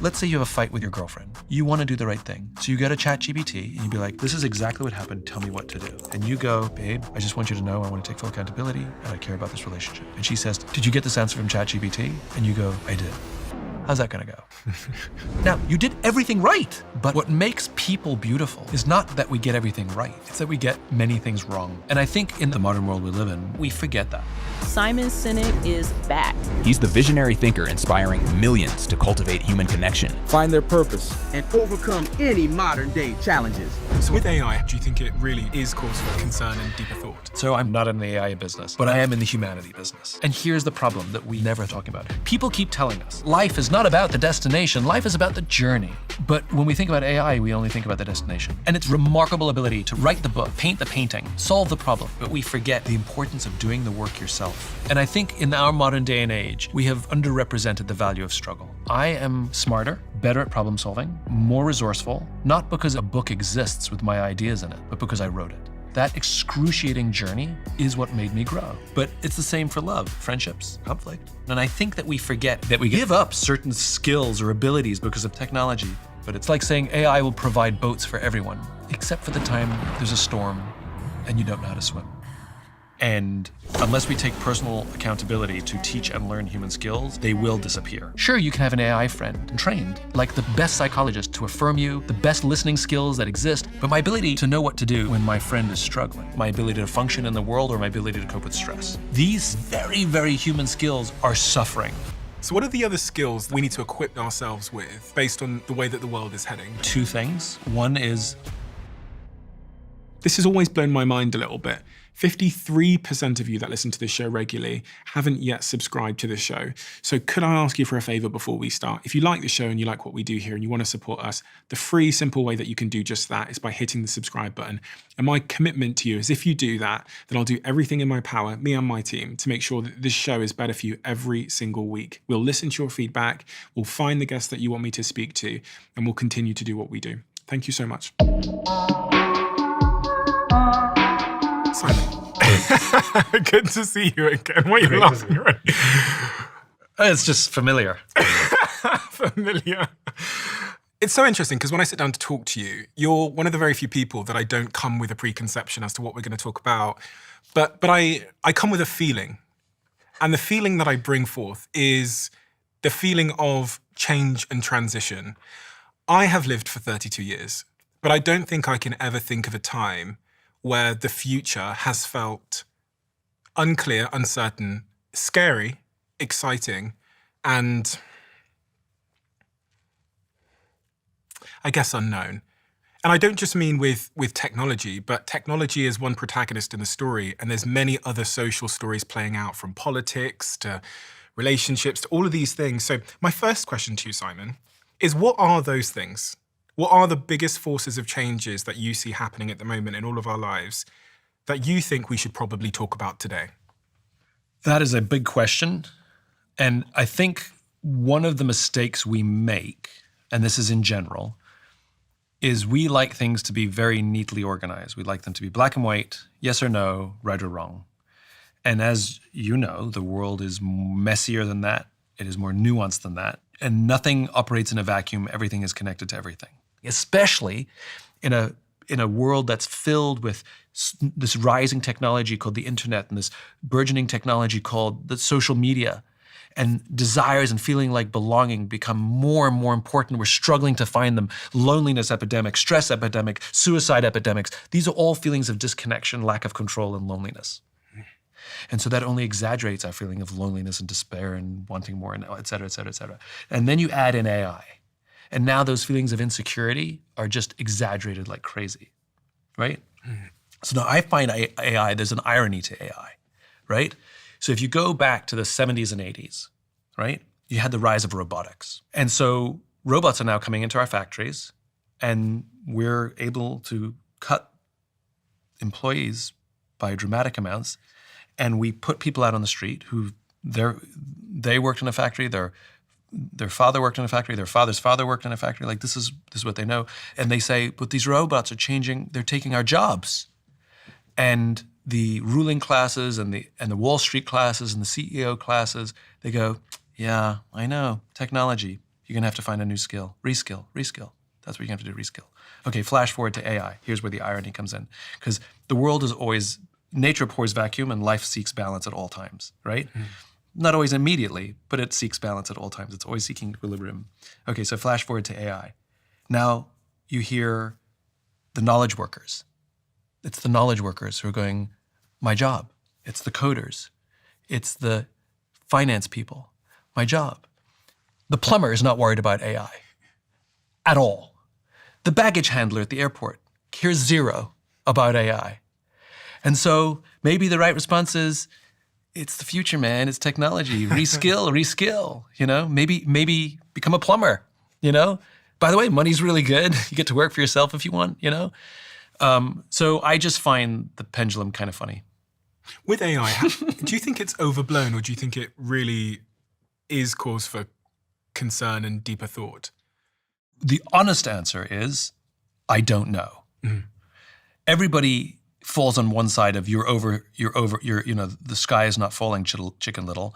Let's say you have a fight with your girlfriend. You want to do the right thing. So you go to ChatGPT and you be like, this is exactly what happened. Tell me what to do. And you go, babe, I just want you to know I want to take full accountability and I care about this relationship. And she says, did you get this answer from ChatGPT? And you go, I did. How's that gonna go? Now, you did everything right, but what makes people beautiful is not that we get everything right, it's that we get many things wrong. And I think in the modern world we live in, we forget that. Simon Sinek is back. He's the visionary thinker inspiring millions to cultivate human connection, find their purpose, and overcome any modern-day challenges. So with AI, do you think it really is cause for concern and deeper thought? So I'm not in the AI business, but I am in the humanity business. And here's the problem that we never talk about. People keep telling us, life is not about the destination, life is about the journey. But when we think about AI, we only think about the destination. And its remarkable ability to write the book, paint the painting, solve the problem. But we forget the importance of doing the work yourself. And I think in our modern day and age, we have underrepresented the value of struggle. I am smarter, better at problem solving, more resourceful, not because a book exists with my ideas in it, but because I wrote it. That excruciating journey is what made me grow. But it's the same for love, friendships, conflict. And I think that we forget that we give up certain skills or abilities because of technology. But it's like saying AI will provide boats for everyone, except for the time there's a storm and you don't know how to swim. And unless we take personal accountability to teach and learn human skills, they will disappear. Sure, you can have an AI friend and trained, like the best psychologist to affirm you, the best listening skills that exist, but my ability to know what to do when my friend is struggling, my ability to function in the world or my ability to cope with stress. These very, very human skills are suffering. So what are the other skills we need to equip ourselves with based on the way that the world is heading? Two things. One is, this has always blown my mind a little bit. 53% of you that listen to this show regularly haven't yet subscribed to this show. So could I ask you for a favor before we start? If you like the show and you like what we do here and you want to support us, the free, simple way that you can do just that is by hitting the subscribe button. And my commitment to you is if you do that, then I'll do everything in my power, me and my team, to make sure that this show is better for you every single week. We'll listen to your feedback, we'll find the guests that you want me to speak to, and we'll continue to do what we do. Thank you so much. Simon. Good to see you again. What are you laughing at? it's just familiar. Familiar. It's so interesting because when I sit down to talk to you, you're one of the very few people that I don't come with a preconception as to what we're going to talk about. But I come with a feeling. And the feeling that I bring forth is the feeling of change and transition. I have lived for 32 years, but I don't think I can ever think of a time where the future has felt unclear, uncertain, scary, exciting, and I guess unknown. And I don't just mean with technology, but technology is one protagonist in the story, and there's many other social stories playing out, from politics to relationships to all of these things. So my first question to you, Simon, is what are those things? What are the biggest forces of changes that you see happening at the moment in all of our lives that you think we should probably talk about today? That is a big question. And I think one of the mistakes we make, and this is in general, is we like things to be very neatly organized. We like them to be black and white, yes or no, right or wrong. And as you know, the world is messier than that. It is more nuanced than that. And nothing operates in a vacuum. Everything is connected to everything, especially in a world that's filled with this rising technology called the internet and this burgeoning technology called the social media. And desires and feeling like belonging become more and more important. We're struggling to find them. Loneliness epidemic, stress epidemic, suicide epidemics. These are all feelings of disconnection, lack of control, and loneliness. And so that only exaggerates our feeling of loneliness and despair and wanting more, and et cetera, et cetera, et cetera. And then you add in AI. And now those feelings of insecurity are just exaggerated like crazy, right? So now I find AI, there's an irony to AI, right? So if you go back to the 70s and 80s, right, you had the rise of robotics. And so robots are now coming into our factories, and we're able to cut employees by dramatic amounts. And we put people out on the street who they worked in a factory, their father worked in a factory, their father's father worked in a factory. Like this is what they know. And they say, but these robots are changing, they're taking our jobs. And the ruling classes and the Wall Street classes and the CEO classes, they go, yeah, I know, technology. You're going to have to find a new skill. Reskill. That's what you're going to have to do, reskill. Okay, flash forward to AI. Here's where the irony comes in. Because the world is always, nature pours vacuum and life seeks balance at all times, right? Not always immediately, but it seeks balance at all times. It's always seeking equilibrium. Okay, so flash forward to AI. Now you hear the knowledge workers. It's the knowledge workers who are going, my job. It's the coders. It's the finance people. My job. The plumber is not worried about AI at all. The baggage handler at the airport cares zero about AI. And so maybe the right response is, it's the future, man. It's technology. Reskill, you know? Maybe become a plumber, you know? By the way, money's really good. You get to work for yourself if you want, you know? So I just find the pendulum kind of funny. With AI, do you think it's overblown, or do you think it really is cause for concern and deeper thought? The honest answer is, I don't know. Everybody falls on one side of the sky is not falling, Chicken Little,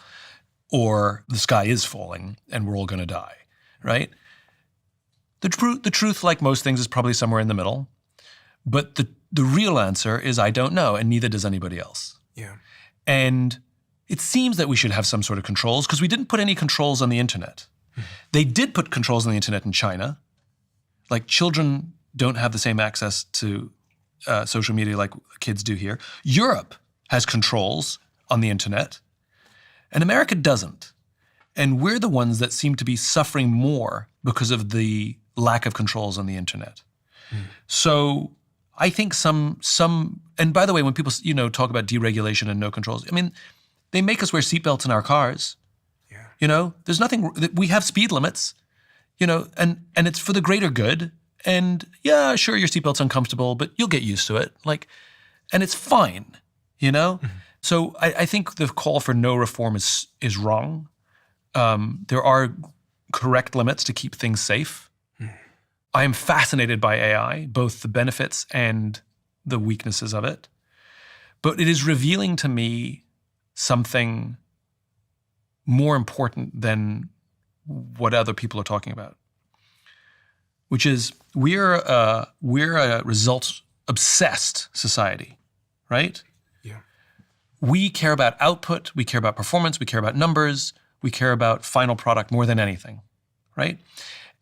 or the sky is falling and we're all going to die, right? The truth, like most things, is probably somewhere in the middle. But the real answer is I don't know, and neither does anybody else. Yeah. And it seems that we should have some sort of controls, because we didn't put any controls on the internet. They did put controls on the internet in China. Like, children don't have the same access to social media like kids do here. Europe has controls on the internet, and America doesn't. And we're the ones that seem to be suffering more because of the lack of controls on the internet. So I think some, and by the way, when people, talk about deregulation and no controls, I mean, they make us wear seatbelts in our cars. Yeah. You know, there's nothing, we have speed limits, and it's for the greater good. And yeah, sure, your seatbelt's uncomfortable, but you'll get used to it. And it's fine, So I think the call for no reform is wrong. There are correct limits to keep things safe. I am fascinated by AI, both the benefits and the weaknesses of it. But it is revealing to me something more important than what other people are talking about, which is we're a results-obsessed society, right? Yeah. We care about output, we care about performance, we care about numbers, we care about final product more than anything, right?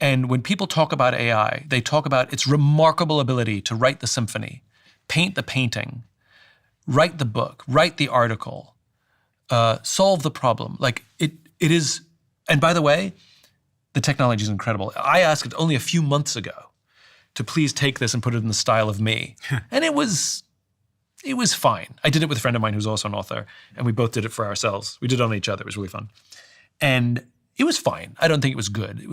And when people talk about AI, they talk about its remarkable ability to write the symphony, paint the painting, write the book, write the article, solve the problem. It is, and by the way, the technology is incredible. I asked it only a few months ago to please take this and put it in the style of me. And it was fine. I did it with a friend of mine who's also an author, and we both did it for ourselves. We did it on each other. It was really fun. And it was fine. I don't think it was good.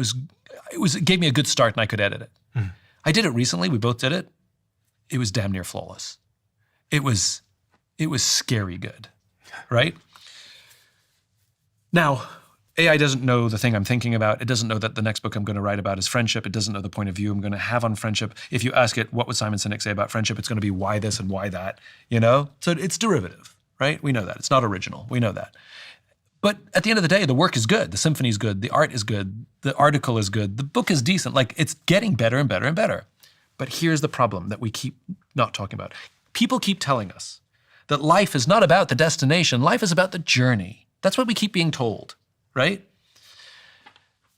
It gave me a good start, and I could edit it. I did it recently. We both did it. It was damn near flawless. It was scary good, right? Now, AI doesn't know the thing I'm thinking about. It doesn't know that the next book I'm going to write about is friendship. It doesn't know the point of view I'm going to have on friendship. If you ask it, what would Simon Sinek say about friendship? It's going to be why this and why that, So it's derivative, right? We know that. It's not original. We know that. But at the end of the day, the work is good. The symphony is good. The art is good. The article is good. The book is decent. It's getting better and better and better. But here's the problem that we keep not talking about. People keep telling us that life is not about the destination. Life is about the journey. That's what we keep being told, right?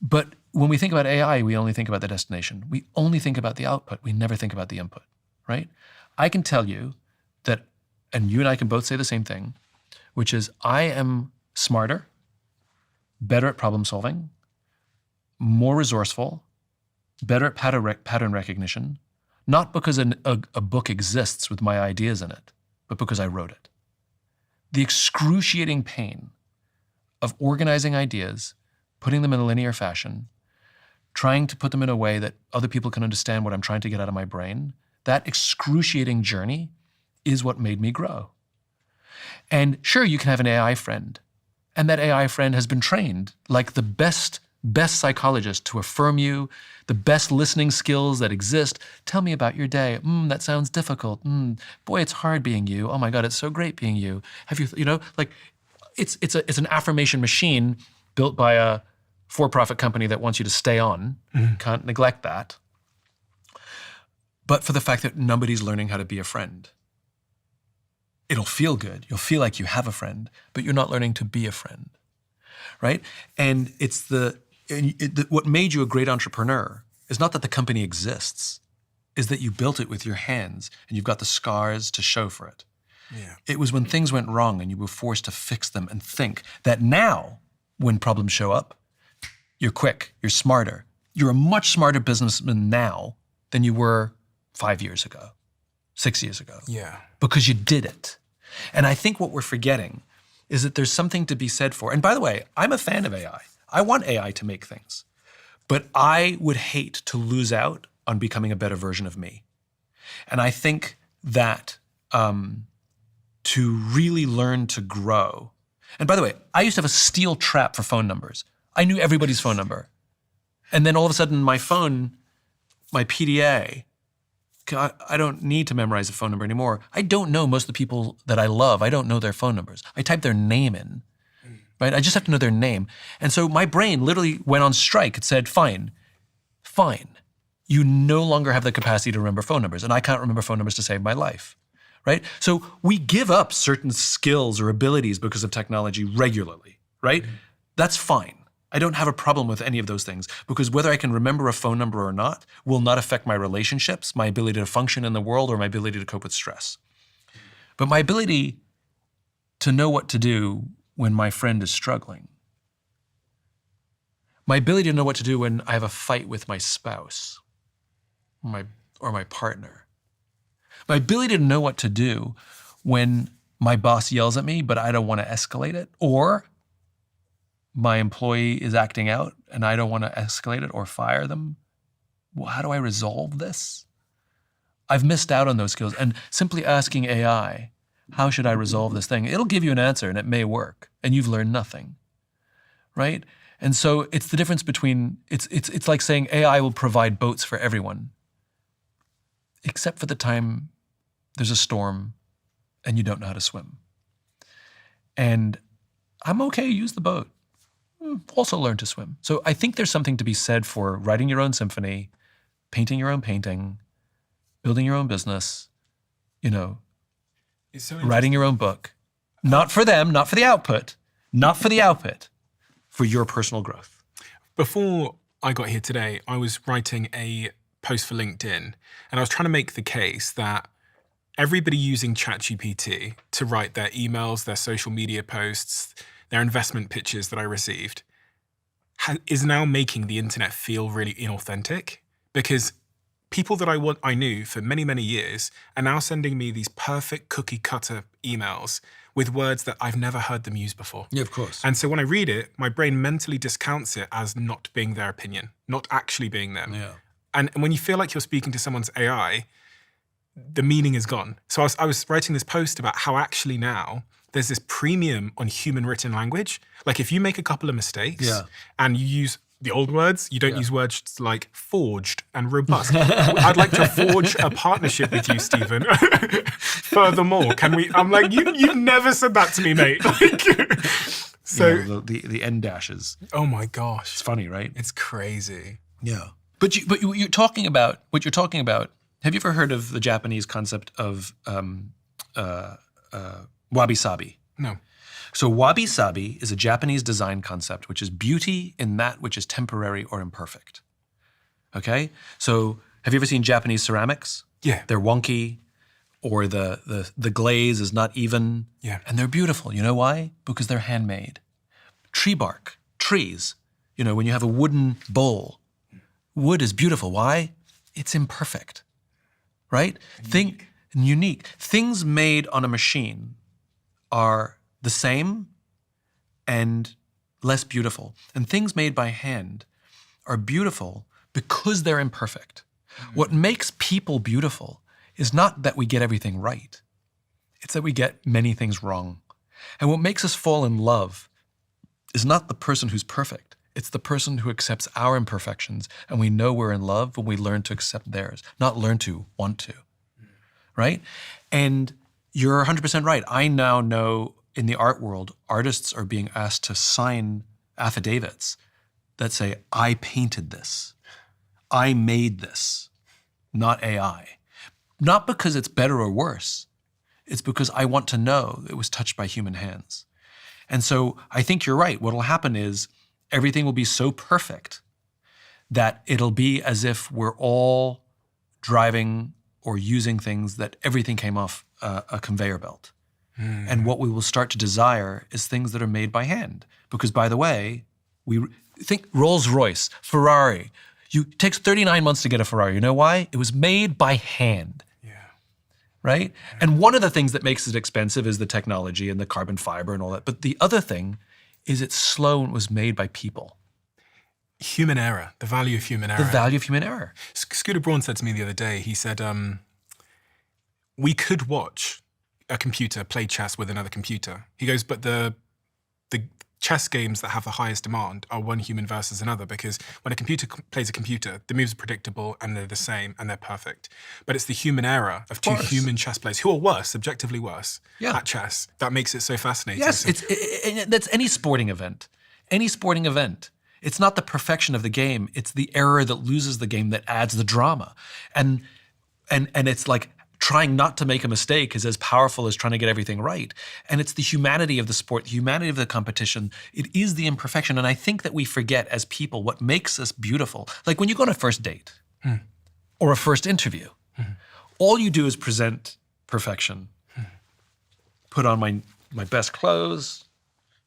But when we think about AI, we only think about the destination. We only think about the output. We never think about the input, right? I can tell you that, and you and I can both say the same thing, which is I am smarter, better at problem solving, more resourceful, better at pattern recognition, not because a book exists with my ideas in it, but because I wrote it. The excruciating pain of organizing ideas, putting them in a linear fashion, trying to put them in a way that other people can understand what I'm trying to get out of my brain, that excruciating journey is what made me grow. And sure, you can have an AI friend, and that AI friend has been trained like the best psychologist to affirm you, the best listening skills that exist. Tell me about your day. That sounds difficult. Boy, it's hard being you. Oh my God, it's so great being you. Have you, it's an affirmation machine built by a for-profit company that wants you to stay on. Can't neglect that. But for the fact that nobody's learning how to be a friend. It'll feel good. You'll feel like you have a friend, but you're not learning to be a friend, right? And it's what made you a great entrepreneur is not that the company exists, is that you built it with your hands and you've got the scars to show for it. Yeah. It was when things went wrong and you were forced to fix them and think that now, when problems show up, you're quick, you're smarter. You're a much smarter businessman now than you were 5 years ago, 6 years ago. Yeah. Because you did it. And I think what we're forgetting is that there's something to be said for, and by the way, I'm a fan of AI. I want AI to make things, but I would hate to lose out on becoming a better version of me. And I think that to really learn to grow, and by the way, I used to have a steel trap for phone numbers. I knew everybody's phone number. And then all of a sudden my phone, my PDA, I don't need to memorize a phone number anymore. I don't know most of the people that I love. I don't know their phone numbers. I type their name in, right? I just have to know their name. And so my brain literally went on strike. It said, fine. You no longer have the capacity to remember phone numbers, and I can't remember phone numbers to save my life, right? So we give up certain skills or abilities because of technology regularly, right? That's fine. I don't have a problem with any of those things because whether I can remember a phone number or not will not affect my relationships, my ability to function in the world, or my ability to cope with stress. But my ability to know what to do when my friend is struggling, my ability to know what to do when I have a fight with my spouse or my partner, my ability to know what to do when my boss yells at me but I don't want to escalate it, or my employee is acting out and I don't want to escalate it or fire them. Well, how do I resolve this? I've missed out on those skills. And simply asking AI, how should I resolve this thing? It'll give you an answer and it may work and you've learned nothing, right? And so it's the difference between, it's like saying AI will provide boats for everyone, except for the time there's a storm and you don't know how to swim. And I'm okay, use the boat. Also learn to swim. So I think there's something to be said for writing your own symphony, painting your own painting, building your own business, It's so writing your own book. Not for them, not for the output, for your personal growth. Before I got here today, I was writing a post for LinkedIn, and I was trying to make the case that everybody using ChatGPT to write their emails, their social media posts, their investment pitches that I received is now making the internet feel really inauthentic, because people that I knew for many, many years are now sending me these perfect cookie cutter emails with words that I've never heard them use before. Yeah, of course. And so when I read it, my brain mentally discounts it as not being their opinion, not actually being them. Yeah. And when you feel like you're speaking to someone's AI, the meaning is gone. So I was writing this post about how actually now there's this premium on human written language. Like if you make a couple of mistakes and you use the old words, you don't use words like forged and robust. I'd like to forge a partnership with you, Stephen. Furthermore, can we? I'm like, you've never said that to me, mate. So the end dashes. Oh my gosh, It's funny, right? it's crazy. Yeah. But you're talking about what you're talking about. Have you ever heard of the Japanese concept of wabi-sabi? No. So wabi-sabi is a Japanese design concept, which is beauty in that which is temporary or imperfect. Okay? So have you ever seen Japanese ceramics? Yeah. They're wonky, or the glaze is not even. Yeah. And they're beautiful. You know why? Because they're handmade. Tree bark, trees. When you have a wooden bowl, wood is beautiful. Why? It's imperfect, right? Unique. Things made on a machine are the same and less beautiful. And things made by hand are beautiful because they're imperfect. What makes people beautiful is not that we get everything right. It's that we get many things wrong. And what makes us fall in love is not the person who's perfect. It's the person who accepts our imperfections, and we know we're in love when we learn to accept theirs, not learn to want to, right? And you're 100% right. I now know in the art world, artists are being asked to sign affidavits that say, I painted this, I made this, not AI. Not because it's better or worse. It's because I want to know it was touched by human hands. And so I think you're right. What will happen is everything will be so perfect that it'll be as if we're all driving or using things that everything came off a conveyor belt. And what we will start to desire is things that are made by hand. Because, by the way, we think Rolls-Royce, Ferrari. It takes 39 months to get a Ferrari. You know why? It was made by hand. Right? And one of the things that makes it expensive is the technology and the carbon fiber and all that. But the other thing is it's slow and it was made by people. Human error, the value of human error. The value of human error. Scooter Braun said to me the other day, he said, we could watch a computer play chess with another computer. He goes, but the chess games that have the highest demand are one human versus another, because when a computer plays a computer, the moves are predictable and they're the same and they're perfect. But it's the human error of two human chess players who are worse, objectively worse at chess, that makes it so fascinating. Yes, that's any sporting event. Any sporting event. It's not the perfection of the game. It's the error that loses the game that adds the drama. And it's like trying not to make a mistake is as powerful as trying to get everything right. And it's the humanity of the sport, the humanity of the competition. It is the imperfection. And I think that we forget as people what makes us beautiful. Like when you go on a first date or a first interview, all you do is present perfection. Put on my best clothes,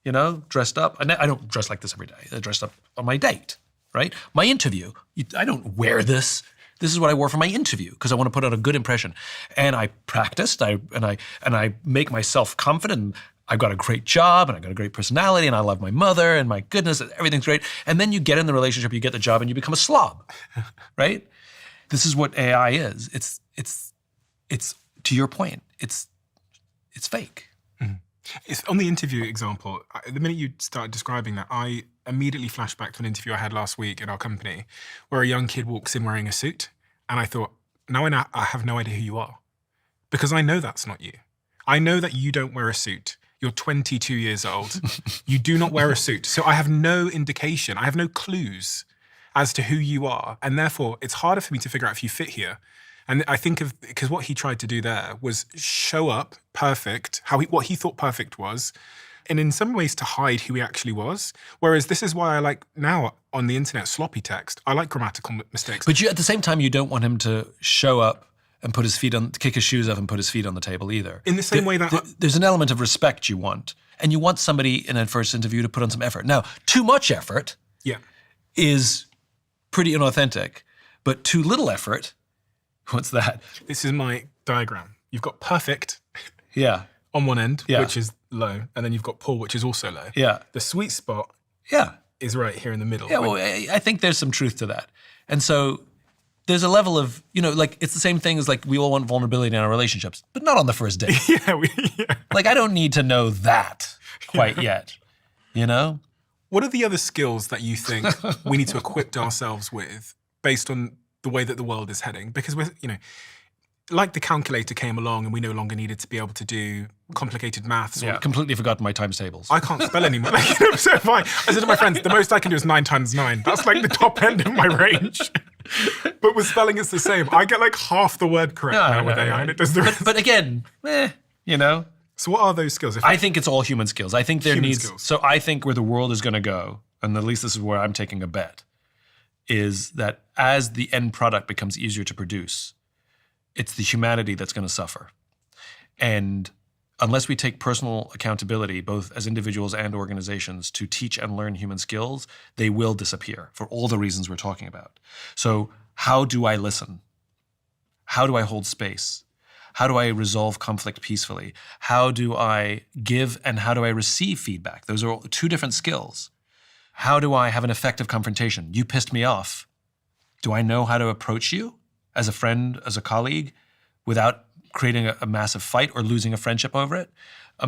you know, dressed up. I don't dress like this every day. I dressed up on my date, right? My interview, I don't wear this. This is what I wore for my interview because I want to put out a good impression. And I practiced, and I make myself confident. I've got a great job and I've got a great personality and I love my mother and my goodness, everything's great. And then you get in the relationship, you get the job and you become a slob, right? This is what AI is. It's to your point, it's fake. It's on the interview example, the minute you started describing that, I immediately flashed back to an interview I had last week in our company where a young kid walks in wearing a suit. And I thought, now I have no idea who you are, because I know that's not you. I know that you don't wear a suit. You're 22 years old. You do not wear a suit. So I have no indication. I have no clues as to who you are. And therefore, it's harder for me to figure out if you fit here. And I think because what he tried to do there was show up perfect, what he thought perfect was, and in some ways to hide who he actually was. Whereas this is why I like now on the internet sloppy text. I like grammatical mistakes. But at the same time, you don't want him to show up and kick his shoes off and put his feet on the table either. In the same way that there's an element of respect you want, and you want somebody in a first interview to put on some effort. Now, too much effort is pretty inauthentic, but too little effort. What's that? This is my diagram. You've got perfect on one end, Yeah. which is low, and then you've got poor, which is also low. Yeah. The sweet spot is right here in the middle. Yeah, well, I think there's some truth to that. And so there's a level of, like it's the same thing as like we all want vulnerability in our relationships, but not on the first date. Like I don't need to know that quite yet, What are the other skills that you think we need to equip ourselves with based on the way that the world is heading? Because we're, like the calculator came along and we no longer needed to be able to do complicated maths. Yeah, completely forgotten my times tables. I can't spell anymore. So if I said to my friends, the most I can do is 9 times 9. That's like the top end of my range. But with spelling, it's the same. I get like half the word correct now with AI, and it does the rest. But again, So what are those skills? I think it's all human skills. I think Human skills. So I think where the world is going to go, and at least this is where I'm taking a bet, is that as the end product becomes easier to produce, it's the humanity that's going to suffer. And unless we take personal accountability, both as individuals and organizations, to teach and learn human skills, they will disappear for all the reasons we're talking about. So how do I listen? How do I hold space? How do I resolve conflict peacefully? How do I give and how do I receive feedback? Those are two different skills. How do I have an effective confrontation? You pissed me off. Do I know how to approach you as a friend, as a colleague, without creating a massive fight or losing a friendship over it?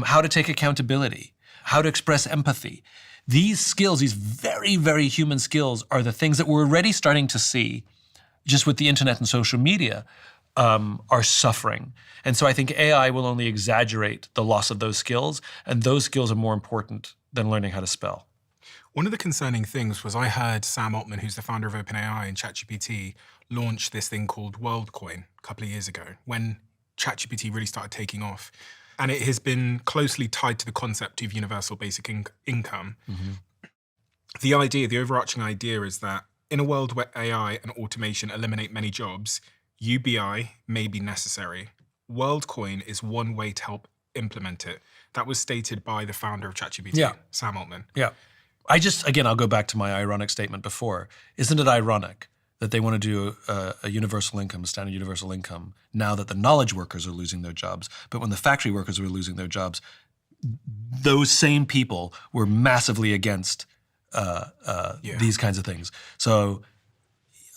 How to take accountability, how to express empathy. These skills, these very, very human skills, are the things that we're already starting to see just with the internet and social media are suffering. And so I think AI will only exaggerate the loss of those skills, and those skills are more important than learning how to spell. One of the concerning things was I heard Sam Altman, who's the founder of OpenAI and ChatGPT, launch this thing called WorldCoin a couple of years ago when ChatGPT really started taking off. And it has been closely tied to the concept of universal basic income. The overarching idea is that in a world where AI and automation eliminate many jobs, UBI may be necessary. WorldCoin is one way to help implement it. That was stated by the founder of ChatGPT, Sam Altman. Yeah. Again, I'll go back to my ironic statement before. Isn't it ironic that they want to do a universal income, a standard universal income, now that the knowledge workers are losing their jobs, but when the factory workers were losing their jobs, those same people were massively against these kinds of things. So,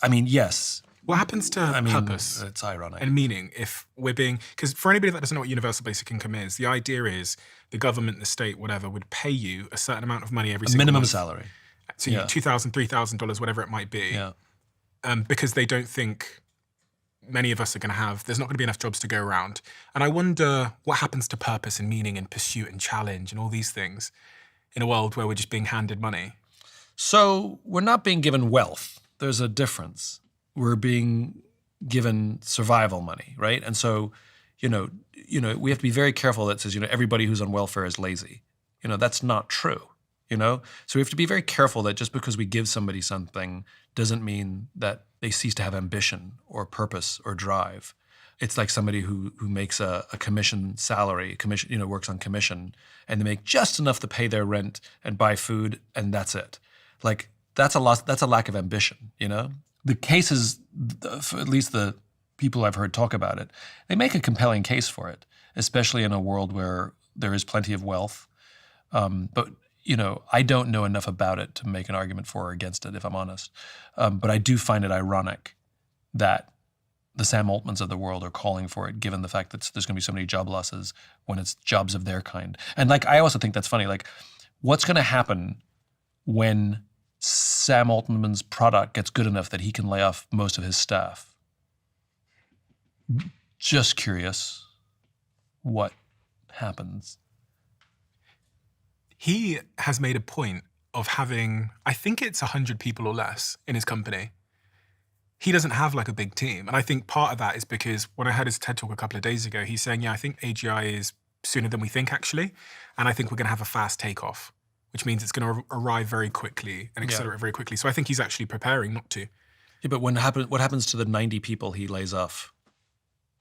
I mean, yes. What happens to purpose? It's ironic. And meaning if we're being, because for anybody that doesn't know what universal basic income is, the idea is the government, the state, whatever, would pay you a certain amount of money every single minimum month. salary. So $2,000, $3,000, whatever it might be. Yeah. Because they don't think many of us are going to have, there's not going to be enough jobs to go around. And I wonder what happens to purpose and meaning and pursuit and challenge and all these things in a world where we're just being handed money. So we're not being given wealth. There's a difference. We're being given survival money, right? And so, we have to be very careful that says, everybody who's on welfare is lazy. That's not true, So we have to be very careful that just because we give somebody something doesn't mean that they cease to have ambition or purpose or drive. It's like somebody who makes a commission salary, works on commission, and they make just enough to pay their rent and buy food, and that's it. Like that's a lack of ambition, The cases, at least the people I've heard talk about it, they make a compelling case for it, especially in a world where there is plenty of wealth. But I don't know enough about it to make an argument for or against it, if I'm honest. But I do find it ironic that the Sam Altmans of the world are calling for it, given the fact that there's going to be so many job losses when it's jobs of their kind. And I also think that's funny. What's going to happen when Sam Altman's product gets good enough that he can lay off most of his staff? Just curious what happens. He has made a point of having, I think it's 100 people or less in his company. He doesn't have a big team. And I think part of that is because when I heard his TED Talk a couple of days ago, he's saying, I think AGI is sooner than we think, actually. And I think we're going to have a fast takeoff, which means it's going to arrive very quickly and accelerate very quickly. So I think he's actually preparing not to. Yeah, but what happens to the 90 people he lays off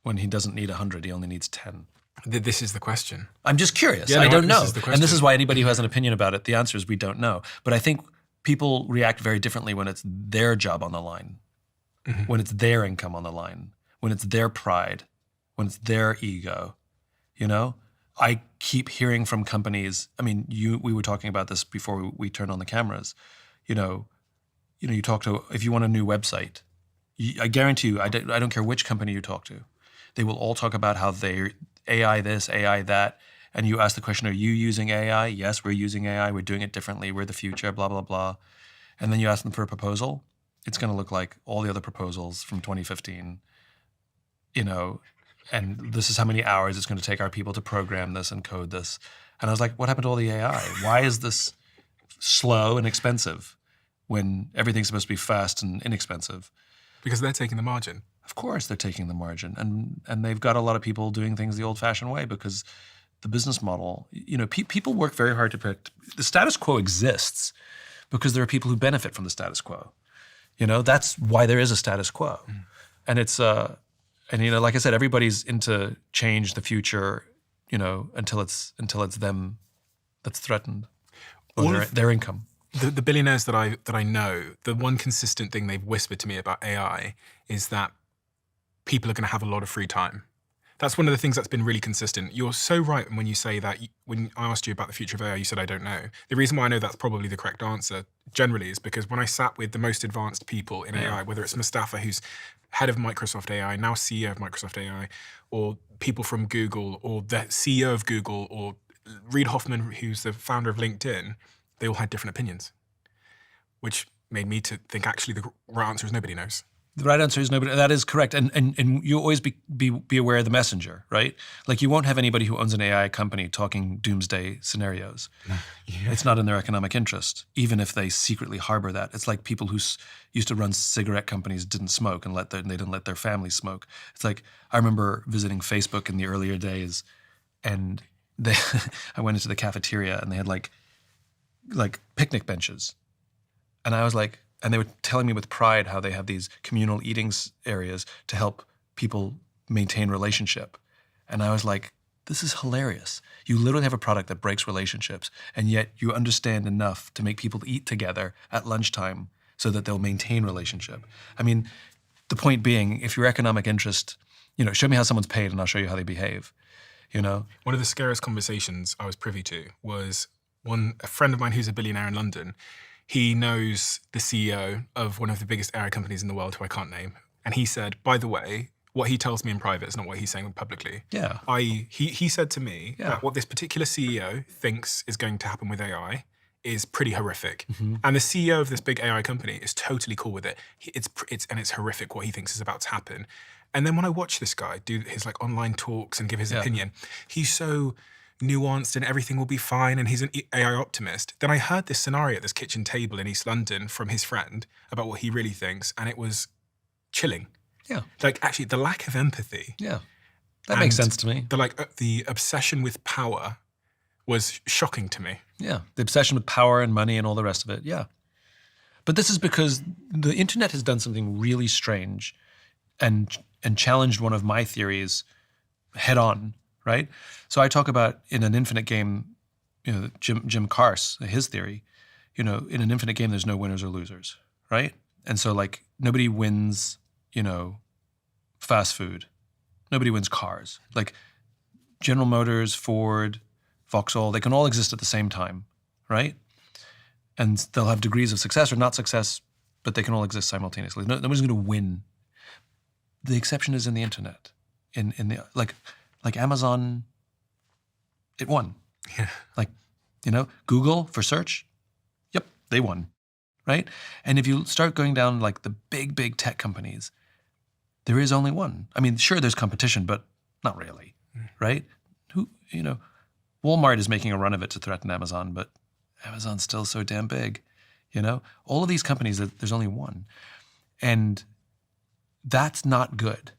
when he doesn't need 100, he only needs 10? This is the question. I'm just curious. I don't know. And this is why anybody who has an opinion about it, the answer is we don't know. But I think people react very differently when it's their job on the line, when it's their income on the line, when it's their pride, when it's their ego. I keep hearing from companies. I mean, we were talking about this before we turned on the cameras. You talk to, if you want a new website, I guarantee you, I don't care which company you talk to, they will all talk about how they're AI this, AI that. And you ask the question, are you using AI? Yes, we're using AI. We're doing it differently. We're the future, blah, blah, blah. And then you ask them for a proposal. It's going to look like all the other proposals from 2015, and this is how many hours it's going to take our people to program this and code this. And I was like, what happened to all the AI? Why is this slow and expensive when everything's supposed to be fast and inexpensive? Because they're taking the margin. Of course they're taking the margin. And they've got a lot of people doing things the old-fashioned way because the business model, people work very hard to predict. The status quo exists because there are people who benefit from the status quo. That's why there is a status quo. And it's, like I said, everybody's into change, the future, until it's them that's threatened, or their income. The billionaires that I know, the one consistent thing they've whispered to me about AI is that people are going to have a lot of free time. That's one of the things that's been really consistent. You're so right when you say that. When I asked you about the future of AI, you said, I don't know. The reason why I know that's probably the correct answer generally is because when I sat with the most advanced people in AI, whether it's Mustafa, who's head of Microsoft AI, now CEO of Microsoft AI, or people from Google, or the CEO of Google, or Reid Hoffman, who's the founder of LinkedIn, they all had different opinions, which made me to think actually the right answer is nobody knows. The right answer is nobody. That is correct. And you always be aware of the messenger, right? Like you won't have anybody who owns an AI company talking doomsday scenarios. It's not in their economic interest, even if they secretly harbor that. It's like people who used to run cigarette companies didn't smoke and they didn't let their families smoke. It's like I remember visiting Facebook in the earlier days, and I went into the cafeteria and they had like picnic benches, and I was like. And they were telling me with pride how they have these communal eating areas to help people maintain relationship. And I was like, this is hilarious. You literally have a product that breaks relationships, and yet you understand enough to make people eat together at lunchtime so that they'll maintain relationship. I mean, the point being, if your economic interest, show me how someone's paid and I'll show you how they behave, One of the scariest conversations I was privy to was a friend of mine who's a billionaire in London. He knows the CEO of one of the biggest AI companies in the world, who I can't name. And he said, by the way, what he tells me in private is not what he's saying publicly. Yeah. He said to me that what this particular CEO thinks is going to happen with AI is pretty horrific. Mm-hmm. And the CEO of this big AI company is totally cool with it. It's horrific what he thinks is about to happen. And then when I watch this guy do his online talks and give his opinion, he's so nuanced and everything will be fine and he's an AI optimist. Then I heard this scenario at this kitchen table in East London from his friend about what he really thinks, and it was chilling. Yeah. Actually the lack of empathy. Yeah. That makes sense to me. The obsession with power was shocking to me. Yeah. The obsession with power and money and all the rest of it. Yeah. But this is because the internet has done something really strange and challenged one of my theories head on. Right? So I talk about in an infinite game, Jim Carse, his theory, in an infinite game, there's no winners or losers, right? And so nobody wins, fast food. Nobody wins cars. Like General Motors, Ford, Vauxhall, they can all exist at the same time, right? And they'll have degrees of success or not success, but they can all exist simultaneously. Nobody's going to win. The exception is in the internet. In the like Amazon, it won. Yeah. Google for search, yep, they won, right? And if you start going down the big tech companies, there is only one. I mean, sure, there's competition, but not really, right? Walmart is making a run of it to threaten Amazon, but Amazon's still so damn big, All of these companies, there's only one. And that's not good.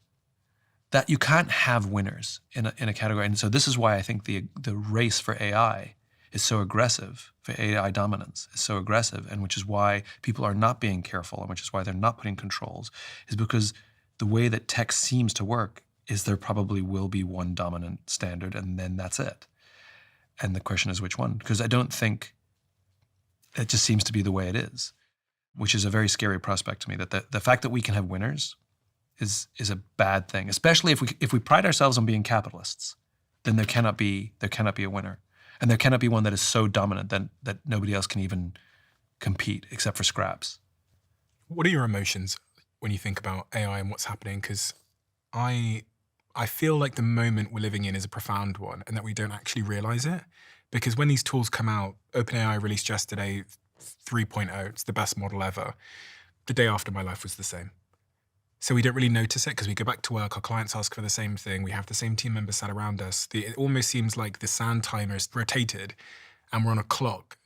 That you can't have winners in a category. And so this is why I think the race for AI is so aggressive, for AI dominance is so aggressive, and which is why people are not being careful and which is why they're not putting controls, is because the way that tech seems to work is there probably will be one dominant standard and then that's it. And the question is which one? Because I don't think it just seems to be the way it is, which is a very scary prospect to me, that the fact that we can have winners is a bad thing, especially if we pride ourselves on being capitalists. Then there cannot be a winner, and there cannot be one that is so dominant that nobody else can even compete except for scraps. What are your emotions when you think about AI and what's happening? Because I feel like the moment we're living in is a profound one, and that we don't actually realize it. Because when these tools come out, OpenAI released yesterday 3.0. It's the best model ever. The day after, my life was the same. So we don't really notice it because we go back to work, our clients ask for the same thing, we have the same team members sat around us. It almost seems like the sand timer is rotated and we're on a clock,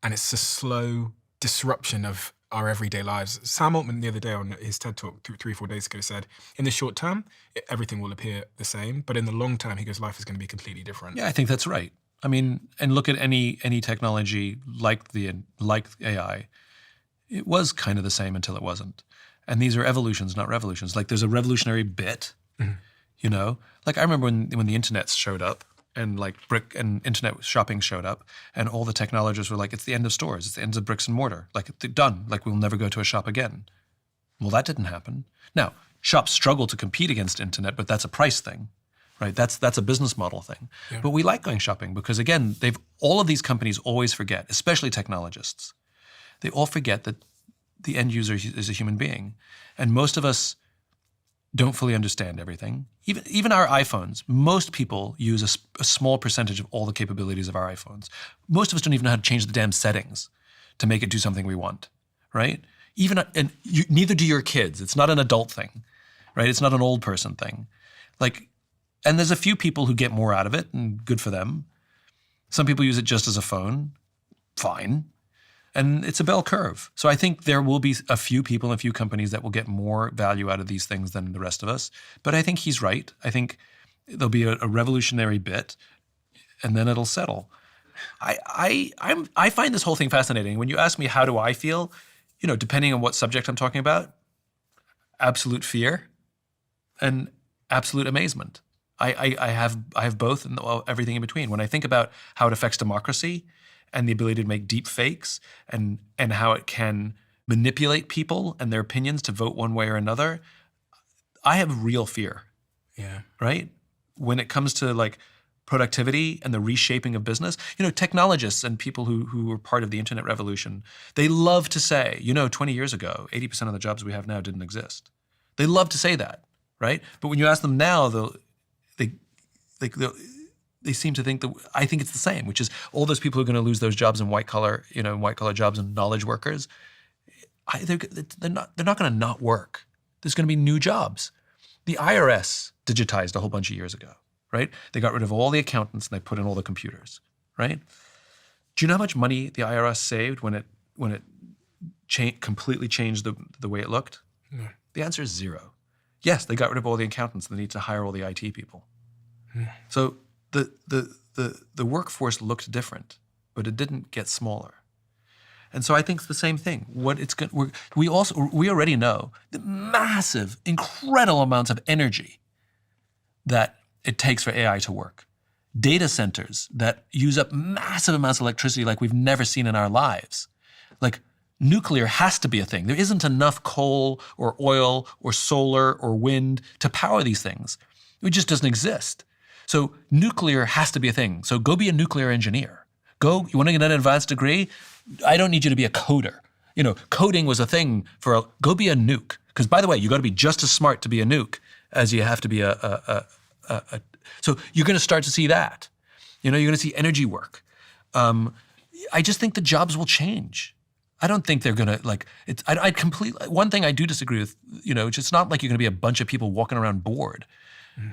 and it's a slow disruption of our everyday lives. Sam Altman the other day on his TED Talk 3 or 4 days ago said, in the short term, everything will appear the same, but in the long term, he goes, life is going to be completely different. Yeah, I think that's right. I mean, and look at any technology like AI, it was kind of the same until it wasn't. And these are evolutions, not revolutions. There's a revolutionary bit, I remember when the internet showed up and brick and internet shopping showed up, and all the technologists were like, it's the end of stores. It's the end of bricks and mortar. Done. We'll never go to a shop again. Well, that didn't happen. Now, shops struggle to compete against internet, but that's a price thing, right? That's a business model thing. Yeah. But we like going shopping because, again, all of these companies always forget, especially technologists, they all forget that the end user is a human being. And most of us don't fully understand everything. Even our iPhones, most people use a small percentage of all the capabilities of our iPhones. Most of us don't even know how to change the damn settings to make it do something we want, right? neither do your kids. It's not an adult thing, right? It's not an old person thing. Like, and there's a few people who get more out of it, and good for them. Some people use it just as a phone, fine. And it's a bell curve. So I think there will be a few people and a few companies that will get more value out of these things than the rest of us. But I think he's right. I think there'll be a revolutionary bit, and then it'll settle. I find this whole thing fascinating. When you ask me how do I feel, depending on what subject I'm talking about, absolute fear and absolute amazement. I have both and everything in between. When I think about how it affects democracy and the ability to make deep fakes and how it can manipulate people and their opinions to vote one way or another, I have real fear. Yeah. Right? When it comes to like productivity and the reshaping of business, technologists and people who were part of the internet revolution, they love to say, 20 years ago, 80% of the jobs we have now didn't exist. They love to say that, right? But when you ask them now, they seem to think that I think it's the same, which is all those people who are going to lose those jobs in white collar jobs and knowledge workers. They're not going to not work. There's going to be new jobs. The IRS digitized a whole bunch of years ago, right? They got rid of all the accountants and they put in all the computers, right? Do you know how much money the IRS saved when it completely changed the way it looked? No. The answer is zero. Yes, they got rid of all the accountants. They need to hire all the IT people. So the workforce looked different, but it didn't get smaller. And so I think it's the same thing. We already know the massive, incredible amounts of energy that it takes for AI to work. Data centers that use up massive amounts of electricity like we've never seen in our lives. Like nuclear has to be a thing. There isn't enough coal or oil or solar or wind to power these things. It just doesn't exist. So nuclear has to be a thing. So go be a nuclear engineer. You want to get an advanced degree? I don't need you to be a coder. Coding was a thing go be a nuke. Because by the way, you got to be just as smart to be a nuke as you have to be so you're going to start to see that. You're going to see energy work. I just think the jobs will change. I don't think they're going to one thing I do disagree with, it's not like you're going to be a bunch of people walking around bored.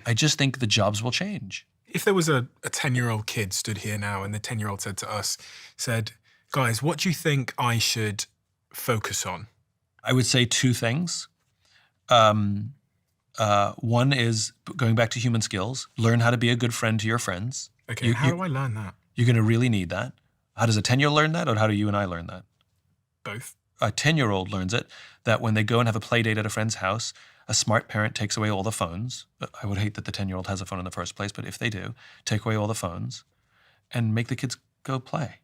I just think the jobs will change. If there was a 10-year-old kid stood here now and the 10-year-old said, guys, what do you think I should focus on? I would say two things. One is going back to human skills. Learn how to be a good friend to your friends. Okay, how do I learn that? You're going to really need that. How does a 10-year-old learn that, or how do you and I learn that? Both. A 10-year-old learns it, that when they go and have a play date at a friend's house, a smart parent takes away all the phones. I would hate that the 10-year-old has a phone in the first place, but if they do, take away all the phones and make the kids go play.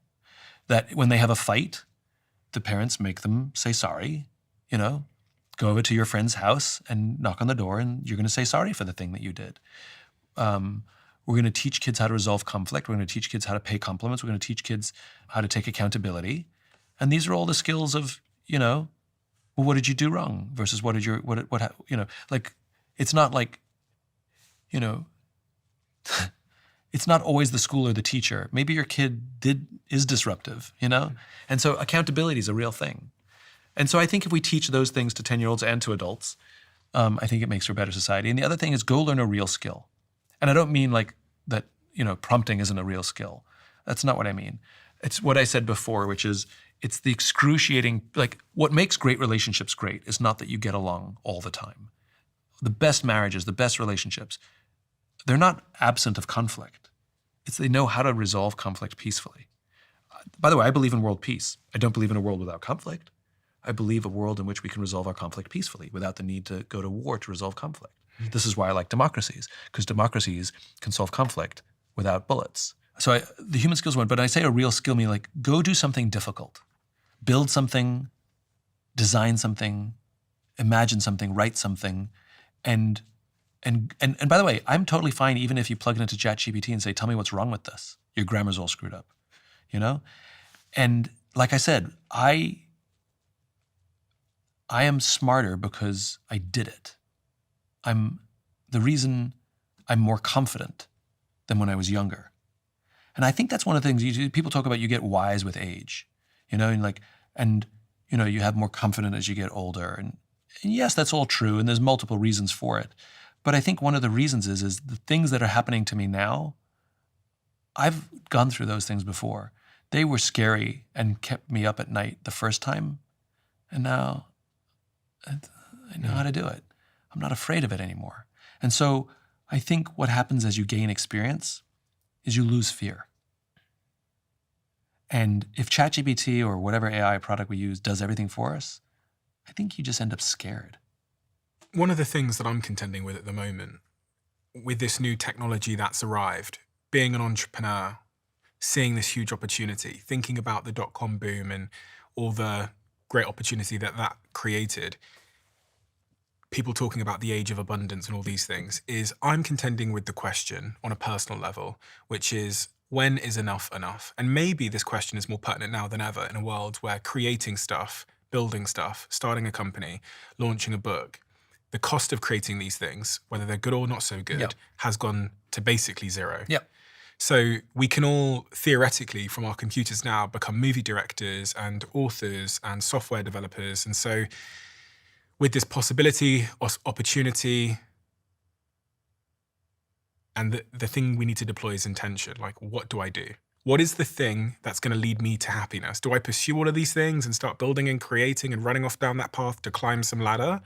That when they have a fight, the parents make them say sorry, go over to your friend's house and knock on the door and you're going to say sorry for the thing that you did. We're going to teach kids how to resolve conflict. We're going to teach kids how to pay compliments. We're going to teach kids how to take accountability. And these are all the skills of, well, what did you do wrong versus what it's not like, it's not always the school or the teacher. Maybe your kid is disruptive, And so accountability is a real thing. And so I think if we teach those things to 10-year-olds and to adults, I think it makes for a better society. And the other thing is go learn a real skill. And I don't mean like that, prompting isn't a real skill. That's not what I mean. It's what I said before, which is it's the excruciating, what makes great relationships great is not that you get along all the time. The best marriages, the best relationships, they're not absent of conflict. It's they know how to resolve conflict peacefully. By the way, I believe in world peace. I don't believe in a world without conflict. I believe a world in which we can resolve our conflict peacefully without the need to go to war to resolve conflict. This is why I like democracies, because democracies can solve conflict without bullets. So the human skills one, but I say a real skill mean go do something difficult. Build something, design something, imagine something, write something, and by the way, I'm totally fine even if you plug it into ChatGPT and say, tell me what's wrong with this. Your grammar's all screwed up, And like I said, I am smarter because I did it. The reason I'm more confident than when I was younger. And I think that's one of the things people talk about, you get wise with age, and you have more confidence as you get older. And yes, that's all true, and there's multiple reasons for it. But I think one of the reasons is the things that are happening to me now, I've gone through those things before. They were scary and kept me up at night the first time, and now I know how to do it. I'm not afraid of it anymore. And so I think what happens as you gain experience is you lose fear. And if ChatGPT or whatever AI product we use does everything for us, I think you just end up scared. One of the things that I'm contending with at the moment, with this new technology that's arrived, being an entrepreneur, seeing this huge opportunity, thinking about the dot-com boom and all the great opportunity that created, people talking about the age of abundance and all these things, is I'm contending with the question on a personal level, which is, when is enough enough? And maybe this question is more pertinent now than ever in a world where creating stuff, building stuff, starting a company, launching a book, the cost of creating these things, whether they're good or not so good, has gone to basically zero. Yep. So we can all theoretically, from our computers now, become movie directors and authors and software developers. And so with this possibility, opportunity, and the thing we need to deploy is intention. Like, what do I do? What is the thing that's going to lead me to happiness? Do I pursue all of these things and start building and creating and running off down that path to climb some ladder?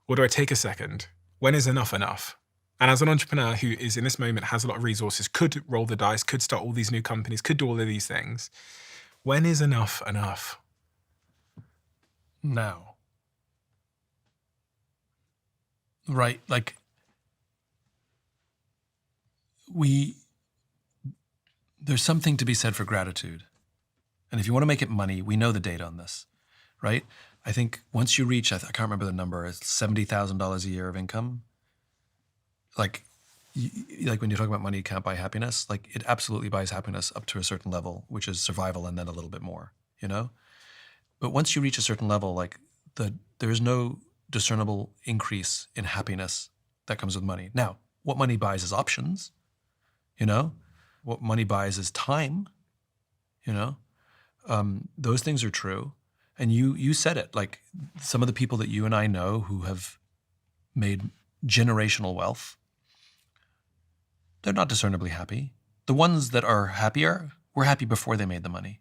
Or do I take a second? When is enough enough? And as an entrepreneur who is in this moment, has a lot of resources, could roll the dice, could start all these new companies, could do all of these things. When is enough enough? Now. Right, like, there's something to be said for gratitude. And if you want to make it money, we know the data on this, right? I think once you reach, I can't remember the number, it's $70,000 a year of income. Like when you're talking about money, you can't buy happiness. Like, it absolutely buys happiness up to a certain level, which is survival and then a little bit more, But once you reach a certain level, like there is no discernible increase in happiness that comes with money. Now, what money buys is options, What money buys is time, Those things are true. And you said it, like some of the people that you and I know who have made generational wealth, they're not discernibly happy. The ones that are happier were happy before they made the money.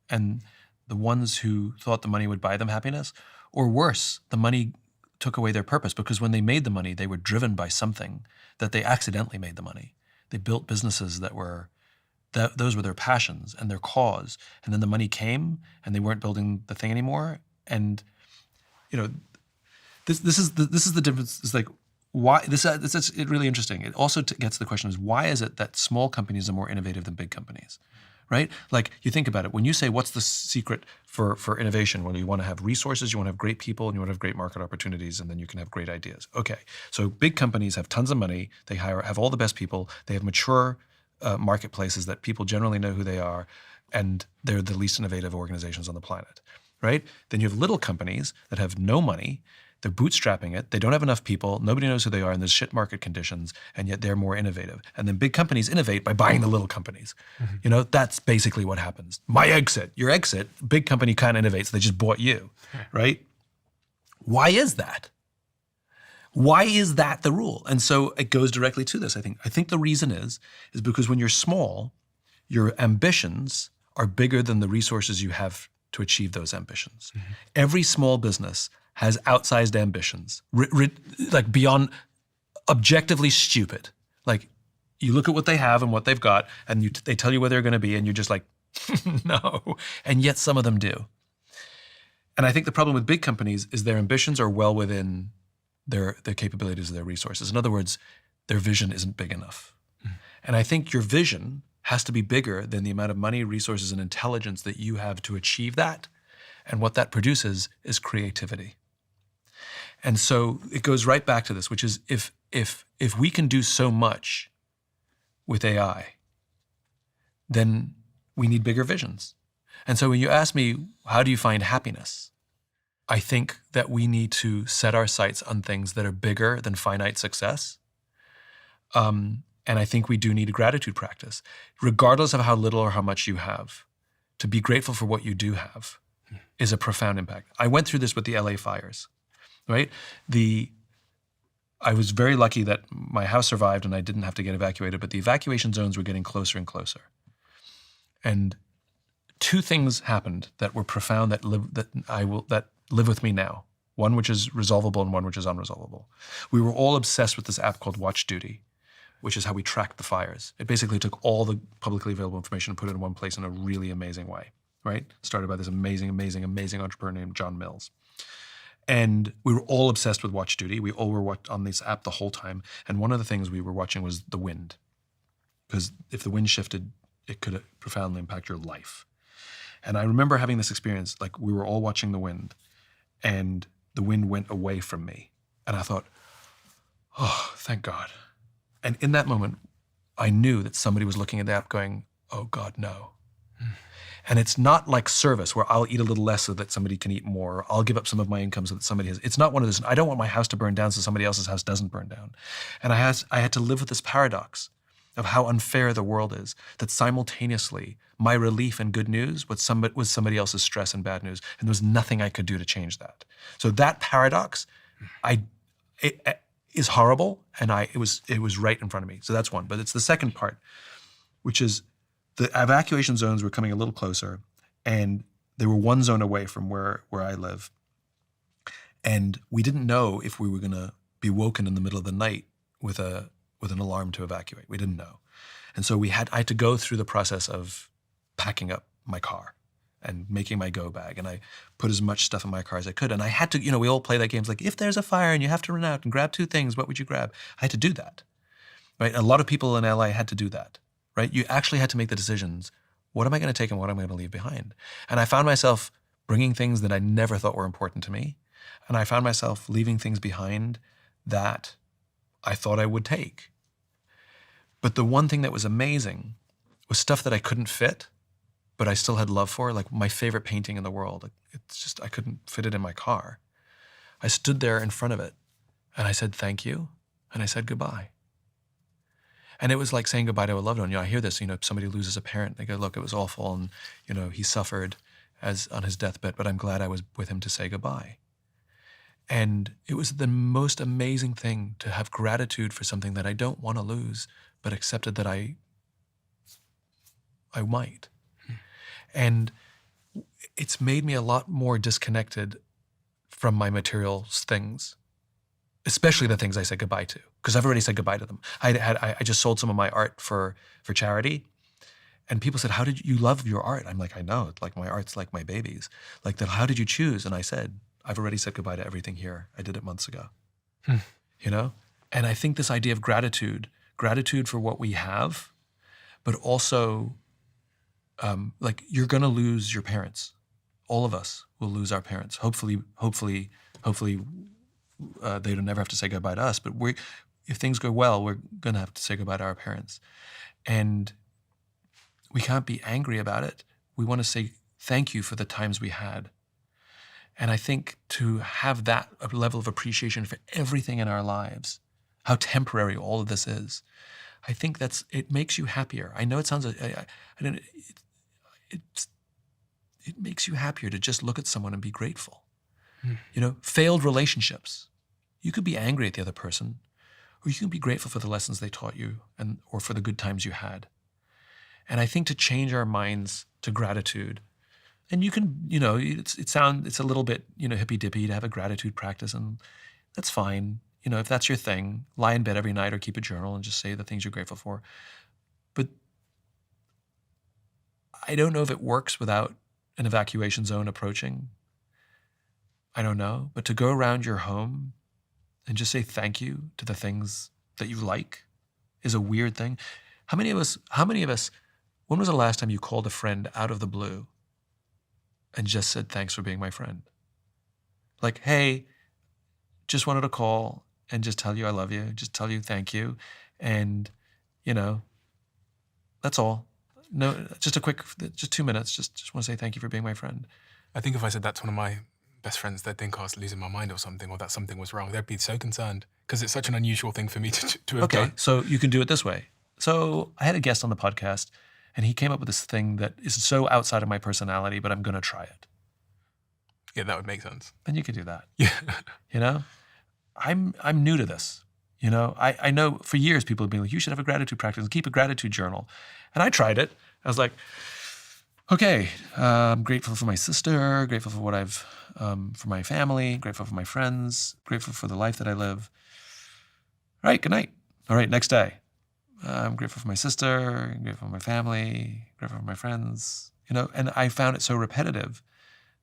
And the ones who thought the money would buy them happiness, or worse, the money took away their purpose, because when they made the money, they were driven by something that they accidentally made the money. They built businesses those were their passions and their cause. And then the money came and they weren't building the thing anymore. And, this is the difference. It's like, why, this is really interesting. It also gets to the question is, why is it that small companies are more innovative than big companies, right? Like, you think about it. When you say, what's the secret for innovation? Well, you want to have resources, you want to have great people, and you want to have great market opportunities, and then you can have great ideas. Okay, so big companies have tons of money. They have all the best people. They have mature marketplaces that people generally know who they are, and they're the least innovative organizations on the planet, right? Then you have little companies that have no money. They're bootstrapping it. They don't have enough people. Nobody knows who they are, and there's shit market conditions, and yet they're more innovative. And then big companies innovate by buying the little companies. Mm-hmm. That's basically what happens. Your exit, big company can't innovate, so they just bought you, right? Why is that? Why is that the rule? And so it goes directly to this, I think. I think the reason is because when you're small, your ambitions are bigger than the resources you have to achieve those ambitions. Mm-hmm. Every small business has outsized ambitions, like beyond objectively stupid. Like, you look at what they have and what they've got, and they tell you where they're going to be, and you're just like, no. And yet some of them do. And I think the problem with big companies is their ambitions are well within their capabilities of their resources. In other words, their vision isn't big enough. Mm. And I think your vision has to be bigger than the amount of money, resources, and intelligence that you have to achieve that. And what that produces is creativity. And so it goes right back to this, which is if we can do so much with AI, then we need bigger visions. And so when you ask me, how do you find happiness? I think that we need to set our sights on things that are bigger than finite success. And I think we do need a gratitude practice, regardless of how little or how much you have, to be grateful for what you do have. is a profound impact. I went through this with the LA fires, right? I was very lucky that my house survived and I didn't have to get evacuated, but the evacuation zones were getting closer and closer. And two things happened that were profound that live with me now. One which is resolvable and one which is unresolvable. We were all obsessed with this app called Watch Duty, which is how we tracked the fires. It basically took all the publicly available information and put it in one place in a really amazing way, right? Started by this amazing entrepreneur named John Mills. And we were all obsessed with Watch Duty. We all were on this app the whole time. And one of the things we were watching was the wind. Because if the wind shifted, it could profoundly impact your life. And I remember having this experience, like we were all watching the wind and the wind went away from me. And I thought, oh, thank God. And in that moment, I knew that somebody was looking at the app going, oh God, no. And it's not like service where I'll eat a little less so that somebody can eat more. I'll give up some of my income so that somebody has. It's not one of those. I don't want my house to burn down so somebody else's house doesn't burn down. And I had to live with this paradox of how unfair the world is, that simultaneously my relief and good news was somebody else's stress and bad news. And there was nothing I could do to change that. So that paradox, it is horrible. And it was right in front of me. So that's one. But it's the second part, which is, the evacuation zones were coming a little closer, and they were one zone away from where I live. And we didn't know if we were going to be woken in the middle of the night with an alarm to evacuate. We didn't know. And so I had to go through the process of packing up my car and making my go bag. And I put as much stuff in my car as I could. And I had to, we all play that game. Like, if there's a fire and you have to run out and grab two things, what would you grab? I had to do that, right? A lot of people in LA had to do that. Right? You actually had to make the decisions. What am I going to take and what am I going to leave behind? And I found myself bringing things that I never thought were important to me. And I found myself leaving things behind that I thought I would take. But the one thing that was amazing was stuff that I couldn't fit, but I still had love for, like my favorite painting in the world. It's just, I couldn't fit it in my car. I stood there in front of it and I said, thank you. And I said, goodbye. And it was like saying goodbye to a loved one. I hear this, somebody loses a parent. They go, look, it was awful. And, he suffered on his deathbed, but I'm glad I was with him to say goodbye. And it was the most amazing thing to have gratitude for something that I don't want to lose, but accepted that I might. And it's made me a lot more disconnected from my material things, especially the things I said goodbye to, because I've already said goodbye to them. I just sold some of my art for charity, and people said, how did you love your art? I'm like, I know, it's like my art's like my babies. Like, how did you choose? And I said, I've already said goodbye to everything here. I did it months ago. And I think this idea of gratitude for what we have, but also like, you're gonna lose your parents. All of us will lose our parents. Hopefully, they don't never have to say goodbye to us, but if things go well, we're going to have to say goodbye to our parents. And we can't be angry about it. We want to say thank you for the times we had. And I think to have that level of appreciation for everything in our lives, how temporary all of this is, I think it makes you happier. I know it sounds, it makes you happier to just look at someone and be grateful. Failed relationships. You could be angry at the other person, or you can be grateful for the lessons they taught you or for the good times you had. And I think to change our minds to gratitude, and you can, it's a little bit, hippy-dippy to have a gratitude practice, and that's fine. If that's your thing, lie in bed every night or keep a journal and just say the things you're grateful for. But I don't know if it works without an evacuation zone approaching. I don't know, but to go around your home and just say thank you to the things that you like is a weird thing. How many of us, when was the last time you called a friend out of the blue and just said, thanks for being my friend? Like, hey, just wanted to call and just tell you I love you, just tell you thank you. And, that's all. No, just 2 minutes, just want to say thank you for being my friend. I think if I said that to one of my best friends, they'd think I was losing my mind or something, or that something was wrong. They'd be so concerned because it's such an unusual thing for me to have done. Okay, so you can do it this way. So I had a guest on the podcast, and he came up with this thing that is so outside of my personality, but I'm going to try it. Yeah, that would make sense. then you could do that. Yeah. You know, I'm new to this. You know, I know for years people have been like, you should have a gratitude practice and keep a gratitude journal. And I tried it. I was like, okay, I'm grateful for my sister, grateful for what I've, for my family, grateful for my friends, grateful for the life that I live. All right, good night. All right, next day. I'm grateful for my sister, grateful for my family, grateful for my friends, you know, and I found it so repetitive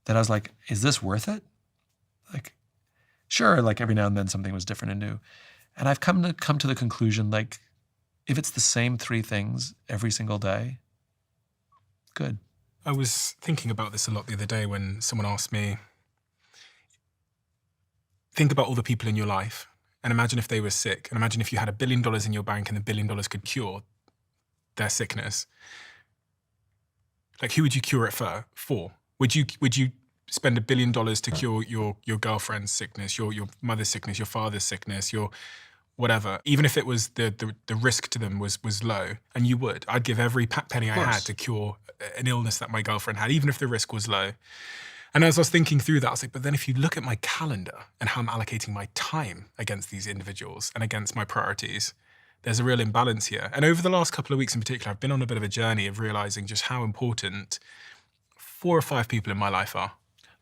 that I was like, is this worth it? Like, sure, like every now and then something was different and new. And I've come to the conclusion, like, if it's the same 3 things every single day, good. I was thinking about this a lot the other day when someone asked me, think about all the people in your life and imagine if they were sick, and imagine if you had $1 billion in your bank and the $1 billion could cure their sickness. Like, who would you cure it for? Would you spend $1 billion to cure your girlfriend's sickness, your mother's sickness, your father's sickness, your whatever, even if it was the risk to them was low? And you would. I'd give every penny I had to cure an illness that my girlfriend had, even if the risk was low. And as I was thinking through that, I was like, but then if you look at my calendar and how I'm allocating my time against these individuals and against my priorities, there's a real imbalance here. And over the last couple of weeks in particular, I've been on a bit of a journey of realizing just how important 4 or 5 people in my life are.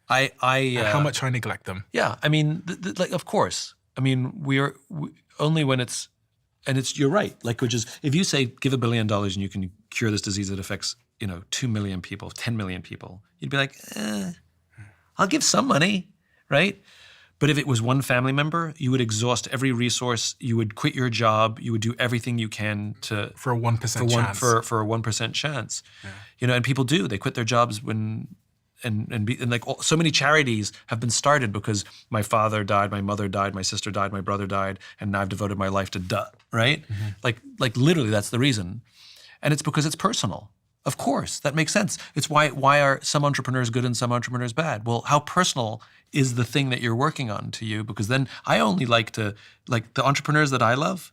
And how much I neglect them. Yeah, I mean, like, of course. I mean, we only when it's, and it's, you're right. Like, which is, if you say, give $1 billion and you can cure this disease that affects, 2 million people, 10 million people, you'd be like, I'll give some money, right? But if it was one family member, you would exhaust every resource. You would quit your job. You would do everything you can to for a 1% chance. For a 1% chance. Yeah. And people do. They quit their jobs when. And like so many charities have been started because my father died, my mother died, my sister died, my brother died, and now I've devoted my life to right? Mm-hmm. Like literally that's the reason. And it's because it's personal. Of course, that makes sense. It's why are some entrepreneurs good and some entrepreneurs bad? Well, how personal is the thing that you're working on to you? Because then I only like the entrepreneurs that I love,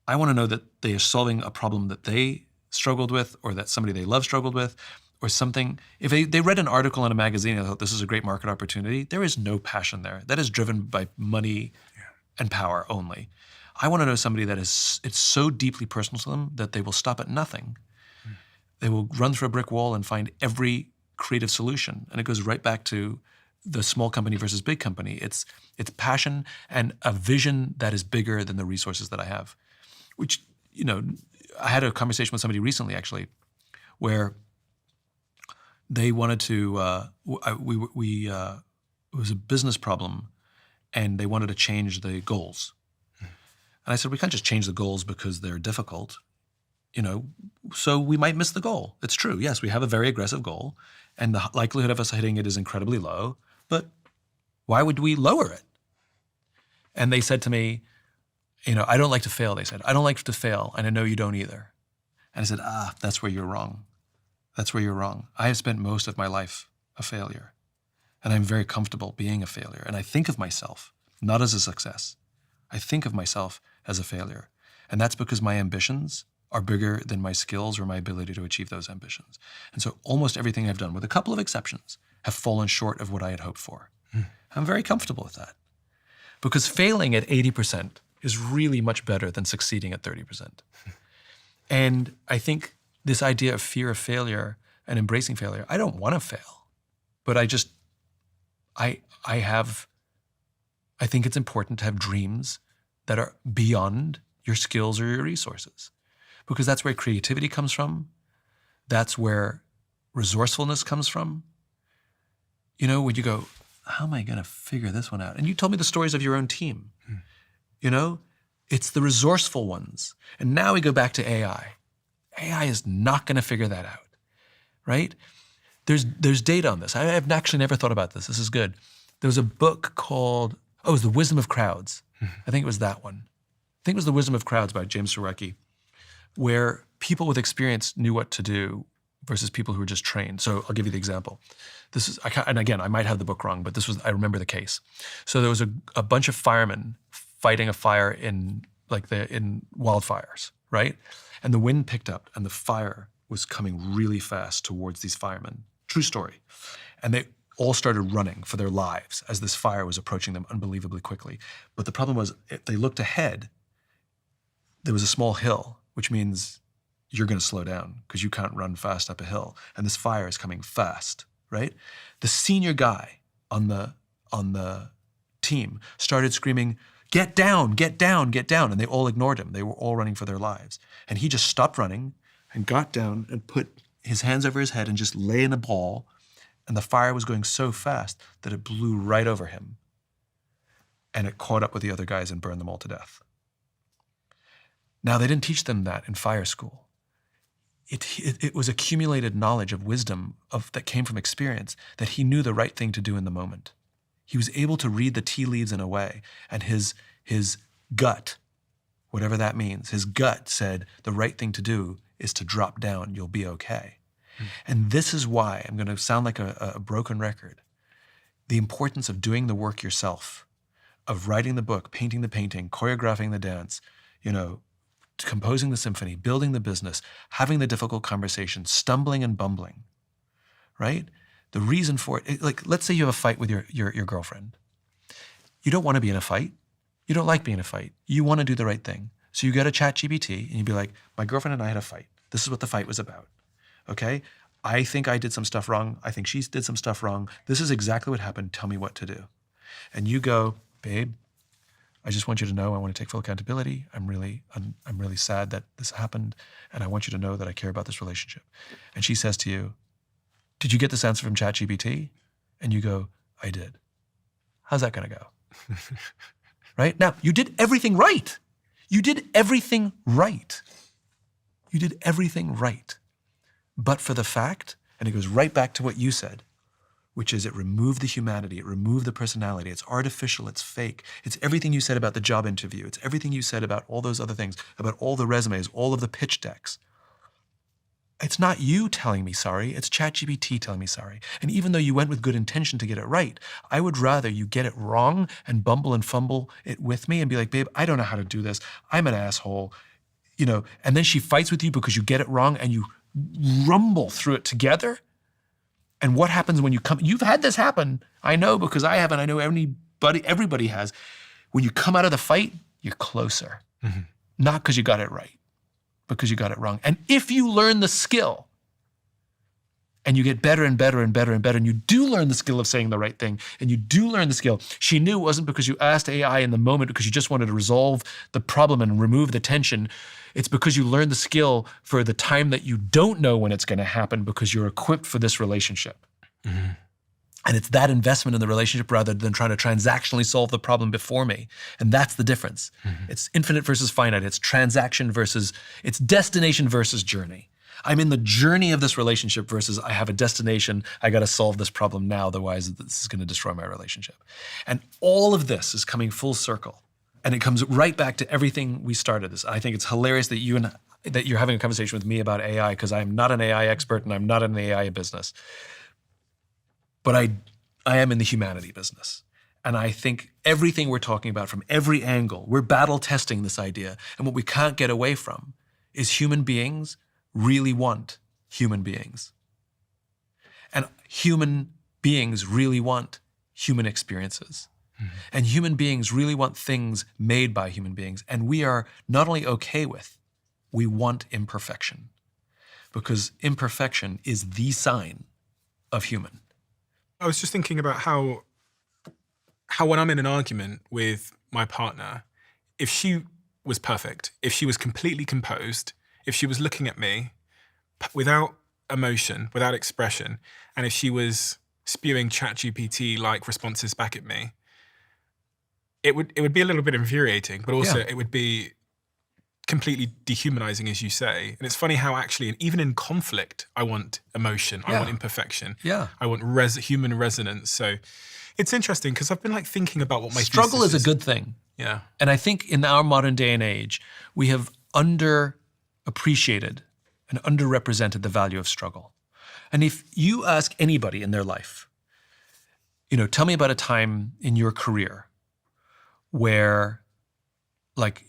I want to know that they are solving a problem that they struggled with or that somebody they love struggled with. Or something, if they read an article in a magazine and thought this is a great market opportunity, there is no passion there. That is driven by money and power only. I want to know somebody that it's so deeply personal to them that they will stop at nothing. They will run through a brick wall and find every creative solution. And it goes right back to the small company versus big company. It's passion and a vision that is bigger than the resources that I have. Which, I had a conversation with somebody recently actually, where they wanted to, it was a business problem and they wanted to change the goals. And I said, we can't just change the goals because they're difficult, so we might miss the goal. It's true, yes, we have a very aggressive goal and the likelihood of us hitting it is incredibly low, but why would we lower it? And they said to me, I don't like to fail, they said. I don't like to fail, and I know you don't either. And I said, that's where you're wrong. That's where you're wrong. I have spent most of my life a failure, and I'm very comfortable being a failure. And I think of myself not as a success. I think of myself as a failure. And that's because my ambitions are bigger than my skills or my ability to achieve those ambitions. And so almost everything I've done, with a couple of exceptions, have fallen short of what I had hoped for. I'm very comfortable with that. Because failing at 80% is really much better than succeeding at 30%. And I think this idea of fear of failure and embracing failure, I don't want to fail, but I think it's important to have dreams that are beyond your skills or your resources, because that's where creativity comes from. That's where resourcefulness comes from. When you go, how am I going to figure this one out? And you told me the stories of your own team. It's the resourceful ones. And now we go back to AI. AI is not going to figure that out, right? There's data on this. I've actually never thought about this. This is good. There was a book called, it was The Wisdom of Crowds. I think it was that one. I think it was The Wisdom of Crowds by James Surowiecki, where people with experience knew what to do versus people who were just trained. So I'll give you the example. And again, I might have the book wrong, but I remember the case. So there was a bunch of firemen fighting a fire in wildfires, right? And the wind picked up and the fire was coming really fast towards these firemen. True story. And all started running for their lives as this fire was approaching them unbelievably quickly. But the problem was, if they looked ahead, there was a small hill, which means you're going to slow down because you can't run fast up a hill. And this fire is coming fast, right? The senior guy on the team started screaming, "Get down, get down, get down." And they all ignored him. They were all running for their lives. And he just stopped running and got down and put his hands over his head and just lay in a ball. And the fire was going so fast that it blew right over him. And it caught up with the other guys and burned them all to death. Now, they didn't teach them that in fire school. It was accumulated knowledge of wisdom that came from experience, that he knew the right thing to do in the moment. He was able to read the tea leaves in a way, and his gut, whatever that means, his gut said the right thing to do is to drop down, you'll be okay. And this is why, I'm going to sound like a broken record, the importance of doing the work yourself, of writing the book, painting the painting, choreographing the dance, composing the symphony, building the business, having the difficult conversation, stumbling and bumbling, right? The reason for it, like, let's say you have a fight with your girlfriend. You don't want to be in a fight. You don't like being in a fight. You want to do the right thing. So you go to ChatGPT and you be like, my girlfriend and I had a fight. This is what the fight was about. Okay? I think I did some stuff wrong. I think she did some stuff wrong. This is exactly what happened. Tell me what to do. And you go, babe, I just want you to know I want to take full accountability. I'm really sad that this happened, and I want you to know that I care about this relationship. And she says to you, did you get this answer from ChatGPT? And you go, I did. How's that going to go? Right? Now, you did everything right. You did everything right. You did everything right. But for the fact, and it goes right back to what you said, which is it removed the humanity, it removed the personality, it's artificial, it's fake. It's everything you said about the job interview. It's everything you said about all those other things, about all the resumes, all of the pitch decks. It's not you telling me sorry, it's ChatGPT telling me sorry. And even though you went with good intention to get it right, I would rather you get it wrong and bumble and fumble it with me and be like, babe, I don't know how to do this. I'm an asshole. And then she fights with you because you get it wrong and you rumble through it together. And what happens when you come, you've had this happen. I know because I have, and I know everybody has. When you come out of the fight, you're closer. Mm-hmm. Not because you got it right, because you got it wrong. And if you learn the skill and you get better and better and better and better, and you do learn the skill of saying the right thing, and you do learn the skill, she knew it wasn't because you asked AI in the moment because you just wanted to resolve the problem and remove the tension. It's because you learned the skill for the time that you don't know when it's going to happen because you're equipped for this relationship. Mm-hmm. And it's that investment in the relationship rather than trying to transactionally solve the problem before me. And that's the difference. Mm-hmm. It's infinite versus finite. It's transaction versus, it's destination versus journey. I'm in the journey of this relationship versus I have a destination. I got to solve this problem now, otherwise this is going to destroy my relationship. And all of this is coming full circle. And it comes right back to everything we started this. I think it's hilarious that you're having a conversation with me about AI because I'm not an AI expert and I'm not in the AI business. But I am in the humanity business. And I think everything we're talking about from every angle, we're battle testing this idea. And what we can't get away from is human beings really want human beings. And human beings really want human experiences. And human beings really want things made by human beings. And we are not only okay with, we want imperfection. Because imperfection is the sign of human. I was just thinking about how when I'm in an argument with my partner, if she was perfect, if she was completely composed, if she was looking at me without emotion, without expression, and if she was spewing ChatGPT-like responses back at me, it would be a little bit infuriating, but also it would be completely dehumanizing, as you say. And it's funny how actually, even in conflict, I want emotion, I want imperfection, I want human resonance. So it's interesting because I've been thinking about what my struggle is a good thing. Yeah. And I think in our modern day and age, we have underappreciated and underrepresented the value of struggle. And if you ask anybody in their life, tell me about a time in your career where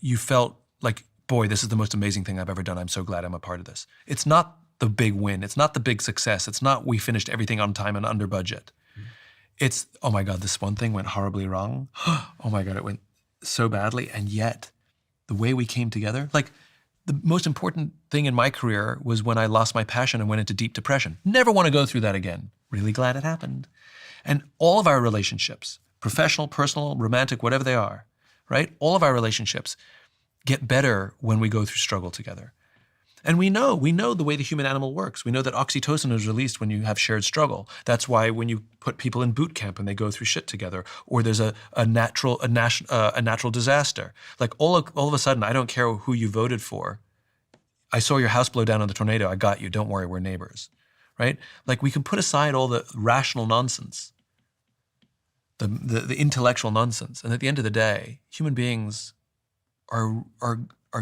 you felt like, boy, this is the most amazing thing I've ever done. I'm so glad I'm a part of this. It's not the big win. It's not the big success. It's not we finished everything on time and under budget. It's, oh my God, this one thing went horribly wrong. Oh my God, it went so badly. And yet, the way we came together, like the most important thing in my career was when I lost my passion and went into deep depression. Never want to go through that again. Really glad it happened. And all of our relationships, professional, personal, romantic, whatever they are, right? All of our relationships get better when we go through struggle together. And we know the way the human animal works. We know that oxytocin is released when you have shared struggle. That's why when you put people in boot camp and they go through shit together, or there's a natural disaster, like all of a sudden, I don't care who you voted for. I saw your house blow down in the tornado. I got you. Don't worry, we're neighbors, right? Like we can put aside all the rational nonsense, the intellectual nonsense, and at the end of the day, human beings are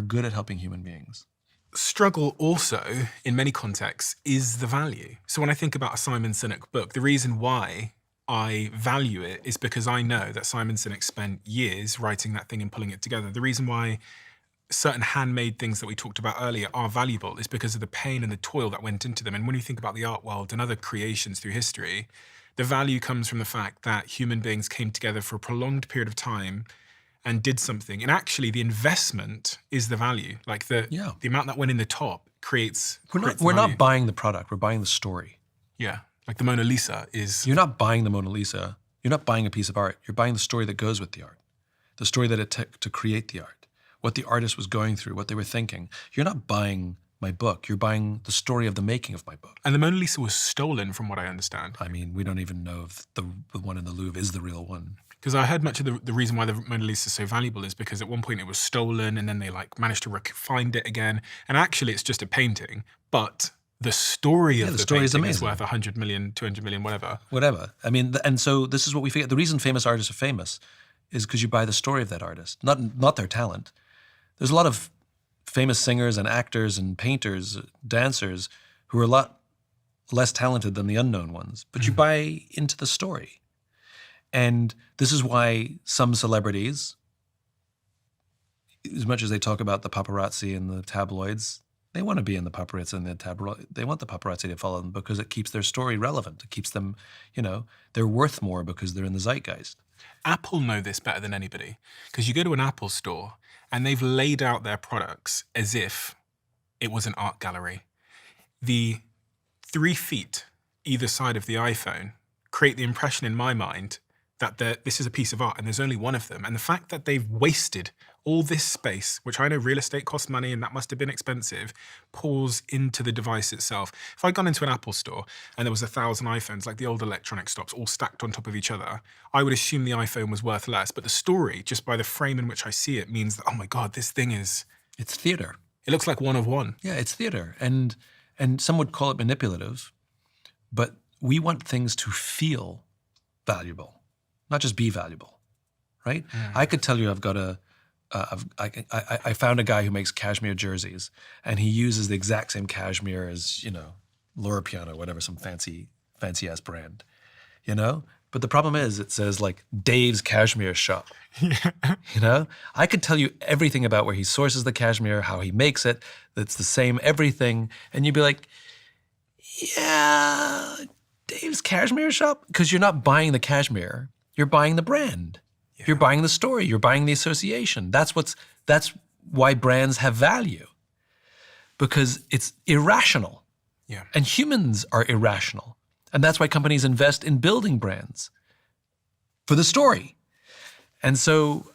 good at helping human beings. Struggle also, in many contexts, is the value. So when I think about a Simon Sinek book, the reason why I value it is because I know that Simon Sinek spent years writing that thing and pulling it together. The reason why certain handmade things that we talked about earlier are valuable is because of the pain and the toil that went into them. And when you think about the art world and other creations through history, the value comes from the fact that human beings came together for a prolonged period of time and did something. And actually the investment is the value. Like the amount that went in the top creates We're not buying the product, we're buying the story. Yeah. Like the Mona Lisa is... You're not buying the Mona Lisa. You're not buying a piece of art. You're buying the story that goes with the art. The story that it took to create the art. What the artist was going through, what they were thinking. You're not buying my book. You're buying the story of the making of my book. And the Mona Lisa was stolen from what I understand. I mean, we don't even know if the one in the Louvre is the real one. Because I heard much of the reason why the Mona Lisa is so valuable is because at one point it was stolen and then they like managed to find it again. And actually it's just a painting, but the story of the story painting is is worth 100 million, 200 million, whatever. Whatever. I mean, and so this is what we forget. The reason famous artists are famous is because you buy the story of that artist, not their talent. There's a lot of famous singers and actors and painters, dancers who are a lot less talented than the unknown ones, but you buy into the story. And this is why some celebrities, as much as they talk about the paparazzi and the tabloids, they want to be in the paparazzi and the tabloid. They want the paparazzi to follow them because it keeps their story relevant. It keeps them, they're worth more because they're in the zeitgeist. Apple know this better than anybody because you go to an Apple store and they've laid out their products as if it was an art gallery. The 3 feet either side of the iPhone create the impression in my mind that this is a piece of art and there's only one of them. And the fact that they've wasted all this space, which I know real estate costs money and that must have been expensive, pours into the device itself. If I'd gone into an Apple store and there was 1,000 iPhones, like the old electronic stops, all stacked on top of each other, I would assume the iPhone was worth less. But the story, just by the frame in which I see it, means that, oh my God, this thing is... It's theater. It looks like one of one. Yeah, it's theater. And some would call it manipulative, but we want things to feel valuable. Not just be valuable, right? I could tell you I've got I found a guy who makes cashmere jerseys and he uses the exact same cashmere as, Laura Piano, whatever, some fancy ass brand, But the problem is it says like Dave's Cashmere Shop, I could tell you everything about where he sources the cashmere, how he makes it, that's the same everything. And you'd be like, yeah, Dave's Cashmere Shop? Because you're not buying the cashmere. You're buying the brand. Yeah. You're buying the story. You're buying the association. That's why brands have value. Because it's irrational. Yeah. And humans are irrational. And that's why companies invest in building brands for the story. And so,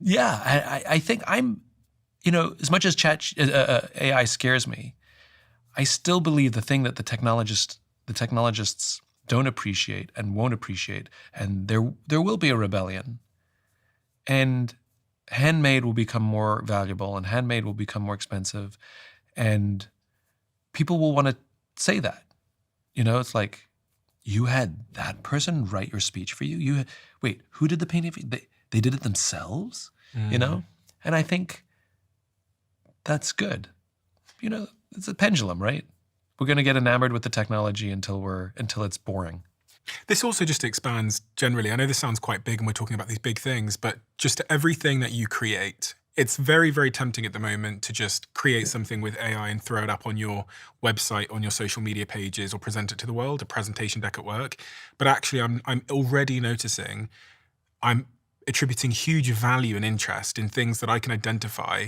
yeah, I think I'm, as much as AI scares me, I still believe the thing that the technologists don't appreciate and won't appreciate, and there will be a rebellion, and handmade will become more valuable, and handmade will become more expensive, and people will want to say that. It's like, you had that person write your speech for you? Wait, who did the painting for you? They did it themselves? And I think that's good. It's a pendulum, right? We're going to get enamored with the technology until it's boring. This also just expands generally. I know this sounds quite big and we're talking about these big things, but just everything that you create It's very, very tempting at the moment to just create something with AI and throw it up on your website, on your social media pages, or present it to the world, a presentation deck at work. But actually, I'm already noticing I'm attributing huge value and interest in things that I can identify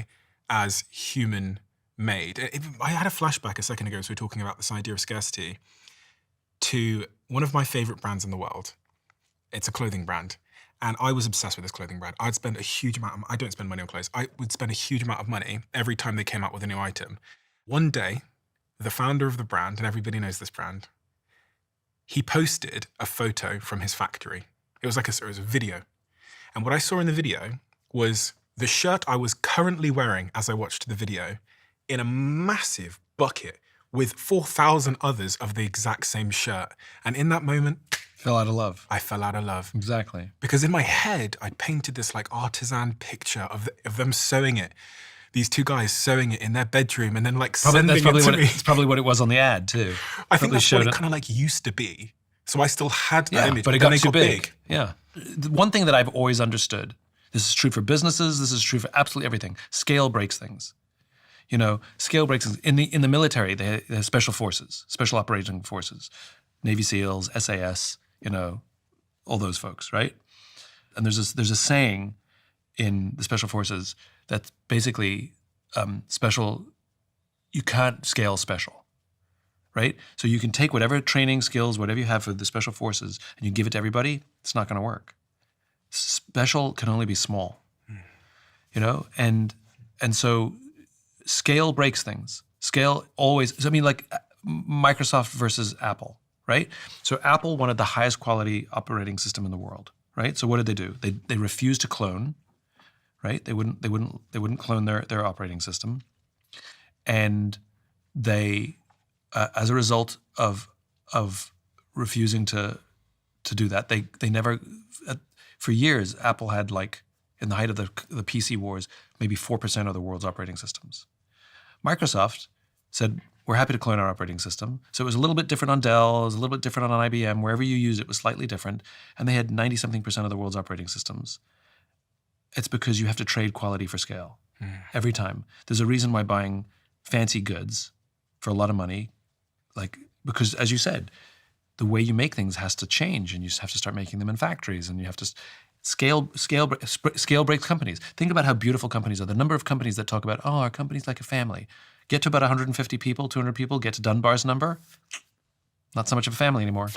as human made. I had a flashback a second ago as we were talking about this idea of scarcity to one of my favorite brands in the world. It's a clothing brand. And I was obsessed with this clothing brand. I'd spend a huge amount I don't spend money on clothes. I would spend a huge amount of money every time they came out with a new item. One day, the founder of the brand, and everybody knows this brand, he posted a photo from his factory. It was a video. And what I saw in the video was the shirt I was currently wearing as I watched the video in a massive bucket with 4,000 others of the exact same shirt. And in that moment, Fell out of love. I fell out of love. Exactly. Because in my head, I'd painted this like artisan picture of them sewing it. These two guys sewing it in their bedroom and then like sending it to me. It's probably what it was on the ad too. I think that's what it kind of like used to be. So I still had that image, but it got too big. Yeah. The one thing that I've always understood, this is true for businesses, this is true for absolutely everything. Scale breaks things. You know, scale breaks things. In the military, they have special forces, special operating forces, Navy SEALs, SAS, you know, all those folks, right? And there's a saying in the special forces that's basically special. You can't scale special, right? So you can take whatever training skills, whatever you have for the special forces, and you give it to everybody. It's not going to work. Special can only be small, you know, and so scale breaks things. Scale always. I mean, like Microsoft versus Apple. Right? So Apple wanted the highest quality operating system in the world, right? So what did they do? They refused to clone, right? They wouldn't clone their operating system. And they as a result of refusing to do that, they never for years Apple had like in the height of the PC wars, maybe 4% of the world's operating systems. Microsoft said, we're happy to clone our operating system. So it was a little bit different on Dell, it was a little bit different on IBM. Wherever you use it was slightly different. And they had 90-something% of the world's operating systems. It's because you have to trade quality for scale every time. There's a reason why buying fancy goods for a lot of money, like because as you said, the way you make things has to change and you have to start making them in factories and you have to scale breaks companies. Think about how beautiful companies are. The number of companies that talk about, our company's like a family. Get to about 150 people, 200 people, get to Dunbar's number. Not so much of a family anymore.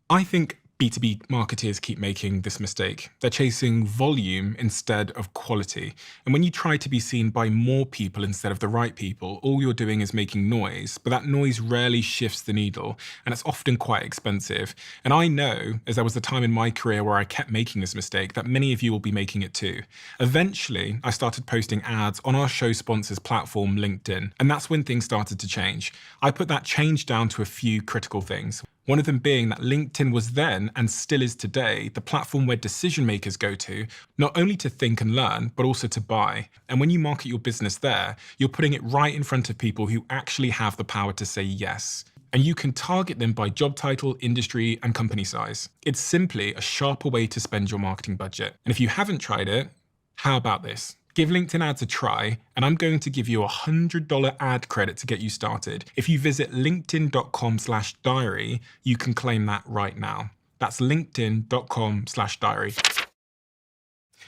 I think B2B marketers keep making this mistake. They're chasing volume instead of quality. And when you try to be seen by more people instead of the right people, all you're doing is making noise, but that noise rarely shifts the needle, and it's often quite expensive. And I know, as there was a time in my career where I kept making this mistake, that many of you will be making it too. Eventually, I started posting ads on our show sponsors platform, LinkedIn, and that's when things started to change. I put that change down to a few critical things. One of them being that LinkedIn was then, and still is today, the platform where decision makers go to, not only to think and learn, but also to buy. And when you market your business there, you're putting it right in front of people who actually have the power to say yes. And you can target them by job title, industry, and company size. It's simply a sharper way to spend your marketing budget. And if you haven't tried it, how about this? Give LinkedIn ads a try, and I'm going to give you a $100 ad credit to get you started. If you visit linkedin.com/diary, you can claim that right now. That's linkedin.com/diary.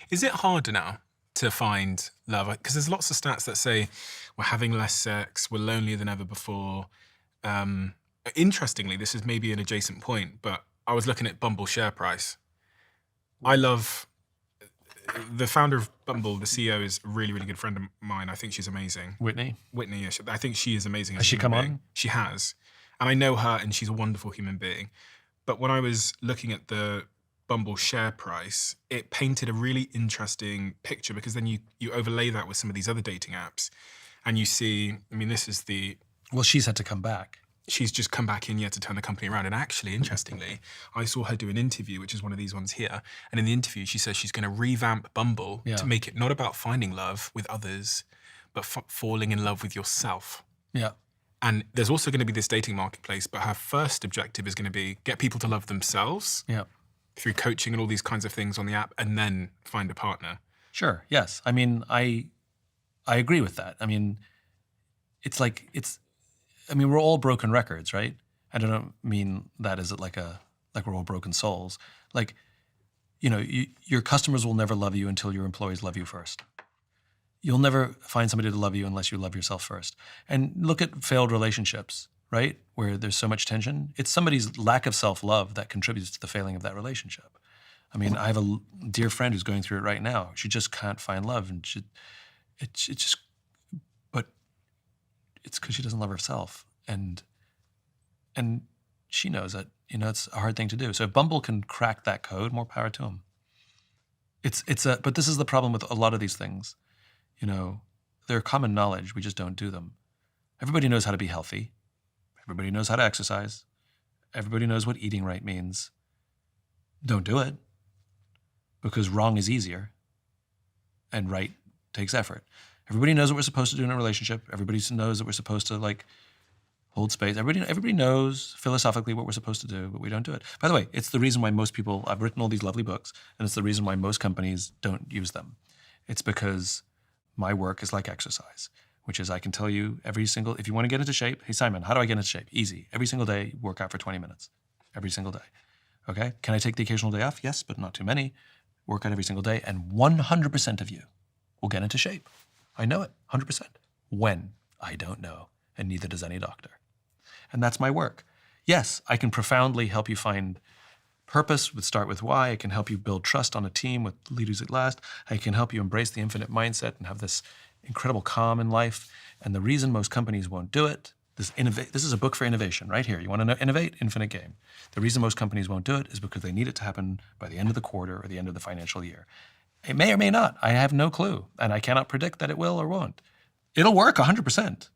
Is it harder now to find love? Because there's lots of stats that say we're having less sex, we're lonelier than ever before. Interestingly, this is maybe an adjacent point, but I was looking at Bumble's share price. I love the founder of Bumble, the CEO, is a really, really good friend of mine. I think she's amazing. Whitney, yeah, I think she is amazing. Has she come on? She has. And I know her and she's a wonderful human being. But when I was looking at the Bumble share price, it painted a really interesting picture because then you overlay that with some of these other dating apps and you see, I mean, this is the... Well, she's had to come back. She's just come back in yet to turn the company around. And actually, interestingly, I saw her do an interview, which is one of these ones here. And in the interview, she says she's going to revamp Bumble to make it not about finding love with others, but falling in love with yourself. Yeah. And there's also going to be this dating marketplace, but her first objective is going to be get people to love themselves through coaching and all these kinds of things on the app, and then find a partner. Sure. Yes. I mean, I agree with that. I mean, we're all broken records, right? I don't mean that as like we're all broken souls. Like, your customers will never love you until your employees love you first. You'll never find somebody to love you unless you love yourself first. And look at failed relationships, right? Where there's so much tension. It's somebody's lack of self-love that contributes to the failing of that relationship. I mean, I have a dear friend who's going through it right now. She just can't find love, and but it's because she doesn't love herself, and she knows that it's a hard thing to do. So if Bumble can crack that code, more power to them. But this is the problem with a lot of these things. They're common knowledge. We just don't do them. Everybody knows how to be healthy. Everybody knows how to exercise. Everybody knows what eating right means. Don't do it, because wrong is easier and right takes effort. Everybody knows what we're supposed to do in a relationship. Everybody knows that we're supposed to hold space. Everybody knows philosophically what we're supposed to do, but we don't do it. By the way, it's the reason why most people, I've written all these lovely books, and it's the reason why most companies don't use them. It's because my work is like exercise, which is I can tell you if you want to get into shape, hey Simon, how do I get into shape? Easy. Every single day, work out for 20 minutes. Every single day. Okay? Can I take the occasional day off? Yes, but not too many. Work out every single day, and 100% of you will get into shape. I know it, 100%. When? I don't know, and neither does any doctor. And that's my work. Yes, I can profoundly help you find purpose with Start With Why. I can help you build trust on a team with Lead Who's At Last. I can help you embrace the infinite mindset and have this incredible calm in life. And the reason most companies won't do it, this is a book for innovation right here. You want to innovate? Infinite game. The reason most companies won't do it is because they need it to happen by the end of the quarter or the end of the financial year. It may or may not. I have no clue. And I cannot predict that it will or won't. It'll work 100%.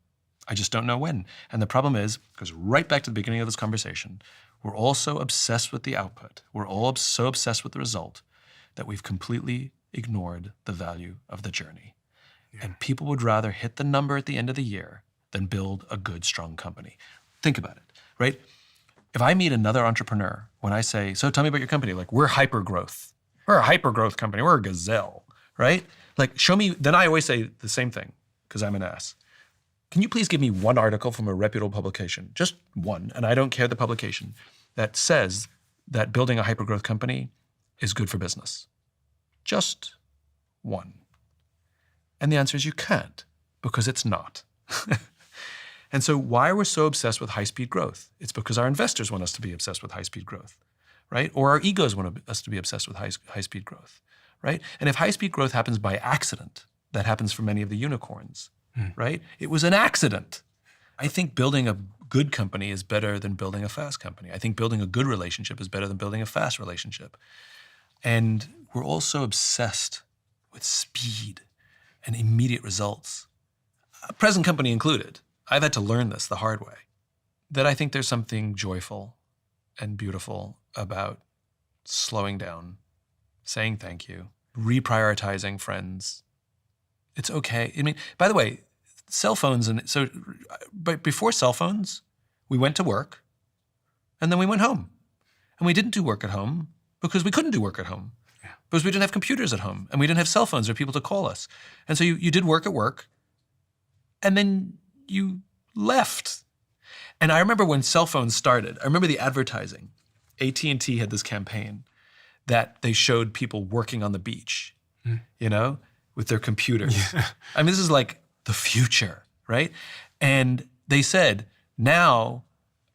I just don't know when. And the problem is, goes right back to the beginning of this conversation, we're all so obsessed with the output, we're all so obsessed with the result, that we've completely ignored the value of the journey. Yeah. And people would rather hit the number at the end of the year than build a good, strong company. Think about it, right? If I meet another entrepreneur, when I say, so tell me about your company, we're hyper-growth. We're a hyper-growth company, we're a gazelle, right? Show me, then I always say the same thing, because I'm an ass. Can you please give me one article from a reputable publication, just one, and I don't care the publication, that says that building a hypergrowth company is good for business? Just one. And the answer is you can't, because it's not. And so why we're so obsessed with high-speed growth? It's because our investors want us to be obsessed with high-speed growth, right? Or our egos want us to be obsessed with high-speed growth, right? And if high-speed growth happens by accident, that happens for many of the unicorns, right? It was an accident. I think building a good company is better than building a fast company. I think building a good relationship is better than building a fast relationship. And we're also obsessed with speed and immediate results, present company included. I've had to learn this the hard way, that I think there's something joyful and beautiful about slowing down, saying thank you, reprioritizing friends. It's okay. I mean, by the way, cell phones, but before cell phones, we went to work and then we went home. And we didn't do work at home because we couldn't do work at home. Yeah. Because we didn't have computers at home and we didn't have cell phones or people to call us. And so you did work at work and then you left. And I remember when cell phones started, I remember the advertising. AT&T had this campaign that they showed people working on the beach, with their computers. Yeah. I mean, this is like the future, right? And they said, now,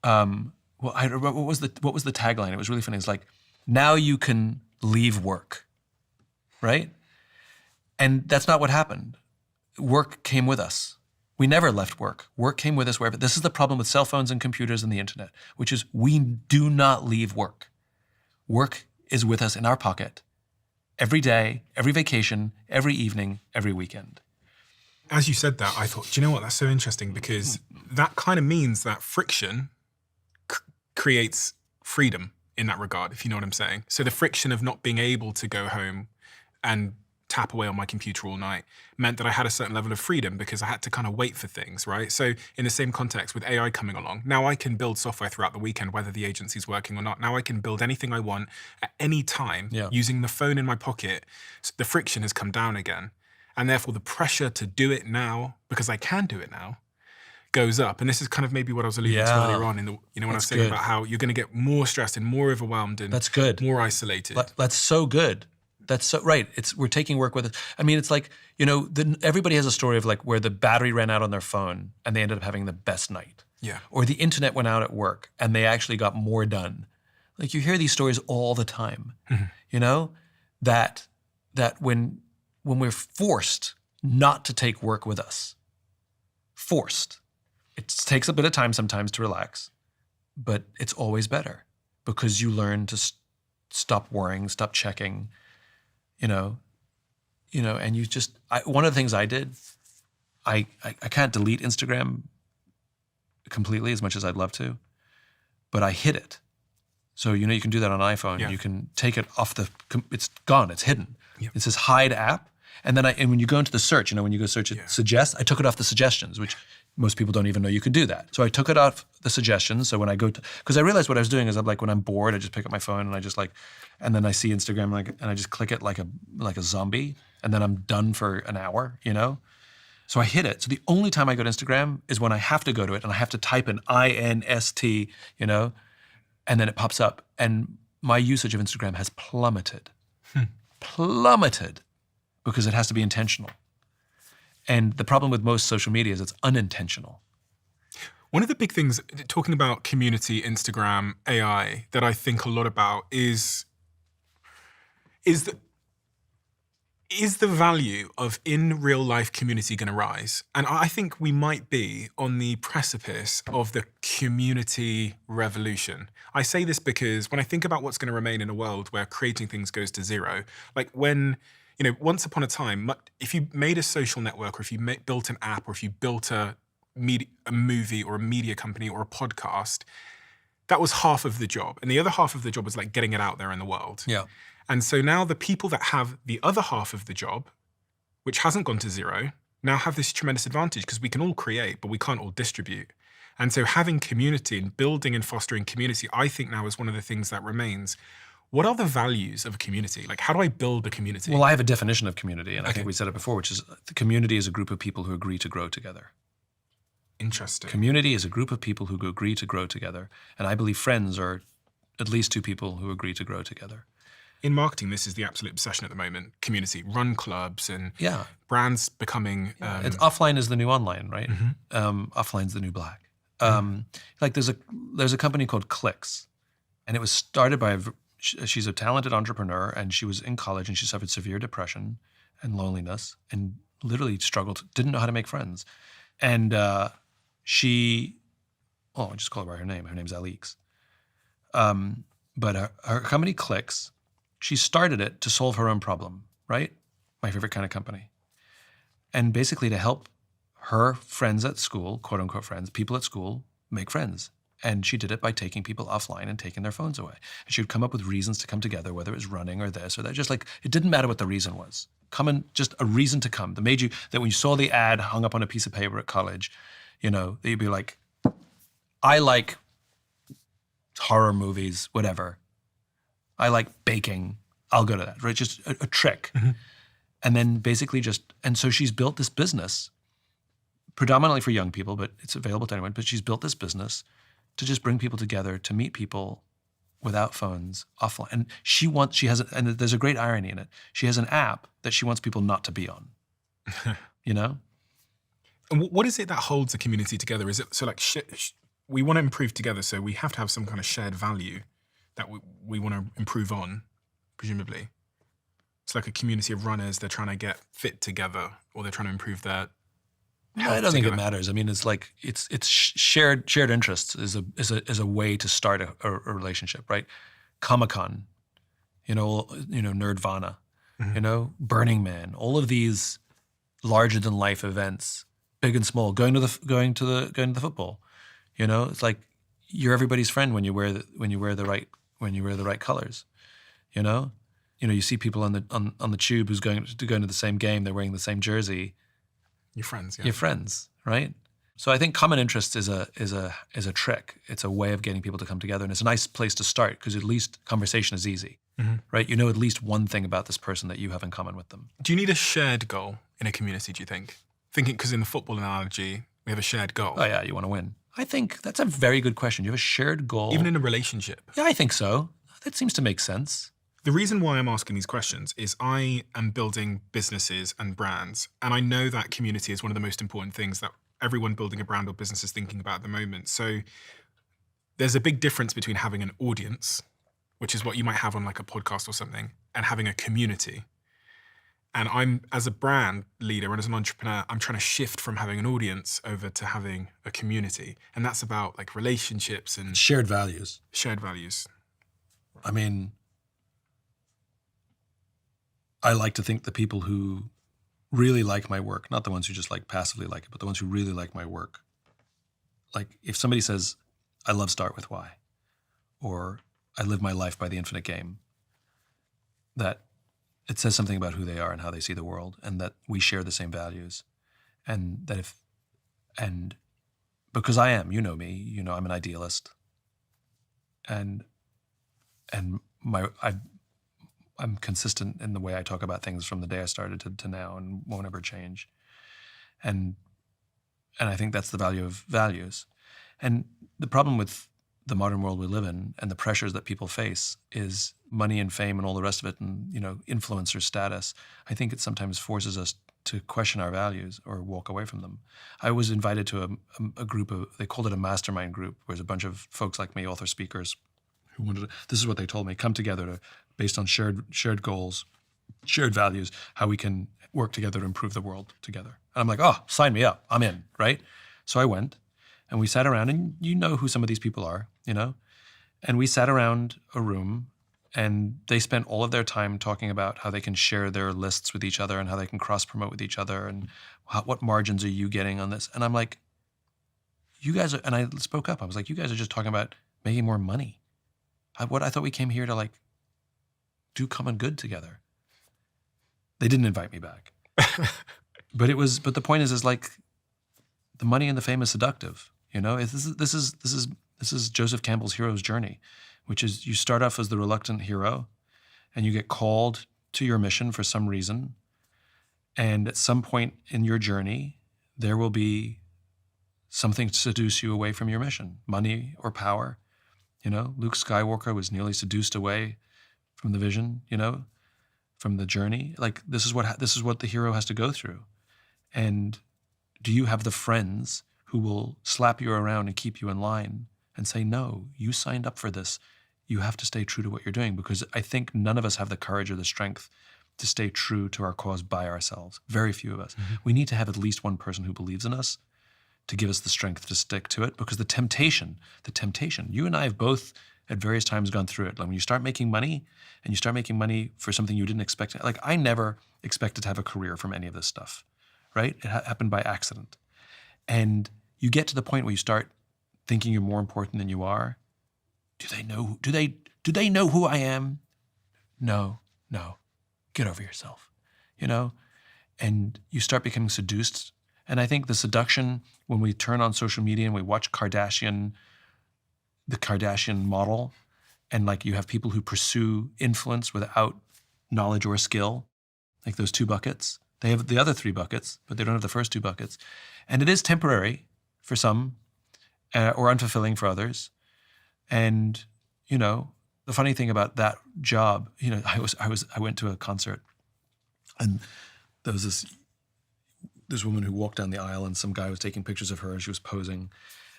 what was the tagline? It was really funny. It's like, now you can leave work, right? And that's not what happened. Work came with us. We never left work. Work came with us wherever. This is the problem with cell phones and computers and the internet, which is we do not leave work. Work is with us in our pocket every day, every vacation, every evening, every weekend. As you said that, I thought, do you know what? That's so interesting, because that kind of means that friction creates freedom in that regard, if you know what I'm saying. So the friction of not being able to go home and tap away on my computer all night meant that I had a certain level of freedom because I had to kind of wait for things, right? So in the same context with AI coming along, now I can build software throughout the weekend, whether the agency's working or not. Now I can build anything I want at any time using the phone in my pocket. So the friction has come down again. And therefore the pressure to do it now, because I can do it now, goes up. And this is kind of maybe what I was alluding to earlier on in the, when I was saying about how you're going to get more stressed and more overwhelmed and that's good. More isolated. That's so good. That's so right. We're taking work with it. I mean, it's like, everybody has a story of like where the battery ran out on their phone and they ended up having the best night. Yeah. Or the internet went out at work and they actually got more done. Like you hear these stories all the time, that when we're forced not to take work with us, it takes a bit of time sometimes to relax, but it's always better because you learn to stop worrying, stop checking, and you just, one of the things I did, I can't delete Instagram completely as much as I'd love to, but I hid it. So, you can do that on iPhone. Yeah. You can take it off it's gone, it's hidden. Yep. It says hide app. And then when you go into the search, when you go search it, suggest, I took it off the suggestions, which most people don't even know you could do that. So I took it off the suggestions. So when I go to, because I realized what I was doing is I'm like, when I'm bored, I just pick up my phone and I just and then I see Instagram and I just click it like a zombie, and then I'm done for an hour, So I hid it. So the only time I go to Instagram is when I have to go to it and I have to type in INST, and then it pops up. And my usage of Instagram has plummeted. Plummeted. Because it has to be intentional. And the problem with most social media is it's unintentional. One of the big things, talking about community, Instagram, AI, that I think a lot about is the value of in real life community going to rise? And I think we might be on the precipice of the community revolution. I say this because when I think about what's going to remain in a world where creating things goes to zero, like when, once upon a time, if you made a social network or if you built an app or if you built a movie or a media company or a podcast, that was half of the job. And the other half of the job was like getting it out there in the world. Yeah. And so now the people that have the other half of the job, which hasn't gone to zero, now have this tremendous advantage because we can all create, but we can't all distribute. And so having community and building and fostering community, I think now is one of the things that remains. What are the values of a community? Like, how do I build a community? Well, I have a definition of community, and I think we said it before, which is the community is a group of people who agree to grow together. Interesting. Community is a group of people who agree to grow together. And I believe friends are at least two people who agree to grow together. In marketing, this is the absolute obsession at the moment. Community, run clubs and brands becoming... It's offline is the new online, right? Mm-hmm. Offline's the new black. Like there's a company called Clicks, and it was started by she's a talented entrepreneur, and she was in college and she suffered severe depression and loneliness and literally struggled, didn't know how to make friends. And I'll just call her by her name. Her name's Alix. But her company Clicks, she started it to solve her own problem, right? My favorite kind of company. And basically to help her friends at school, quote unquote friends, people at school, make friends. And she did it by taking people offline and taking their phones away. And she would come up with reasons to come together, whether it was running or this or that. Just like, it didn't matter what the reason was. Just a reason to come. That made you, that when you saw the ad hung up on a piece of paper at college, that you'd be like, I like horror movies, whatever. I like baking. I'll go to that, right? Just a trick. Mm-hmm. And then basically and so she's built this business predominantly for young people, but it's available to anyone. But she's built this business to just bring people together, to meet people without phones, offline. And and there's a great irony in it. She has an app that she wants people not to be on, And what is it that holds a community together? Is it, so like, we want to improve together, so we have to have some kind of shared value that we want to improve on, presumably. It's like a community of runners, they're trying to get fit together, or they're trying to improve their health I don't think together. it matters. I mean, it's like it's shared interests is a way to start a relationship, right? Comic-Con, Nerdvana, Mm-hmm. Burning Man, all of these larger than life events, big and small, going to the football. It's like you're everybody's friend when you wear the right colors, you see people on the tube who's going to the same game. They're wearing the same jersey. Your friends, yeah. Your friends, right? So I think common interest is a trick. It's a way of getting people to come together, and it's a nice place to start because at least conversation is easy, right? You know at least one thing about this person that you have in common with them. Do you need a shared goal in a community, do you think? Thinking, because in the football analogy, we have a shared goal. Oh yeah, you want to win. I think that's a very good question. You have a shared goal. Even in a relationship. Yeah, I think so. That seems to make sense. The reason why I'm asking these questions is I am building businesses and brands, and I know that community is one of the most important things that everyone building a brand or business is thinking about at the moment. So there's a big difference between having an audience, which is what you might have on like a podcast or something, and having a community. And I'm, as a brand leader and as an entrepreneur, I'm trying to shift from having an audience over to having a community. And that's about like relationships and Shared values. shared values. I mean, I like to think the people who really like my work, not the ones who just like passively like it, but the ones who really like my work. Like if somebody says, I love Start With Why, or I live my life by the infinite game, that it says something about who they are and how they see the world, and that we share the same values. And that and because I am, you know me, I'm an idealist. And I'm consistent in the way I talk about things from the day I started to now, and won't ever change. And I think that's the value of values. And the problem with the modern world we live in and the pressures that people face is money and fame and all the rest of it, and influencer status. I think it sometimes forces us to question our values or walk away from them. I was invited to a group of, they called it a mastermind group, where there's a bunch of folks like me, author speakers, who wanted to, this is what they told me, come together to, based on shared goals, shared values, how we can work together to improve the world together. And I'm like, oh, sign me up, I'm in, right? So I went, and we sat around, and you know who some of these people are, and we sat around a room, and they spent all of their time talking about how they can share their lists with each other and how they can cross-promote with each other, and what margins are you getting on this? And I'm like, you guys are, and I spoke up, I was like, you guys are just talking about making more money. I thought we came here to like do common good together. They didn't invite me back. But the point is like the money and the fame is seductive. This is Joseph Campbell's hero's journey, which is you start off as the reluctant hero, and you get called to your mission for some reason. And at some point in your journey, there will be something to seduce you away from your mission, money or power. Luke Skywalker was nearly seduced away from the vision, from the journey. Like this is what the hero has to go through. And do you have the friends who will slap you around and keep you in line and say, no, you signed up for this. You have to stay true to what you're doing? Because I think none of us have the courage or the strength to stay true to our cause by ourselves. Very few of us. Mm-hmm. We need to have at least one person who believes in us to give us the strength to stick to it, because the temptation, you and I have both at various times gone through it. Like when you start making money, and you start making money for something you didn't expect, like I never expected to have a career from any of this stuff, right? It happened by accident. And you get to the point where you start thinking you're more important than you are. Do they know who I am? No, get over yourself, and you start becoming seduced. And I think the seduction, when we turn on social media and we watch the Kardashian model, and like you have people who pursue influence without knowledge or skill, like those two buckets. They have the other three buckets, but they don't have the first two buckets. And it is temporary for some, or unfulfilling for others. And, the funny thing about that job, I went to a concert, and there was this woman who walked down the aisle, and some guy was taking pictures of her and she was posing,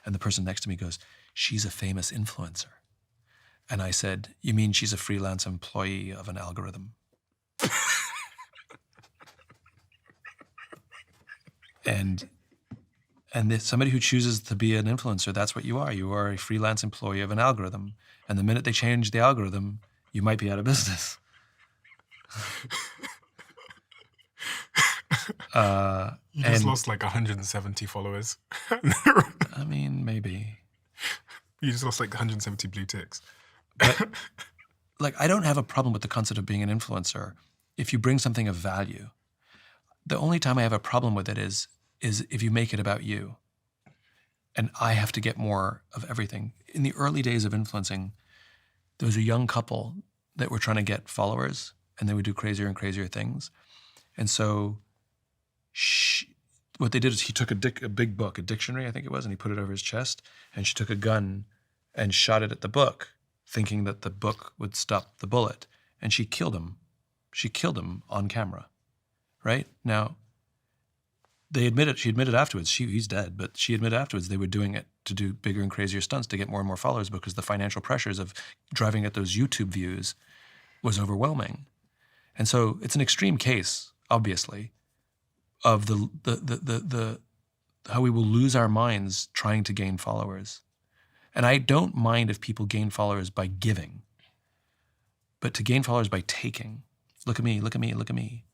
and the person next to me goes, she's a famous influencer. And I said, you mean she's a freelance employee of an algorithm? And somebody who chooses to be an influencer, that's what you are. You are a freelance employee of an algorithm. And the minute they change the algorithm, you might be out of business. You just lost like 170 followers. I mean, maybe. You just lost like 170 blue ticks. like, I don't have a problem with the concept of being an influencer if you bring something of value. The only time I have a problem with it is if you make it about you. And I have to get more of everything. In the early days of influencing, there was a young couple that were trying to get followers, and they would do crazier and crazier things. And so what they did is he took a big book, a dictionary, I think it was, and he put it over his chest, and she took a gun and shot it at the book, thinking that the book would stop the bullet. And she killed him. She killed him on camera, right? Now, she admitted afterwards, he's dead, but she admitted afterwards they were doing it to do bigger and crazier stunts to get more and more followers because the financial pressures of driving at those YouTube views was overwhelming. And so it's an extreme case, obviously, of the how we will lose our minds trying to gain followers. And I don't mind if people gain followers by giving, but to gain followers by taking, look at me, look at me, look at me,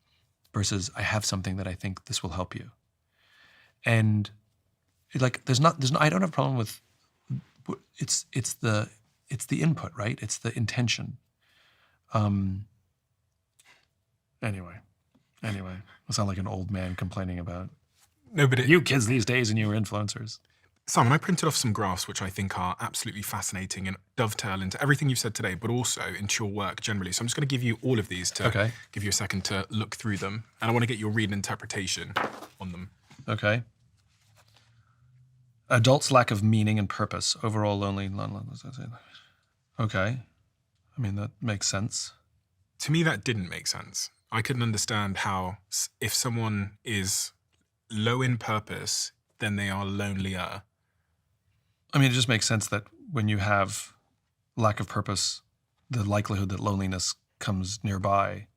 versus I have something that I think this will help you. And like, I don't have a problem with, it's the input, right? It's the intention. Anyway, I sound like an old man complaining about you kids these days and you were influencers. Simon, I printed off some graphs which I think are absolutely fascinating and dovetail into everything you've said today, but also into your work generally. So I'm just going to give you all of these to give you a second to look through them. And I want to get your read and interpretation on them. Okay. Adults' lack of meaning and purpose, overall lonely. Okay. I mean, that makes sense. To me, that didn't make sense. I couldn't understand how if someone is low in purpose, then they are lonelier. I mean, it just makes sense that when you have lack of purpose, the likelihood that loneliness comes nearby.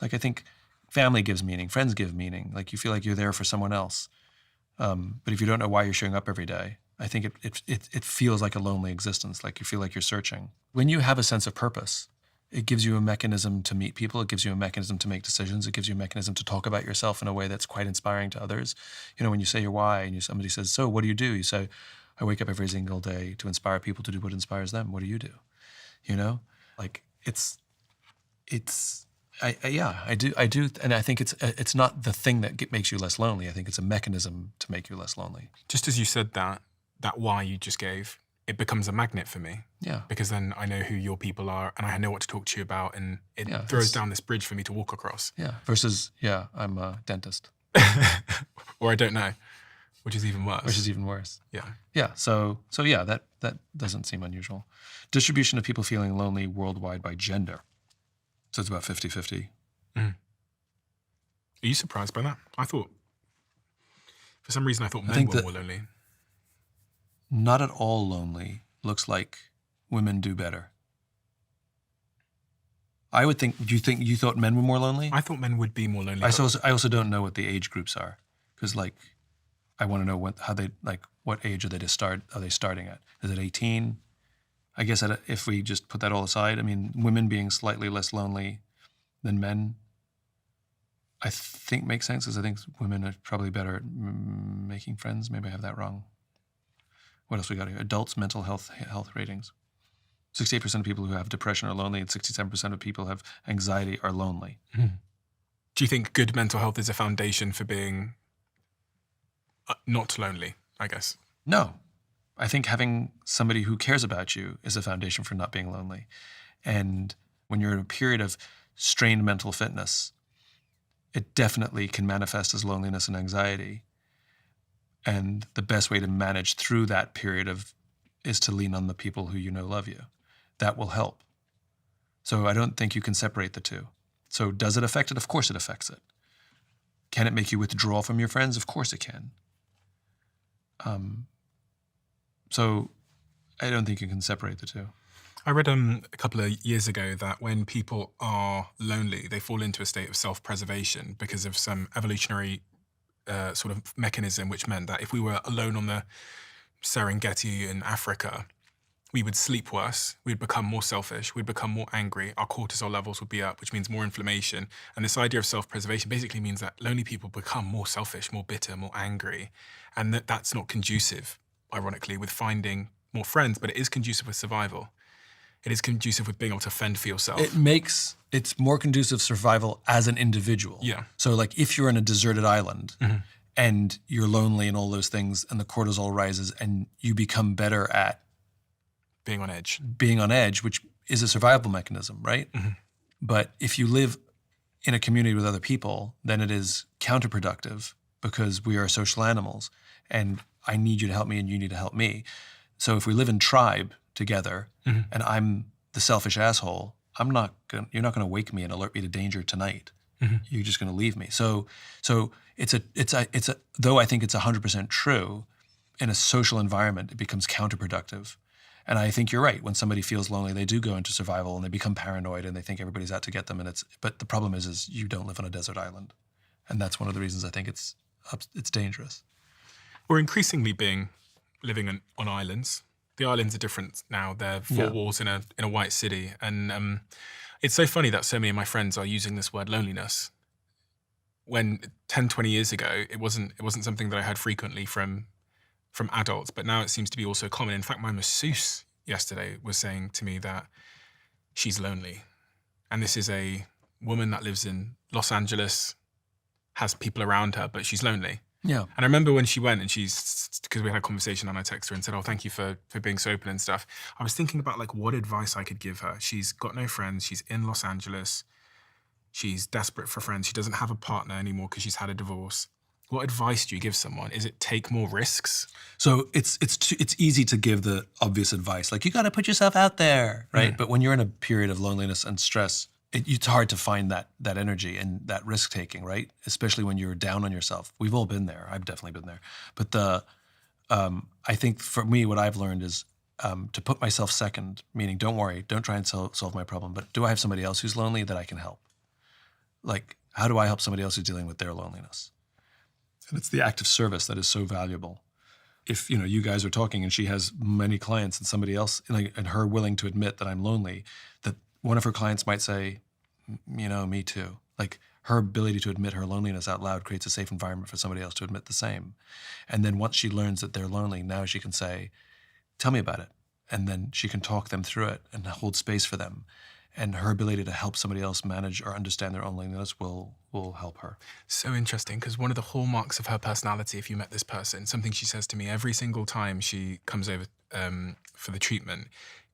Like, I think family gives meaning, friends give meaning. Like, you feel like you're there for someone else. But if you don't know why you're showing up every day, I think it feels like a lonely existence, like you feel like you're searching. When you have a sense of purpose, it gives you a mechanism to meet people. It gives you a mechanism to make decisions. It gives you a mechanism to talk about yourself in a way that's quite inspiring to others. You know, when you say your why and somebody says, so what do? You say, I wake up every single day to inspire people to do what inspires them. What do you do? You know, like I do. And I think it's not the thing that makes you less lonely. I think it's a mechanism to make you less lonely. Just as you said that why you just gave, it becomes a magnet for me. Yeah. Because then I know who your people are and I know what to talk to you about, and it throws down this bridge for me to walk across. Yeah. Versus, I'm a dentist. Or I don't know, which is even worse. Yeah. Yeah. So that doesn't seem unusual. Distribution of people feeling lonely worldwide by gender. So it's about 50-50. Mm. Are you surprised by that? For some reason, I thought men were more lonely. Not at all lonely looks like women do better. I would think, you thought men were more lonely? I thought men would be more lonely. I also don't know what the age groups are, because I want to know what age are they starting at? Is it 18? I guess if we just put that all aside, I mean, women being slightly less lonely than men, I think makes sense, because I think women are probably better at making friends. Maybe I have that wrong. What else we got here? Adults' mental health ratings. 68% of people who have depression are lonely, and 67% of people who have anxiety are lonely. Mm. Do you think good mental health is a foundation for being not lonely, I guess? No. I think having somebody who cares about you is a foundation for not being lonely. And when you're in a period of strained mental fitness, it definitely can manifest as loneliness and anxiety. And the best way to manage through that period is to lean on the people who you know love you. That will help. So I don't think you can separate the two. So does it affect it? Of course it affects it. Can it make you withdraw from your friends? Of course it can. So I don't think you can separate the two. I read a couple of years ago that when people are lonely, they fall into a state of self-preservation because of some evolutionary sort of mechanism, which meant that if we were alone on the Serengeti in Africa, we would sleep worse, we'd become more selfish, we'd become more angry, our cortisol levels would be up, which means more inflammation. And this idea of self-preservation basically means that lonely people become more selfish, more bitter, more angry. And that's not conducive, ironically, with finding more friends, but it is conducive with survival. it is conducive with being able to fend for yourself. It's more conducive survival as an individual. Yeah. So like if you're in a deserted island and you're lonely and all those things and the cortisol rises and you become better at being on edge, which is a survival mechanism, right? But if you live in a community with other people, then it is counterproductive because we are social animals and I need you to help me and you need to help me. So if we live in tribe together and I'm the selfish asshole, you're not going to wake me and alert me to danger tonight. You're just going to leave me. So it's a though I think it's 100% true, in a social environment, it becomes counterproductive. And I think you're right. When somebody feels lonely, they do go into survival and they become paranoid and they think everybody's out to get them. But the problem is you don't live on a desert island, and that's one of the reasons I think it's dangerous. We're increasingly living on islands. The islands are different now. They're four walls in a white city, and it's so funny that so many of my friends are using this word loneliness. When 10, 20 years ago, it wasn't something that I heard frequently from adults, but now it seems to be also common. In fact, my masseuse yesterday was saying to me that she's lonely. And this is a woman that lives in Los Angeles, has people around her, but she's lonely. Yeah. And I remember when she went and because we had a conversation and I texted her and said, oh, thank you for being so open and stuff. I was thinking about like what advice I could give her. She's got no friends. She's in Los Angeles. She's desperate for friends. She doesn't have a partner anymore because she's had a divorce. What advice do you give someone? Is it take more risks? So it's easy to give the obvious advice, like you got to put yourself out there, right? But when you're in a period of loneliness and stress, it's hard to find that energy and that risk taking, right? Especially when you're down on yourself. We've all been there. I've definitely been there. But I think for me, what I've learned is to put myself second, meaning don't worry, don't try and solve my problem, but do I have somebody else who's lonely that I can help? Like, how do I help somebody else who's dealing with their loneliness? And it's the act of service that is so valuable. If you guys are talking and she has many clients and somebody else, and her willing to admit that I'm lonely, that one of her clients might say, me too. Like her ability to admit her loneliness out loud creates a safe environment for somebody else to admit the same. And then once she learns that they're lonely, now she can say, tell me about it. And then she can talk them through it and hold space for them. And her ability to help somebody else manage or understand their own loneliness will help her. So interesting, because one of the hallmarks of her personality, if you met this person, something she says to me every single time she comes over for the treatment,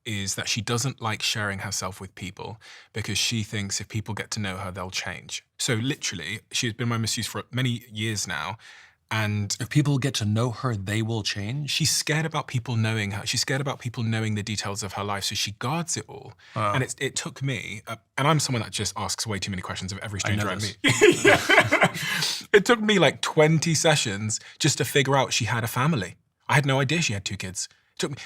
is that she doesn't like sharing herself with people because she thinks if people get to know her, they'll change. So literally, she's been my masseuse for many years now. And if people get to know her, they will change? She's scared about people knowing her. She's scared about people knowing the details of her life, so she guards it all. And it took me, and I'm someone that just asks way too many questions of every stranger I meet. It took me like 20 sessions just to figure out she had a family. I had no idea she had 2 kids. It took me,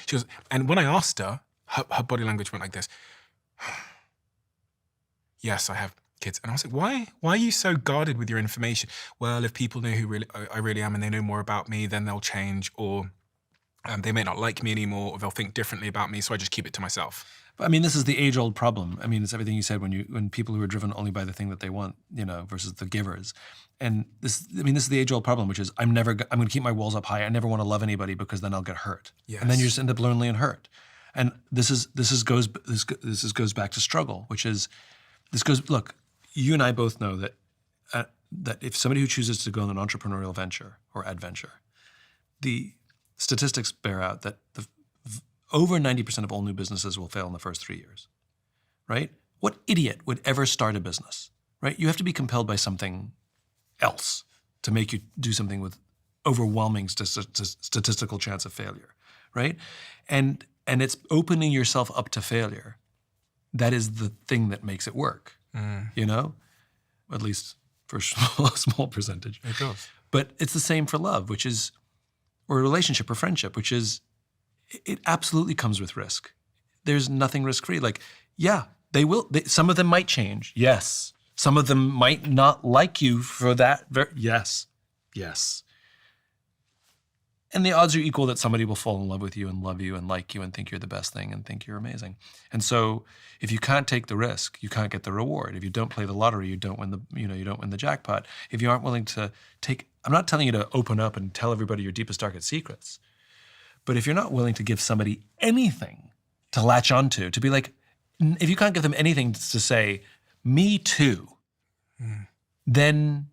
and when I asked her, her body language went like this. Yes, I have kids. And I was like, why are you so guarded with your information? Well, if people know who I really am and they know more about me, then they'll change, or they may not like me anymore, or they'll think differently about me, so I just keep it to myself. But I mean, this is the age-old problem. I mean, it's everything you said when people who are driven only by the thing that they want, versus the givers. And this is the age-old problem, which is I'm going to keep my walls up high. I never want to love anybody because then I'll get hurt. Yes. And then you just end up lonely and hurt. And this goes back to struggle, which is look, you and I both know that if somebody who chooses to go on an entrepreneurial venture or adventure, the statistics bear out that over 90% of all new businesses will fail in the first 3 years, right? What idiot would ever start a business, right? You have to be compelled by something else to make you do something with overwhelming statistical chance of failure, right? And it's opening yourself up to failure. That is the thing that makes it work, at least for a small percentage. It does. But it's the same for love, or a relationship or friendship, which is, it absolutely comes with risk. There's nothing risk-free. Like, yeah, some of them might change. Yes. Some of them might not like you for that. Yes. And the odds are equal that somebody will fall in love with you and love you and like you and think you're the best thing and think you're amazing. And so if you can't take the risk, you can't get the reward. If you don't play the lottery, you don't win the jackpot. If you aren't willing to I'm not telling you to open up and tell everybody your deepest, darkest secrets. But if you're not willing to give somebody anything, to latch onto, to be like, if you can't give them anything to say, me too, then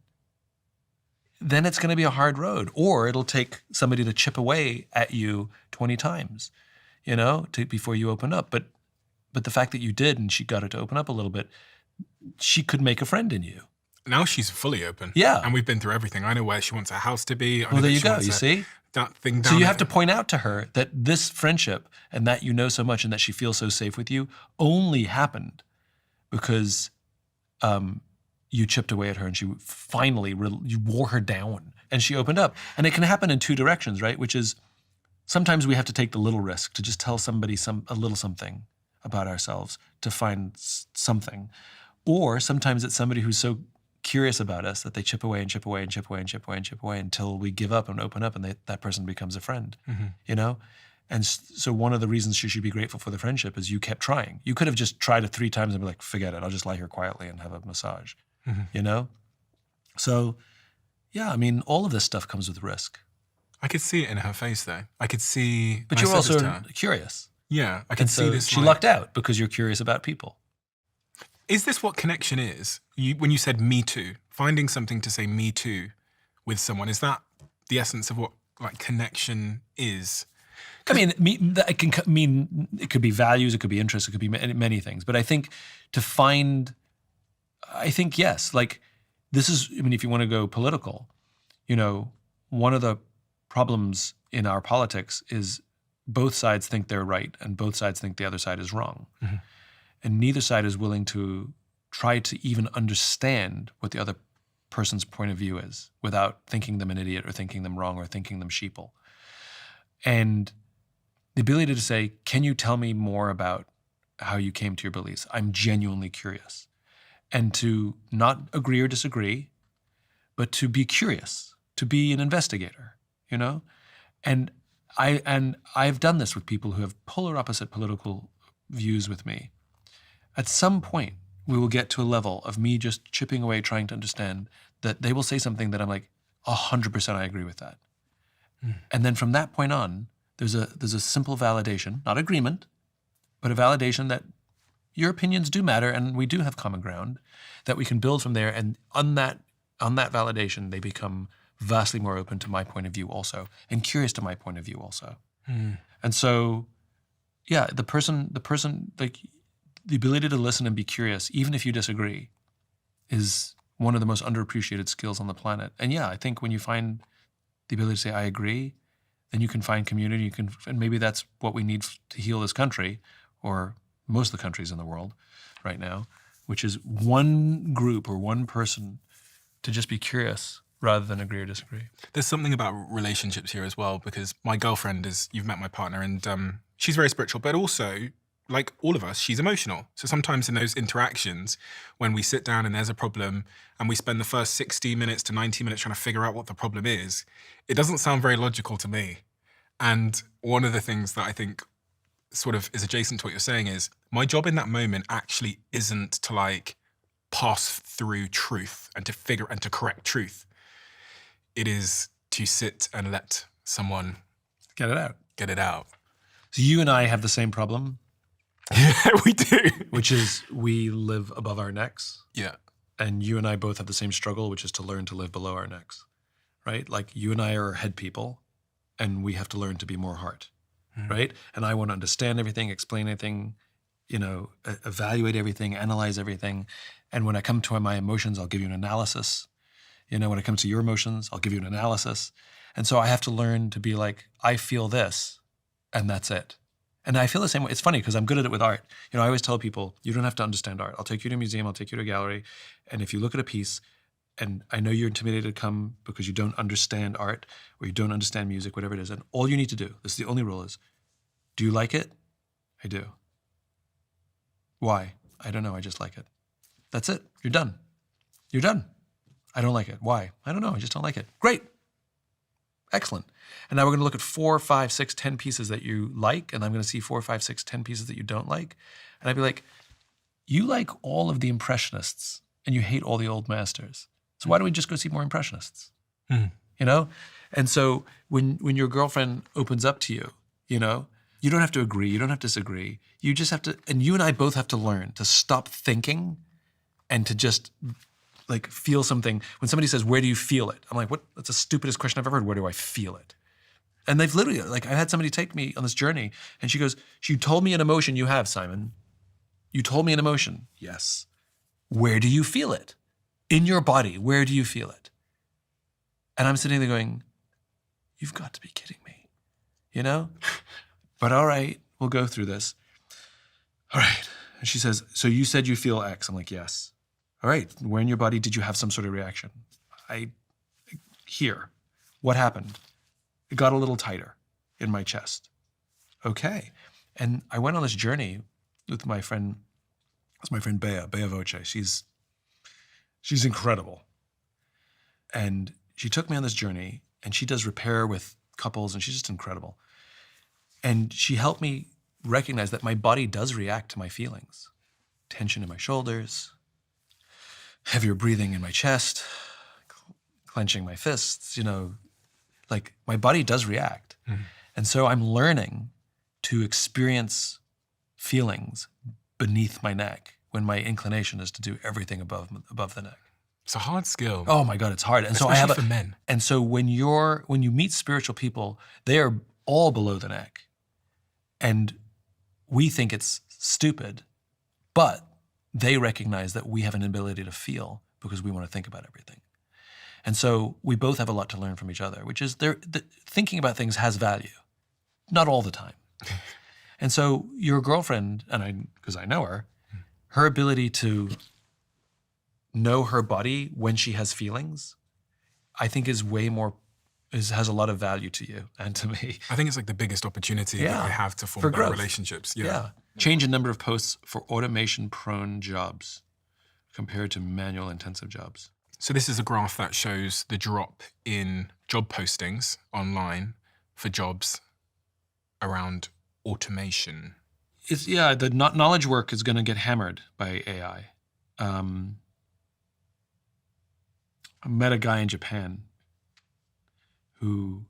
it's going to be a hard road, or it'll take somebody to chip away at you 20 times, before you open up. But the fact that you did, and she got her to open up a little bit, she could make a friend in you. Now she's fully open. Yeah. And we've been through everything. I know where she wants her house to be. Well, there you go. You see? That thing down So you have to point out to her that this friendship and that you know so much and that she feels so safe with you only happened because you chipped away at her and she finally, you wore her down and she opened up. And it can happen in two directions, right? Which is sometimes we have to take the little risk to just tell somebody a little something about ourselves to find something. Or sometimes it's somebody who's so curious about us that they chip away and chip away and chip away and chip away and chip away until we give up and open up and that person becomes a friend, And so one of the reasons you should be grateful for the friendship is you kept trying. You could have just tried it 3 times and be like, forget it, I'll just lie here quietly and have a massage, So, yeah, I mean, all of this stuff comes with risk. I could see it in her face though. I could see. But you're also curious. Yeah, I can see this. She lucked out because you're curious about people. Is this what connection is? When you said me too, finding something to say me too with someone, is that the essence of what connection is? I mean, it could be values, it could be interests, it could be many things. But I think yes, this is, if you want to go political, one of the problems in our politics is both sides think they're right and both sides think the other side is wrong. Mm-hmm. And neither side is willing to try to even understand what the other person's point of view is without thinking them an idiot or thinking them wrong or thinking them sheeple. And the ability to say, can you tell me more about how you came to your beliefs? I'm genuinely curious. And to not agree or disagree, but to be curious, to be an investigator, And I've done this with people who have polar opposite political views with me. At some point, we will get to a level of me just chipping away, trying to understand that they will say something that I'm like, 100% I agree with that. And then from that point on, there's a simple validation, not agreement, but a validation that your opinions do matter and we do have common ground that we can build from there. And on that validation, they become vastly more open to my point of view also and curious to my point of view also. And so, yeah, the person, the ability to listen and be curious, even if you disagree, is one of the most underappreciated skills on the planet. And yeah, I think when you find the ability to say, I agree, then you can find community, and maybe that's what we need to heal this country, or most of the countries in the world right now, which is one group or one person to just be curious rather than agree or disagree. There's something about relationships here as well, because my girlfriend you've met my partner, and she's very spiritual, but also, like all of us, she's emotional. So sometimes in those interactions, when we sit down and there's a problem and we spend the first 60 minutes to 90 minutes trying to figure out what the problem is, it doesn't sound very logical to me. And one of the things that I think sort of is adjacent to what you're saying is my job in that moment actually isn't to pass through truth and to correct truth. It is to sit and let someone get it out. So you and I have the same problem. Yeah, we do. Which is we live above our necks. Yeah. And you and I both have the same struggle, which is to learn to live below our necks, right? Like you and I are head people and we have to learn to be more heart, right? And I want to understand everything, explain everything, evaluate everything, analyze everything. And when I come to my emotions, I'll give you an analysis. When it comes to your emotions, I'll give you an analysis. And so I have to learn to be like, I feel this and that's it. And I feel the same way. It's funny because I'm good at it with art. I always tell people, you don't have to understand art. I'll take you to a museum, I'll take you to a gallery. And if you look at a piece, and I know you're intimidated to come because you don't understand art or you don't understand music, whatever it is, and all you need to do, this is the only rule is, do you like it? I do. Why? I don't know, I just like it. That's it, you're done. You're done. I don't like it. Why? I don't know, I just don't like it. Great. Excellent. And now we're going to look at 4, 5, 6, 10 pieces that you like, and I'm going to see 4, 5, 6, 10 pieces that you don't like. And I'd be like, you like all of the Impressionists, and you hate all the old masters. So why don't we just go see more Impressionists? And so when your girlfriend opens up to you, You don't have to agree. You don't have to disagree. You just have to, and you and I both have to learn to stop thinking and to just like feel something. When somebody says, where do you feel it? I'm like, what? That's the stupidest question I've ever heard. Where do I feel it? And they've literally, like, I had somebody take me on this journey and she goes, you told me an emotion you have, Simon. You told me an emotion. Yes. Where do you feel it? In your body, where do you feel it? And I'm sitting there going, you've got to be kidding me, you know? But all right, we'll go through this. All right. And she says, so you said you feel X. I'm like, yes. All right, where in your body did you have some sort of reaction? Here. What happened? It got a little tighter in my chest. Okay. And I went on this journey with my friend, that's my friend Bea Voce. She's incredible. And she took me on this journey and she does repair with couples and she's just incredible. And she helped me recognize that my body does react to my feelings. Tension in my shoulders, heavier breathing in my chest, clenching my fists, you know, like my body does react. Mm-hmm. And so I'm learning to experience feelings beneath my neck when my inclination is to do everything above the neck. It's a hard skill. Oh my God, it's hard. And especially so I have for men. And so when you meet spiritual people, they are all below the neck. And we think it's stupid, but they recognize that we have an ability to feel because we want to think about everything. And so we both have a lot to learn from each other, which is thinking about things has value, not all the time. And so your girlfriend, and because I know her ability to know her body when she has feelings, I think is way more, has a lot of value to you and to me. I think it's like the biggest opportunity that I have to form better relationships. Yeah. Change in number of posts for automation-prone jobs compared to manual-intensive jobs. So this is a graph that shows the drop in job postings online for jobs around automation. The knowledge work is going to get hammered by AI. I met a guy in Japan who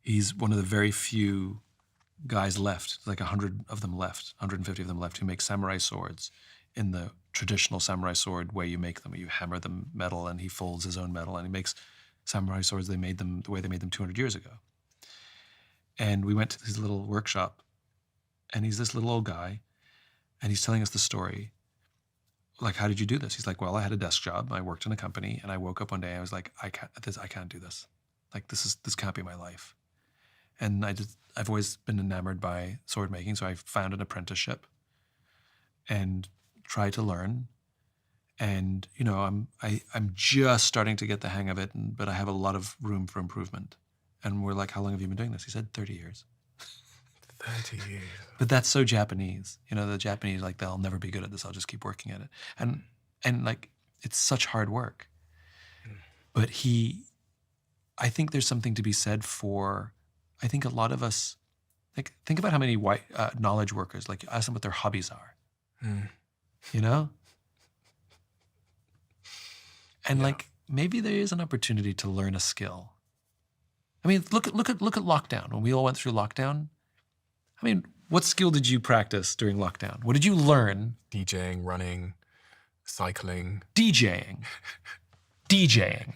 he's one of the very few guys left, like 100 of them left, 150 of them left, who make samurai swords in the traditional samurai sword way you make them. You hammer them metal and he folds his own metal and he makes samurai swords. They made them the way they made them 200 years ago. And we went to his little workshop and he's this little old guy and he's telling us the story. Like, how did you do this? He's like, well, I had a desk job. I worked in a company and I woke up one day and I was like, I can't do this. Like, this can't be my life. And I've always been enamored by sword making. So I found an apprenticeship and tried to learn. And, you know, I'm just starting to get the hang of it, but I have a lot of room for improvement. And we're like, how long have you been doing this? He said, 30 years. 30 years. But that's so Japanese. You know, the Japanese, like, they'll never be good at this. I'll just keep working at it. And like, it's such hard work. But I think there's something to be said for, I think a lot of us, like, think about how many white knowledge workers, like, you ask them what their hobbies are. You know? And like, maybe there is an opportunity to learn a skill. I mean, look at lockdown. When we all went through lockdown, I mean, what skill did you practice during lockdown? What did you learn? DJing, running, cycling. DJing.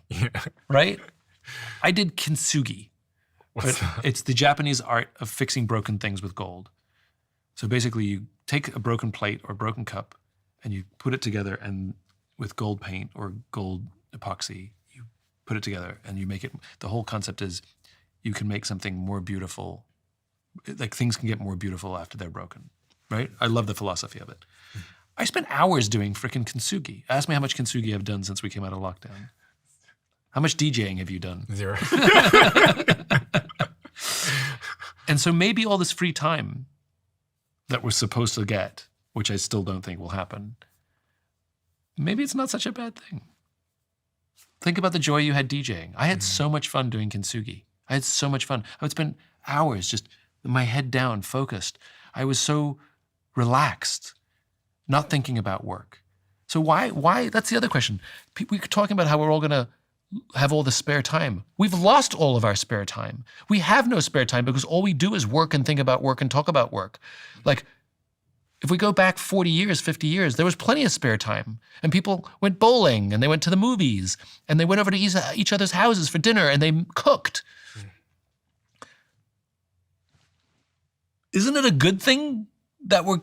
Yeah. Right? I did kintsugi. What's that? It's the Japanese art of fixing broken things with gold. So basically you take a broken plate or a broken cup and you put it together and with gold paint or gold epoxy, you put it together and you make it, the whole concept is you can make something more beautiful. Like, things can get more beautiful after they're broken, right? I love the philosophy of it. I spent hours doing frickin' kintsugi. Ask me how much kintsugi I've done since we came out of lockdown. How much DJing have you done? 0. And so maybe all this free time that we're supposed to get, which I still don't think will happen, maybe it's not such a bad thing. Think about the joy you had DJing. I had so much fun doing kintsugi. I had so much fun. I would spend hours just my head down, focused. I was so relaxed, not thinking about work. So why, that's the other question. We're talking about how we're all gonna have all the spare time. We've lost all of our spare time. We have no spare time because all we do is work and think about work and talk about work. Like, if we go back 40 years, 50 years, there was plenty of spare time. And people went bowling, and they went to the movies, and they went over to each other's houses for dinner, and they cooked. Isn't it a good thing that we're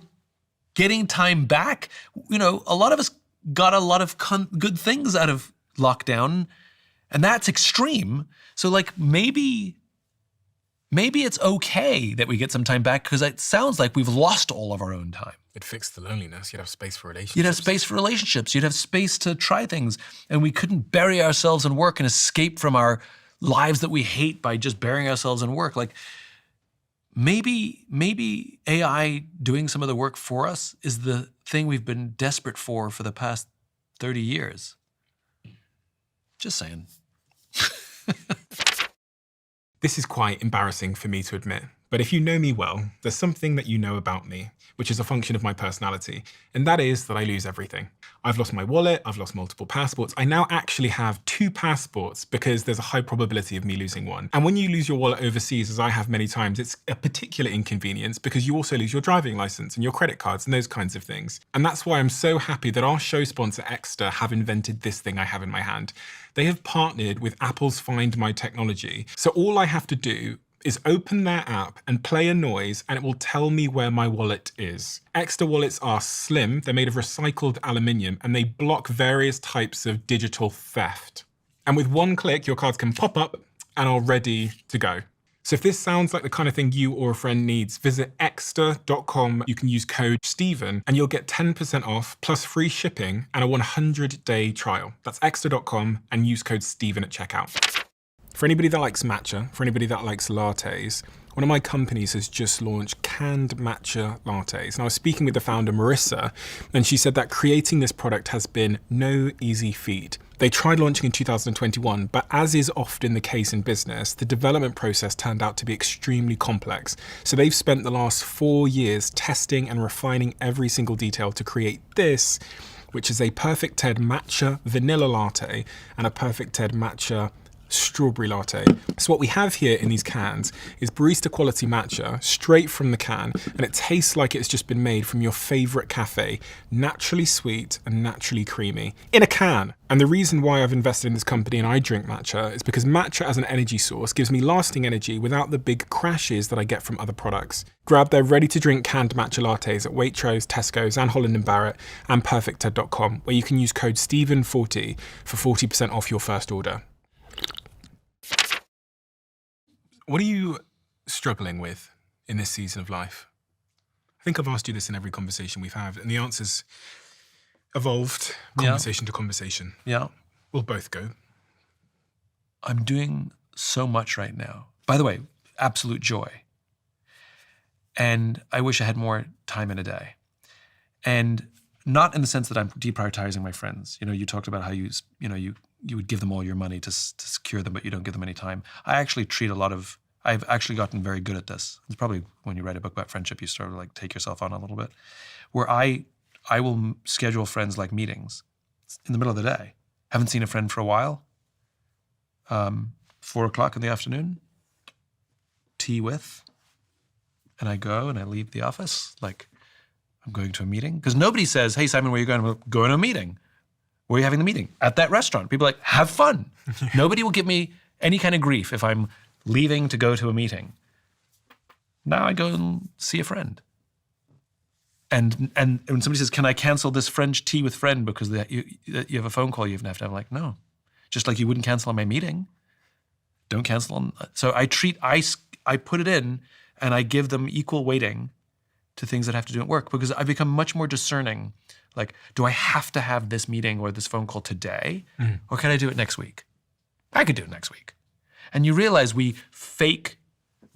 getting time back? You know, a lot of us got a lot of good things out of lockdown, and that's extreme. So like maybe it's okay that we get some time back because it sounds like we've lost all of our own time. It'd fix the loneliness. You'd have space for relationships. You'd have space for relationships. You'd have space to try things. And we couldn't bury ourselves in work and escape from our lives that we hate by just burying ourselves in work. Like maybe AI doing some of the work for us is the thing we've been desperate for the past 30 years. Just saying. This is quite embarrassing for me to admit, but if you know me well, there's something that you know about me, which is a function of my personality, and that is that I lose everything. I've lost my wallet, I've lost multiple passports. I now actually have 2 passports because there's a high probability of me losing one. And when you lose your wallet overseas, as I have many times, it's a particular inconvenience because you also lose your driving license and your credit cards and those kinds of things. And that's why I'm so happy that our show sponsor, Exeter, have invented this thing I have in my hand. They have partnered with Apple's Find My technology. So all I have to do is open their app and play a noise and it will tell me where my wallet is. Exeter wallets are slim, they're made of recycled aluminium, and they block various types of digital theft. And with one click, your cards can pop up and are ready to go. So if this sounds like the kind of thing you or a friend needs, visit exeter.com. You can use code Stephen and you'll get 10% off plus free shipping and a 100-day trial. That's exeter.com and use code Stephen at checkout. For anybody that likes matcha, for anybody that likes lattes, one of my companies has just launched canned matcha lattes. And I was speaking with the founder, Marissa, and she said that creating this product has been no easy feat. They tried launching in 2021, but as is often the case in business, the development process turned out to be extremely complex. So they've spent the last 4 years testing and refining every single detail to create this, which is a Perfect Ted matcha vanilla latte and a Perfect Ted matcha strawberry latte. So what we have here in these cans is barista quality matcha straight from the can, and it tastes like it's just been made from your favorite cafe, naturally sweet and naturally creamy in a can. And the reason why I've invested in this company and I drink matcha is because matcha as an energy source gives me lasting energy without the big crashes that I get from other products. Grab their ready to drink canned matcha lattes at Waitrose, Tesco's and Holland & Barrett and perfectted.com, where you can use code Stephen40 for 40% off your first order. What are you struggling with in this season of life? I think I've asked you this in every conversation we've had, and the answer's evolved conversation to conversation. Yeah. We'll both go. I'm doing so much right now. By the way, absolute joy. And I wish I had more time in a day. And not in the sense that I'm deprioritizing my friends. You know, you talked about how you would give them all your money to secure them, but you don't give them any time. I've actually gotten very good at this. It's probably when you write a book about friendship, you sort of like take yourself on a little bit, where I will schedule friends like meetings in the middle of the day. Haven't seen a friend for a while. 4 o'clock in the afternoon, tea with, and I go and I leave the office like I'm going to a meeting. Because nobody says, hey, Simon, where are you going? I'm going to a meeting. Where are you having the meeting? At that restaurant. People are like, have fun. Nobody will give me any kind of grief if I'm leaving to go to a meeting. Now I go and see a friend. And when somebody says, can I cancel this French tea with friend because you have a phone call you have to have? I'm like, no. Just like you wouldn't cancel on my meeting. Don't cancel on. So I put it in and I give them equal weighting to things that have to do at work because I've become much more discerning. Like, do I have to have this meeting or this phone call today? Or can I do it next week? I could do it next week. And you realize we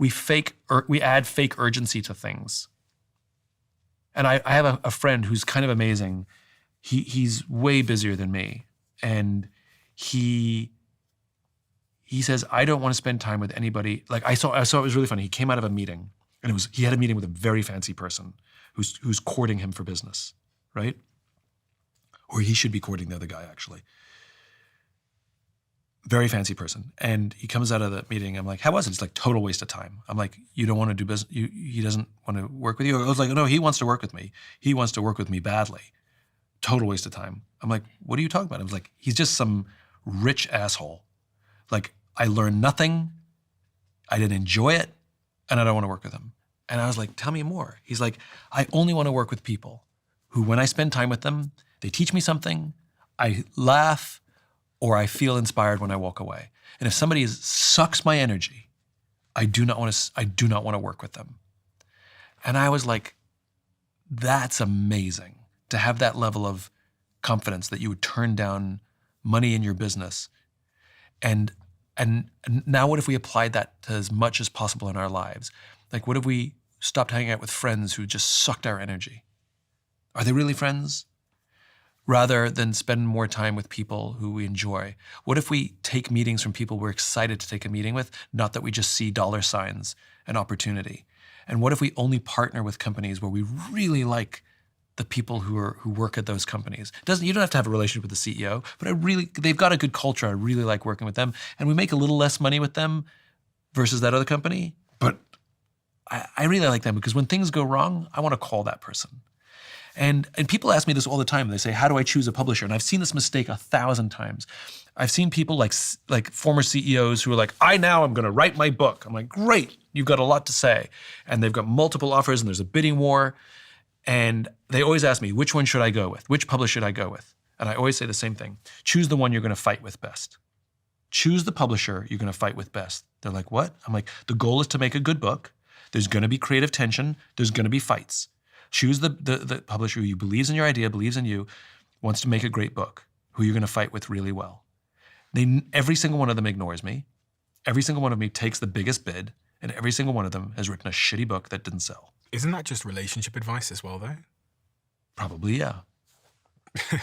add fake urgency to things. And I have a friend who's kind of amazing. He's way busier than me. And he says, I don't want to spend time with anybody. Like I saw it was really funny. He came out of a meeting and he had a meeting with a very fancy person who's courting him for business, right? Or he should be courting the other guy, actually. very fancy person. And he comes out of the meeting. I'm like, how was it? He's like, total waste of time. I'm like, you don't want to do business. He doesn't want to work with you. I was like, no, he wants to work with me. He wants to work with me badly. Total waste of time. I'm like, what are you talking about? I was like, he's just some rich asshole. Like, I learned nothing. I didn't enjoy it. And I don't want to work with him. And I was like, tell me more. He's like, I only want to work with people who, when I spend time with them, they teach me something, I laugh, or I feel inspired when I walk away. And if somebody sucks my energy, I do not want to work with them. And I was like, that's amazing to have that level of confidence that you would turn down money in your business. And now what if we applied that to as much as possible in our lives? Like, what if we stopped hanging out with friends who just sucked our energy? Are they really friends? Rather than spend more time with people who we enjoy. What if we take meetings from people we're excited to take a meeting with, not that we just see dollar signs and opportunity? And what if we only partner with companies where we really like the people who work at those companies? You don't have to have a relationship with the CEO, but they've got a good culture. I really like working with them. And we make a little less money with them versus that other company. But I really like them because when things go wrong, I want to call that person. And people ask me this all the time. They say, how do I choose a publisher? And I've seen this mistake 1,000 times. I've seen people like former CEOs who are like, I now am going to write my book. I'm like, great, you've got a lot to say. And they've got multiple offers and there's a bidding war. And they always ask me, which one should I go with? Which publisher should I go with? And I always say the same thing. Choose the one you're going to fight with best. Choose the publisher you're going to fight with best. They're like, what? I'm like, the goal is to make a good book. There's going to be creative tension. There's going to be fights. Choose the publisher who believes in your idea, believes in you, wants to make a great book, who you're going to fight with really well. Every single one of them ignores me. Every single one of me takes the biggest bid, and every single one of them has written a shitty book that didn't sell. Isn't that just relationship advice as well, though? Probably, yeah. Yeah.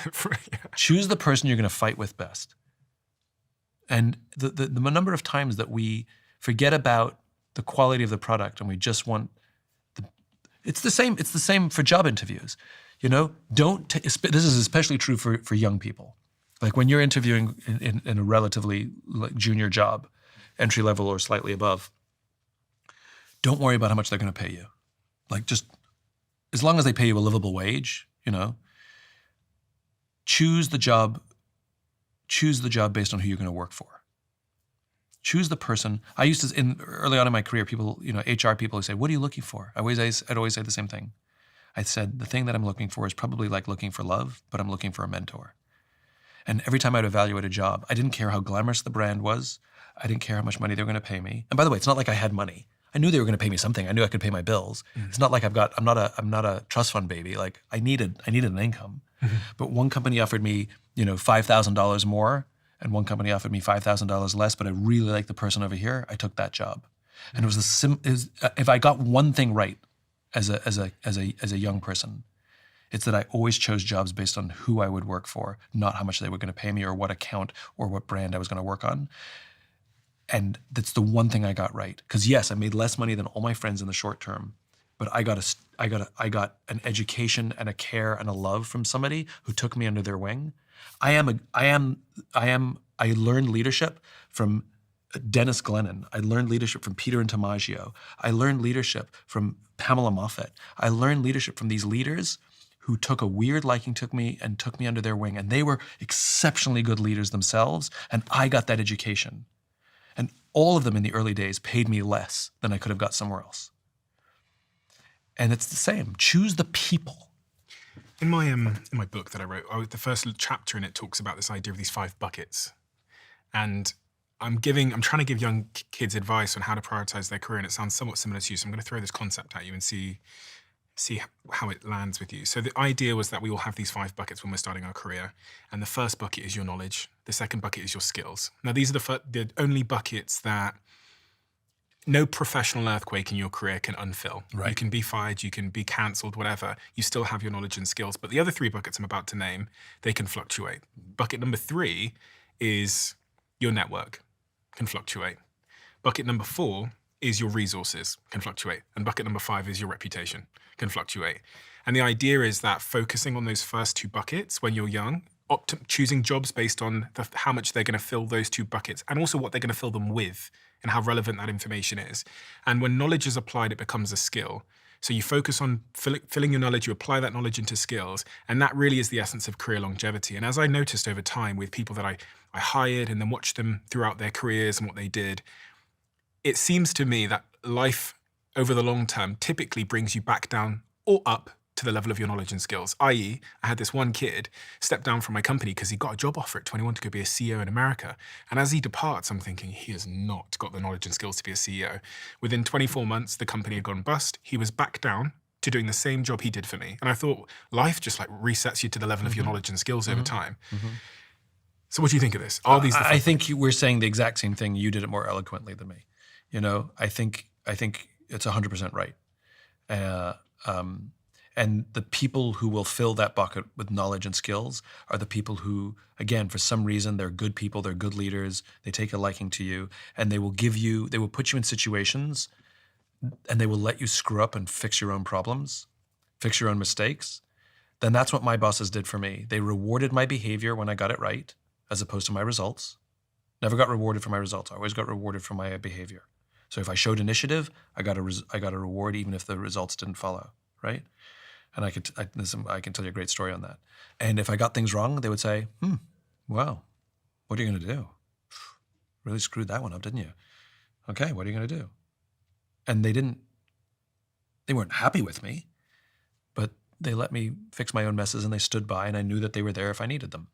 Choose the person you're going to fight with best. And the number of times that we forget about the quality of the product and we just want It's the same for job interviews. You know, this is especially true for young people. Like when you're interviewing in a relatively junior job, entry level or slightly above, don't worry about how much they're going to pay you. Like just as long as they pay you a livable wage, you know, choose the job based on who you're going to work for. Choose the person. I used to, early on in my career, people, HR people who say, what are you looking for? I'd always say the same thing. I said, the thing that I'm looking for is probably like looking for love, but I'm looking for a mentor. And every time I'd evaluate a job, I didn't care how glamorous the brand was. I didn't care how much money they were going to pay me. And by the way, it's not like I had money. I knew they were going to pay me something. I knew I could pay my bills. Mm-hmm. It's not like I'm not a trust fund baby. Like I needed an income. Mm-hmm. But one company offered me, $5,000 more. And one company offered me $5,000 less, but I really liked the person over here. I took that job, and it was if I got one thing right as a young person, it's that I always chose jobs based on who I would work for, not how much they were going to pay me or what account or what brand I was going to work on. And that's the one thing I got right. Because yes, I made less money than all my friends in the short term, but I got an education and a care and a love from somebody who took me under their wing. I learned leadership from Dennis Glennon. I learned leadership from Peter Intamaggio. I learned leadership from Pamela Moffat. I learned leadership from these leaders who took a weird liking to me and took me under their wing. And they were exceptionally good leaders themselves. And I got that education. And all of them in the early days paid me less than I could have got somewhere else. And it's the same. Choose the people. In my book that I wrote, the first chapter in it talks about this idea of these 5 buckets. And I'm trying to give young kids advice on how to prioritize their career, and it sounds somewhat similar to you. So I'm going to throw this concept at you and see how it lands with you. So the idea was that we all have these 5 buckets when we're starting our career. And the first bucket is your knowledge. The second bucket is your skills. Now, these are the only buckets that no professional earthquake in your career can unfill. Right. You can be fired, you can be cancelled, whatever. You still have your knowledge and skills. But the other 3 buckets I'm about to name, they can fluctuate. Bucket number 3 is your network, can fluctuate. Bucket number 4 is your resources, can fluctuate. And bucket number 5 is your reputation, can fluctuate. And the idea is that focusing on those first 2 buckets when you're young choosing jobs based on how much they're going to fill those two buckets, and also what they're going to fill them with and how relevant that information is. And when knowledge is applied, it becomes a skill. So you focus on filling your knowledge, you apply that knowledge into skills, and that really is the essence of career longevity. And as I noticed over time with people that I hired and then watched them throughout their careers and what they did, it seems to me that life over the long term typically brings you back down or up to the level of your knowledge and skills. I.e., I had this one kid step down from my company because he got a job offer at 21 to go be a CEO in America. And as he departs, I'm thinking, he has not got the knowledge and skills to be a CEO. Within 24 months, the company had gone bust. He was back down to doing the same job he did for me. And I thought, life just like resets you to the level of your knowledge and skills over time. So what do you think of this? Are these I think we're saying the exact same thing. You did it more eloquently than me. I think it's 100% right. And the people who will fill that bucket with knowledge and skills are the people who, again, for some reason, they're good people, they're good leaders, they take a liking to you, and they will put you in situations and they will let you screw up and fix your own problems, fix your own mistakes. Then that's what my bosses did for me. They rewarded my behavior when I got it right, as opposed to my results. Never got rewarded for my results. I always got rewarded for my behavior. So if I showed initiative, I got a reward even if the results didn't follow, right? And I can tell you a great story on that. And if I got things wrong, they would say, wow, what are you going to do? Really screwed that one up, didn't you? Okay, what are you going to do? And they weren't happy with me, but they let me fix my own messes and they stood by, and I knew that they were there if I needed them.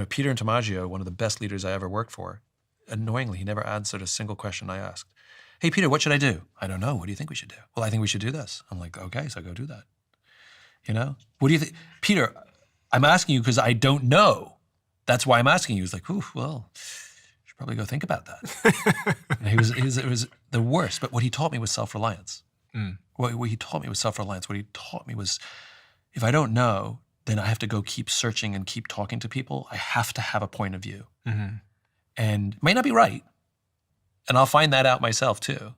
Peter Intomaggio, one of the best leaders I ever worked for, annoyingly, he never answered a single question I asked. Hey, Peter, what should I do? I don't know. What do you think we should do? Well, I think we should do this. I'm like, okay, so go do that. What do you think? Peter, I'm asking you because I don't know. That's why I'm asking you. He's like, ooh, well, you should probably go think about that. And it was the worst. But what he taught me was self-reliance. What he taught me was self-reliance. What he taught me was, if I don't know, then I have to go keep searching and keep talking to people. I have to have a point of view. And it may not be right. And I'll find that out myself too.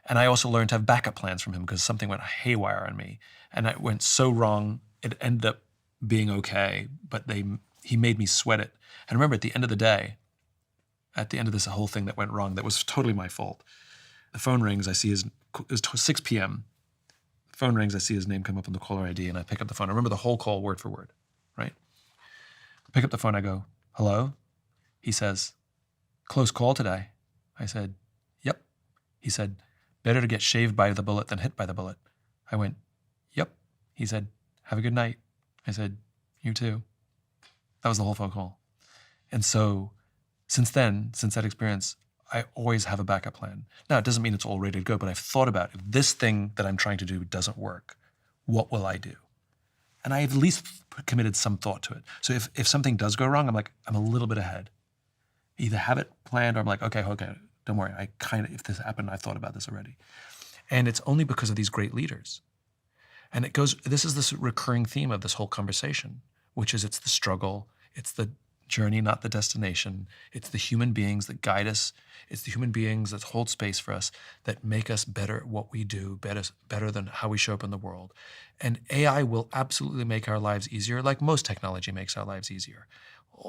And I also learned to have backup plans from him because something went haywire on me. And it went so wrong, it ended up being okay, but he made me sweat it. And remember, at the end of the day, at the end of this whole thing that went wrong, that was totally my fault. The phone rings, it was 6 p.m. The phone rings, I see his name come up on the caller ID, and I pick up the phone. I remember the whole call word for word, right? I pick up the phone, I go, hello? He says, close call today. I said, yep. He said, better to get shaved by the bullet than hit by the bullet. I went, yep. He said, have a good night. I said, you too. That was the whole phone call. And so since that experience, I always have a backup plan. Now, it doesn't mean it's all ready to go, but I've thought about, if this thing that I'm trying to do doesn't work, what will I do? And I've at least committed some thought to it. So if something does go wrong, I'm a little bit ahead. Either have it planned or I'm like, okay, don't worry. If this happened, I've thought about this already. And it's only because of these great leaders. And this is this recurring theme of this whole conversation, which is it's the struggle, it's the journey, not the destination. It's the human beings that guide us. It's the human beings that hold space for us, that make us better at what we do, better than how we show up in the world. And AI will absolutely make our lives easier, like most technology makes our lives easier.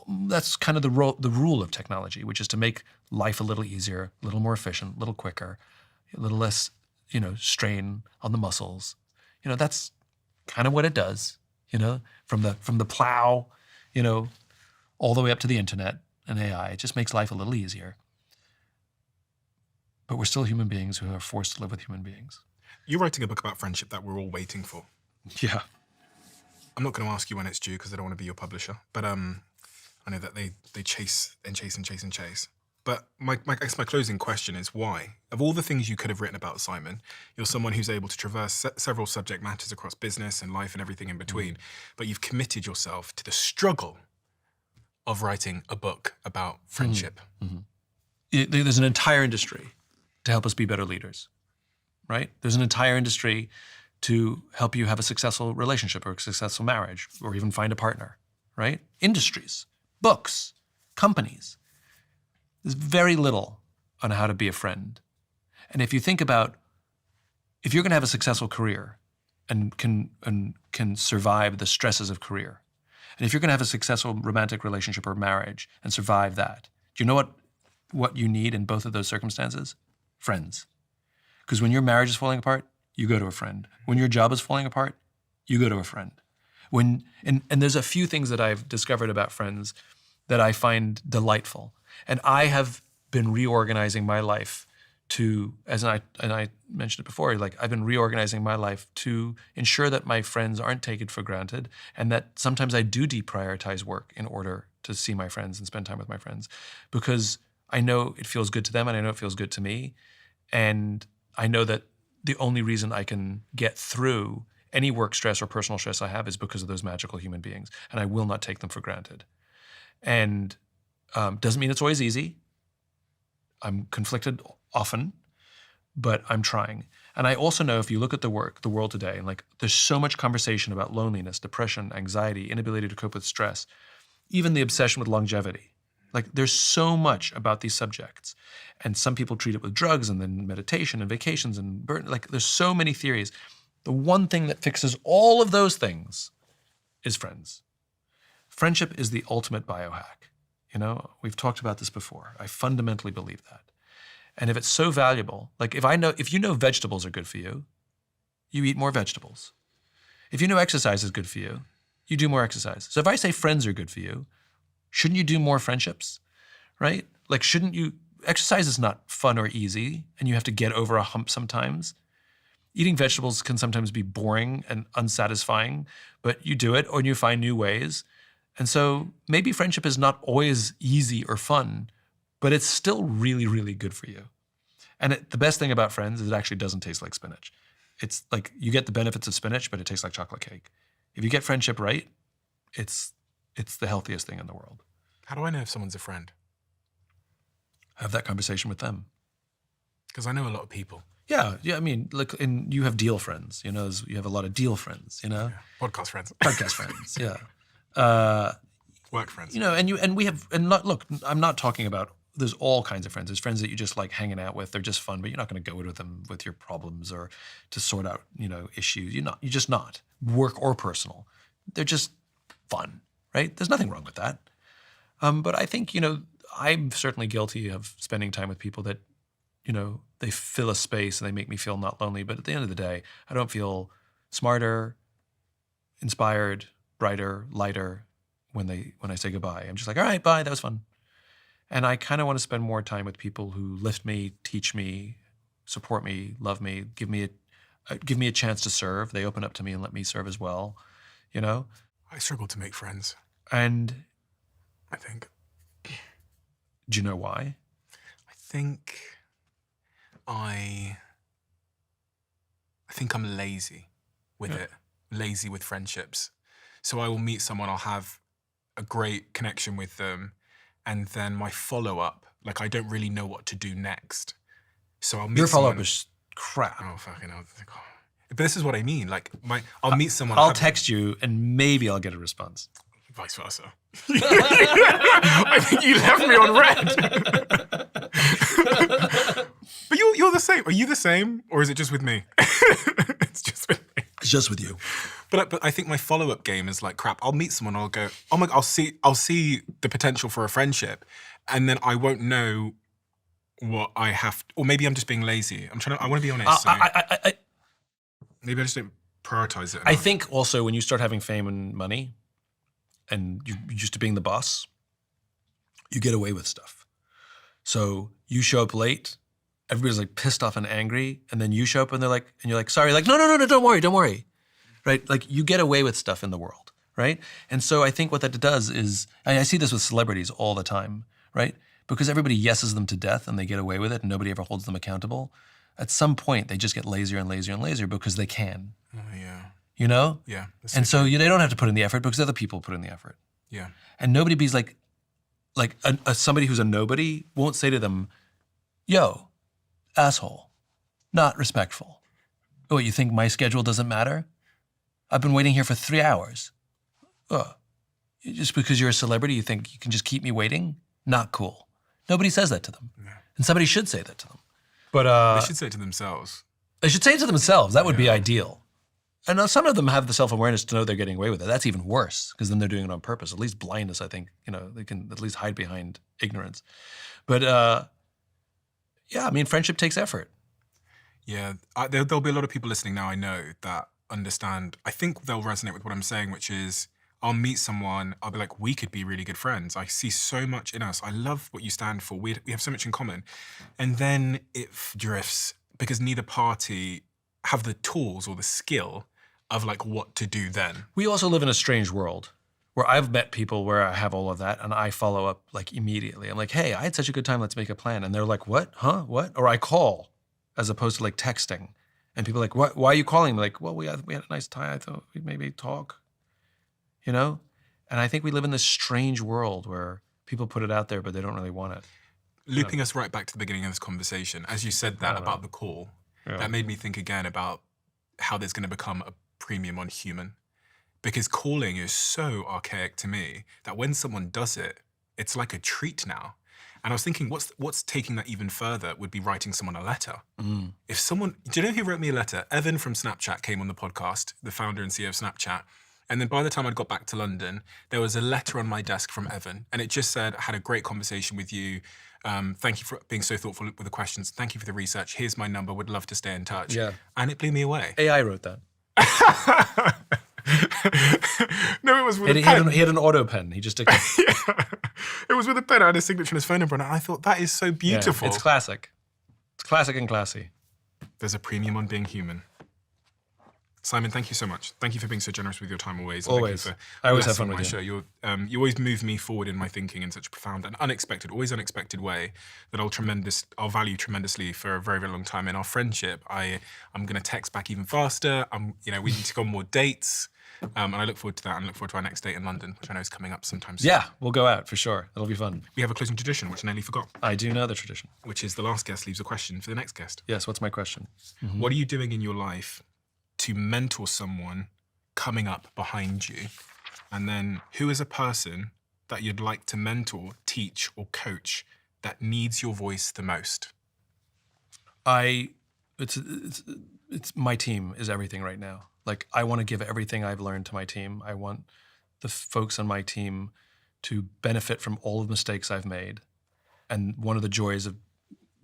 That's kind of the rule of technology, which is to make life a little easier, a little more efficient, a little quicker, a little less, strain on the muscles. That's kind of what it does. From the plow, all the way up to the internet and AI. It just makes life a little easier. But we're still human beings who are forced to live with human beings. You're writing a book about friendship that we're all waiting for. Yeah. I'm not going to ask you when it's due because I don't want to be your publisher. But I know that they chase and chase and chase and chase. But I guess my closing question is why? Of all the things you could have written about, Simon, you're someone who's able to traverse several subject matters across business and life and everything in between. But you've committed yourself to the struggle of writing a book about friendship. There's an entire industry to help us be better leaders, right? There's an entire industry to help you have a successful relationship or a successful marriage or even find a partner, right? Industries, books, companies. There's very little on how to be a friend. And if you think about, if you're going to have a successful career and can survive the stresses of career, And if you're going to have a successful romantic relationship or marriage and survive that, do you know what you need in both of those circumstances? Friends. Because when your marriage is falling apart, you go to a friend. When your job is falling apart, you go to a friend. And there's a few things that I've discovered about friends that I find delightful. And I have been reorganizing my life to, I mentioned it before, like I've been reorganizing my life to ensure that my friends aren't taken for granted, and that sometimes I do deprioritize work in order to see my friends and spend time with my friends, because I know it feels good to them and I know it feels good to me. And I know that the only reason I can get through any work stress or personal stress I have is because of those magical human beings, and I will not take them for granted. And doesn't mean it's always easy. I'm conflicted often, but I'm trying. And I also know if you look at the world today, and like there's so much conversation about loneliness, depression, anxiety, inability to cope with stress, even the obsession with longevity. Like there's so much about these subjects. And some people treat it with drugs and then meditation and vacations and like there's so many theories. The one thing that fixes all of those things is friends. Friendship is the ultimate biohack. You know, we've talked about this before. I fundamentally believe that. And if it's so valuable, like if you know vegetables are good for you, you eat more vegetables. If you know exercise is good for you, you do more exercise. So if I say friends are good for you, shouldn't you do more friendships, right? Like exercise is not fun or easy, and you have to get over a hump sometimes. Eating vegetables can sometimes be boring and unsatisfying, but you do it or you find new ways. And so maybe friendship is not always easy or fun, but it's still really, really good for you. And the best thing about friends is it actually doesn't taste like spinach. It's like you get the benefits of spinach, but it tastes like chocolate cake. If you get friendship right, it's the healthiest thing in the world. How do I know if someone's a friend? Have that conversation with them. Because I know a lot of people. Yeah. I mean, look, and you have deal friends. You know, you have a lot of deal friends. You know, Podcast friends. podcast friends. Yeah. Work friends. You know, look, I'm not talking about. There's all kinds of friends. There's friends that you just like hanging out with. They're just fun, but you're not going to go with them with your problems or to sort out, issues. You're just not, work or personal. They're just fun, right? There's nothing wrong with that. But I think, I'm certainly guilty of spending time with people that, they fill a space and they make me feel not lonely. But at the end of the day, I don't feel smarter, inspired, brighter, lighter when I say goodbye. I'm just like, all right, bye, that was fun. And I kind of want to spend more time with people who lift me, teach me, support me, love me, give me a chance to serve. They open up to me and let me serve as well, I struggle to make friends. And I think. Do you know why? I think I'm lazy with it, lazy with friendships. So I will meet someone, I'll have a great connection with them, and then my follow-up, like I don't really know what to do next. So I'll meet Your someone. follow-up is crap. Oh, fucking hell. But this is what I mean. Like I'll meet someone. I'll text you and maybe I'll get a response. Vice versa. I think you left me on red. But you're the same. Are you the same, or is it just with me? It's just with me. It's just with you. But I think my follow-up game is like, crap, I'll meet someone, I'll go, oh my God, I'll see the potential for a friendship, and then I won't know what I have, or maybe I'm just being lazy. I want to be honest. Maybe I just don't prioritize it enough. I think also when you start having fame and money, and you're used to being the boss, you get away with stuff. So you show up late, everybody's like pissed off and angry, and then you show up and you're like, sorry, like, no, don't worry. Right? Like you get away with stuff in the world, right? And so I think what that does is, I see this with celebrities all the time, right? Because everybody yeses them to death and they get away with it and nobody ever holds them accountable. At some point, they just get lazier and lazier and lazier because they can. Oh, yeah. You know? Yeah. And so they don't have to put in the effort because other people put in the effort. Yeah. And nobody be's like somebody who's a nobody won't say to them, yo, asshole, not respectful. Oh, you think my schedule doesn't matter? I've been waiting here for 3 hours. Oh, just because you're a celebrity, you think you can just keep me waiting? Not cool. Nobody says that to them. Yeah. And somebody should say that to them. But they should say it to themselves. They should say it to themselves. That would be ideal. And now some of them have the self-awareness to know they're getting away with it. That's even worse because then they're doing it on purpose. At least blindness, I think, they can at least hide behind ignorance. But yeah, I mean, friendship takes effort. Yeah, there'll be a lot of people listening now, I know, that understand. I think they'll resonate with what I'm saying, which is I'll meet someone, I'll be like, we could be really good friends. I see so much in us. I love what you stand for. We have so much in common. And then it drifts because neither party have the tools or the skill of like what to do then. We also live in a strange world where I've met people where I have all of that and I follow up like immediately. I'm like, hey, I had such a good time, let's make a plan. And they're like, what? Huh? What? Or I call as opposed to like texting. And people are like, what? Why are you calling me? Like, well, we had a nice time. I thought we'd maybe talk, And I think we live in this strange world where people put it out there, but they don't really want it. Looping us right back to the beginning of this conversation, as you said that about the call, that made me think again about how there's going to become a premium on human. Because calling is so archaic to me that when someone does it, it's like a treat now. And I was thinking, what's taking that even further would be writing someone a letter. If someone, do you know who wrote me a letter? Evan from Snapchat came on the podcast, the founder and CEO of Snapchat. And then by the time I'd got back to London, there was a letter on my desk from Evan. And it just said, I had a great conversation with you. Thank you for being so thoughtful with the questions. Thank you for the research. Here's my number. Would love to stay in touch. Yeah. And it blew me away. AI wrote that. No, it was with a pen. He had an auto pen. He just did. Yeah. It was with a pen. I had a signature and his phone number. And I thought, that is so beautiful. Yeah, it's classic. It's classic and classy. There's a premium on being human. Simon, thank you so much. Thank you for being so generous with your time always. Always. Thank you for I always have blessing fun with my you. show. You always move me forward in my thinking in such a profound and always unexpected way that I'll value tremendously for a very, very long time. In our friendship, I'm going to text back even faster. We need to go on more dates. And I look forward to that and look forward to our next date in London, which I know is coming up sometime soon. Yeah, we'll go out for sure. It'll be fun. We have a closing tradition, which I nearly forgot, I do know the tradition. which is the last guest leaves a question for the next guest. Yes, what's my question? What are you doing in your life to mentor someone coming up behind you? And then who is a person that you'd like to mentor, teach, or coach that needs your voice the most? It's my team is everything right now. Like, I want to give everything I've learned to my team. I want the folks on my team to benefit from all of the mistakes I've made. And one of the joys of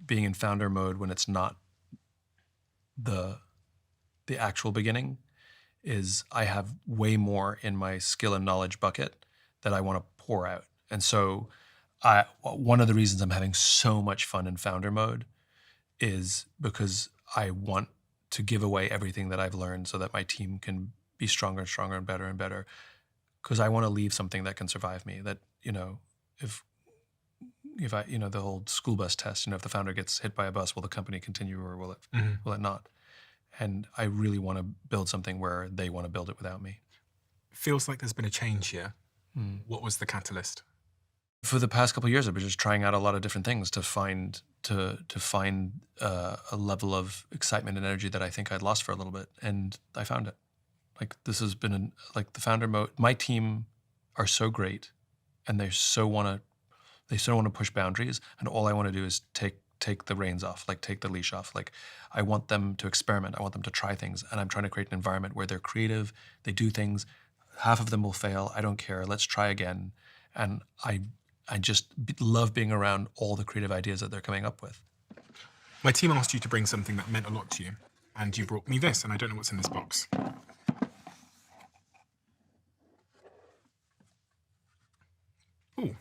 being in founder mode when it's not the actual beginning is I have way more in my skill and knowledge bucket that I want to pour out. And so one of the reasons I'm having so much fun in founder mode is because I want to give away everything that I've learned so that my team can be stronger and stronger and better. Because I want to leave something that can survive me. That, if I, the whole school bus test, if the founder gets hit by a bus, will the company continue or will it not? And I really want to build something where they want to build it without me. Feels like there's been a change here. What was the catalyst? For the past couple of years, I've been just trying out a lot of different things to find a level of excitement and energy that I think I'd lost for a little bit, and I found it. Like, this has been the founder mode. My team are so great, and they so want to push boundaries, and all I want to do is take the reins off, take the leash off. Like, I want them to experiment. I want them to try things, and I'm trying to create an environment where they're creative. They do things. Half of them will fail. I don't care. Let's try again. And I just love being around all the creative ideas that they're coming up with. My team asked you to bring something that meant a lot to you, and you brought me this, and I don't know what's in this box. Ooh.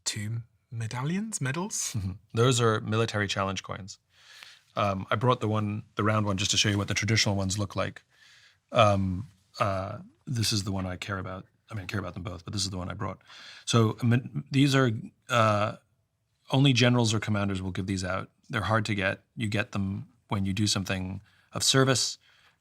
2 medals? Those are military challenge coins. I brought the round one just to show you what the traditional ones look like. This is the one I care about. I mean, I care about them both, but this is the one I brought. So these are only generals or commanders will give these out. They're hard to get. You get them when you do something of service.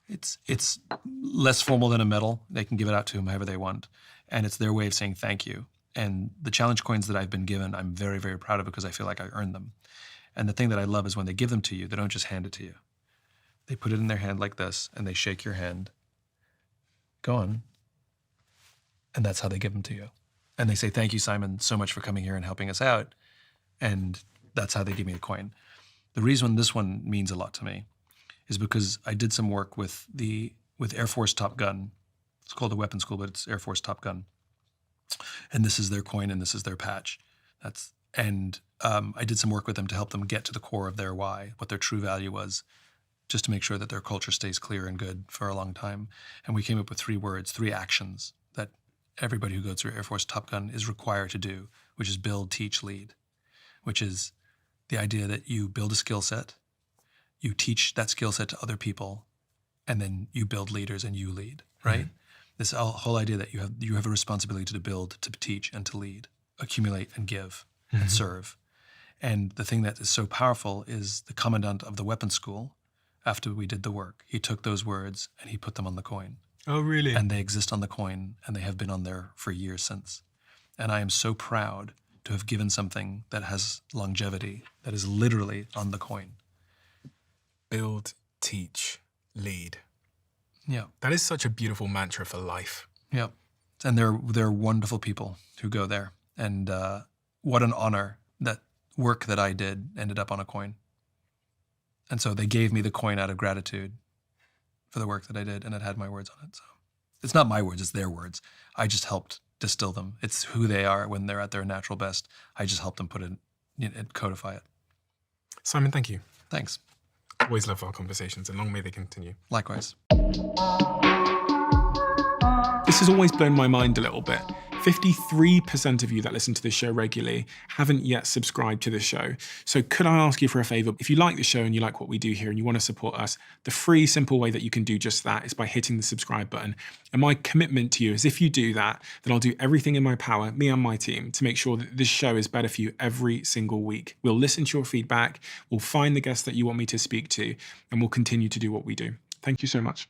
It's less formal than a medal. They can give it out to whomever they want, and it's their way of saying thank you. And the challenge coins that I've been given, I'm very, very proud of because I feel like I earned them. And the thing that I love is when they give them to you, they don't just hand it to you. They put it in their hand like this, and they shake your hand. Go on. And that's how they give them to you. And they say, thank you, Simon, so much for coming here and helping us out. And that's how they give me the coin. The reason this one means a lot to me is because I did some work with Air Force Top Gun. It's called a weapons school, but it's Air Force Top Gun. And this is their coin and this is their patch. I did some work with them to help them get to the core of their why, what their true value was, just to make sure that their culture stays clear and good for a long time. And we came up with 3 words, 3 actions that everybody who goes through Air Force Top Gun is required to do, which is build, teach, lead, which is the idea that you build a skill set, you teach that skill set to other people, and then you build leaders and you lead, right? Mm-hmm. This whole idea that you have a responsibility to build, to teach, and to lead, accumulate and give and serve. And the thing that is so powerful is the commandant of the weapons school, after we did the work, he took those words and he put them on the coin. Oh, really? And they exist on the coin, and they have been on there for years since. And I am so proud to have given something that has longevity, that is literally on the coin. Build, teach, lead. Yeah. That is such a beautiful mantra for life. Yeah. And they're wonderful people who go there. And what an honor that work that I did ended up on a coin. And so they gave me the coin out of gratitude for the work that I did, and it had my words on it. So it's not my words, it's their words. I just helped distill them. It's who they are when they're at their natural best. I just helped them put it, codify it. Simon, thank you. Thanks. Always love our conversations, and long may they continue. Likewise. This has always blown my mind a little bit. 53% of you that listen to this show regularly haven't yet subscribed to the show. So could I ask you for a favor? If you like the show and you like what we do here and you want to support us, the free, simple way that you can do just that is by hitting the subscribe button. And my commitment to you is if you do that, then I'll do everything in my power, me and my team, to make sure that this show is better for you every single week. We'll listen to your feedback, we'll find the guests that you want me to speak to, and we'll continue to do what we do. Thank you so much.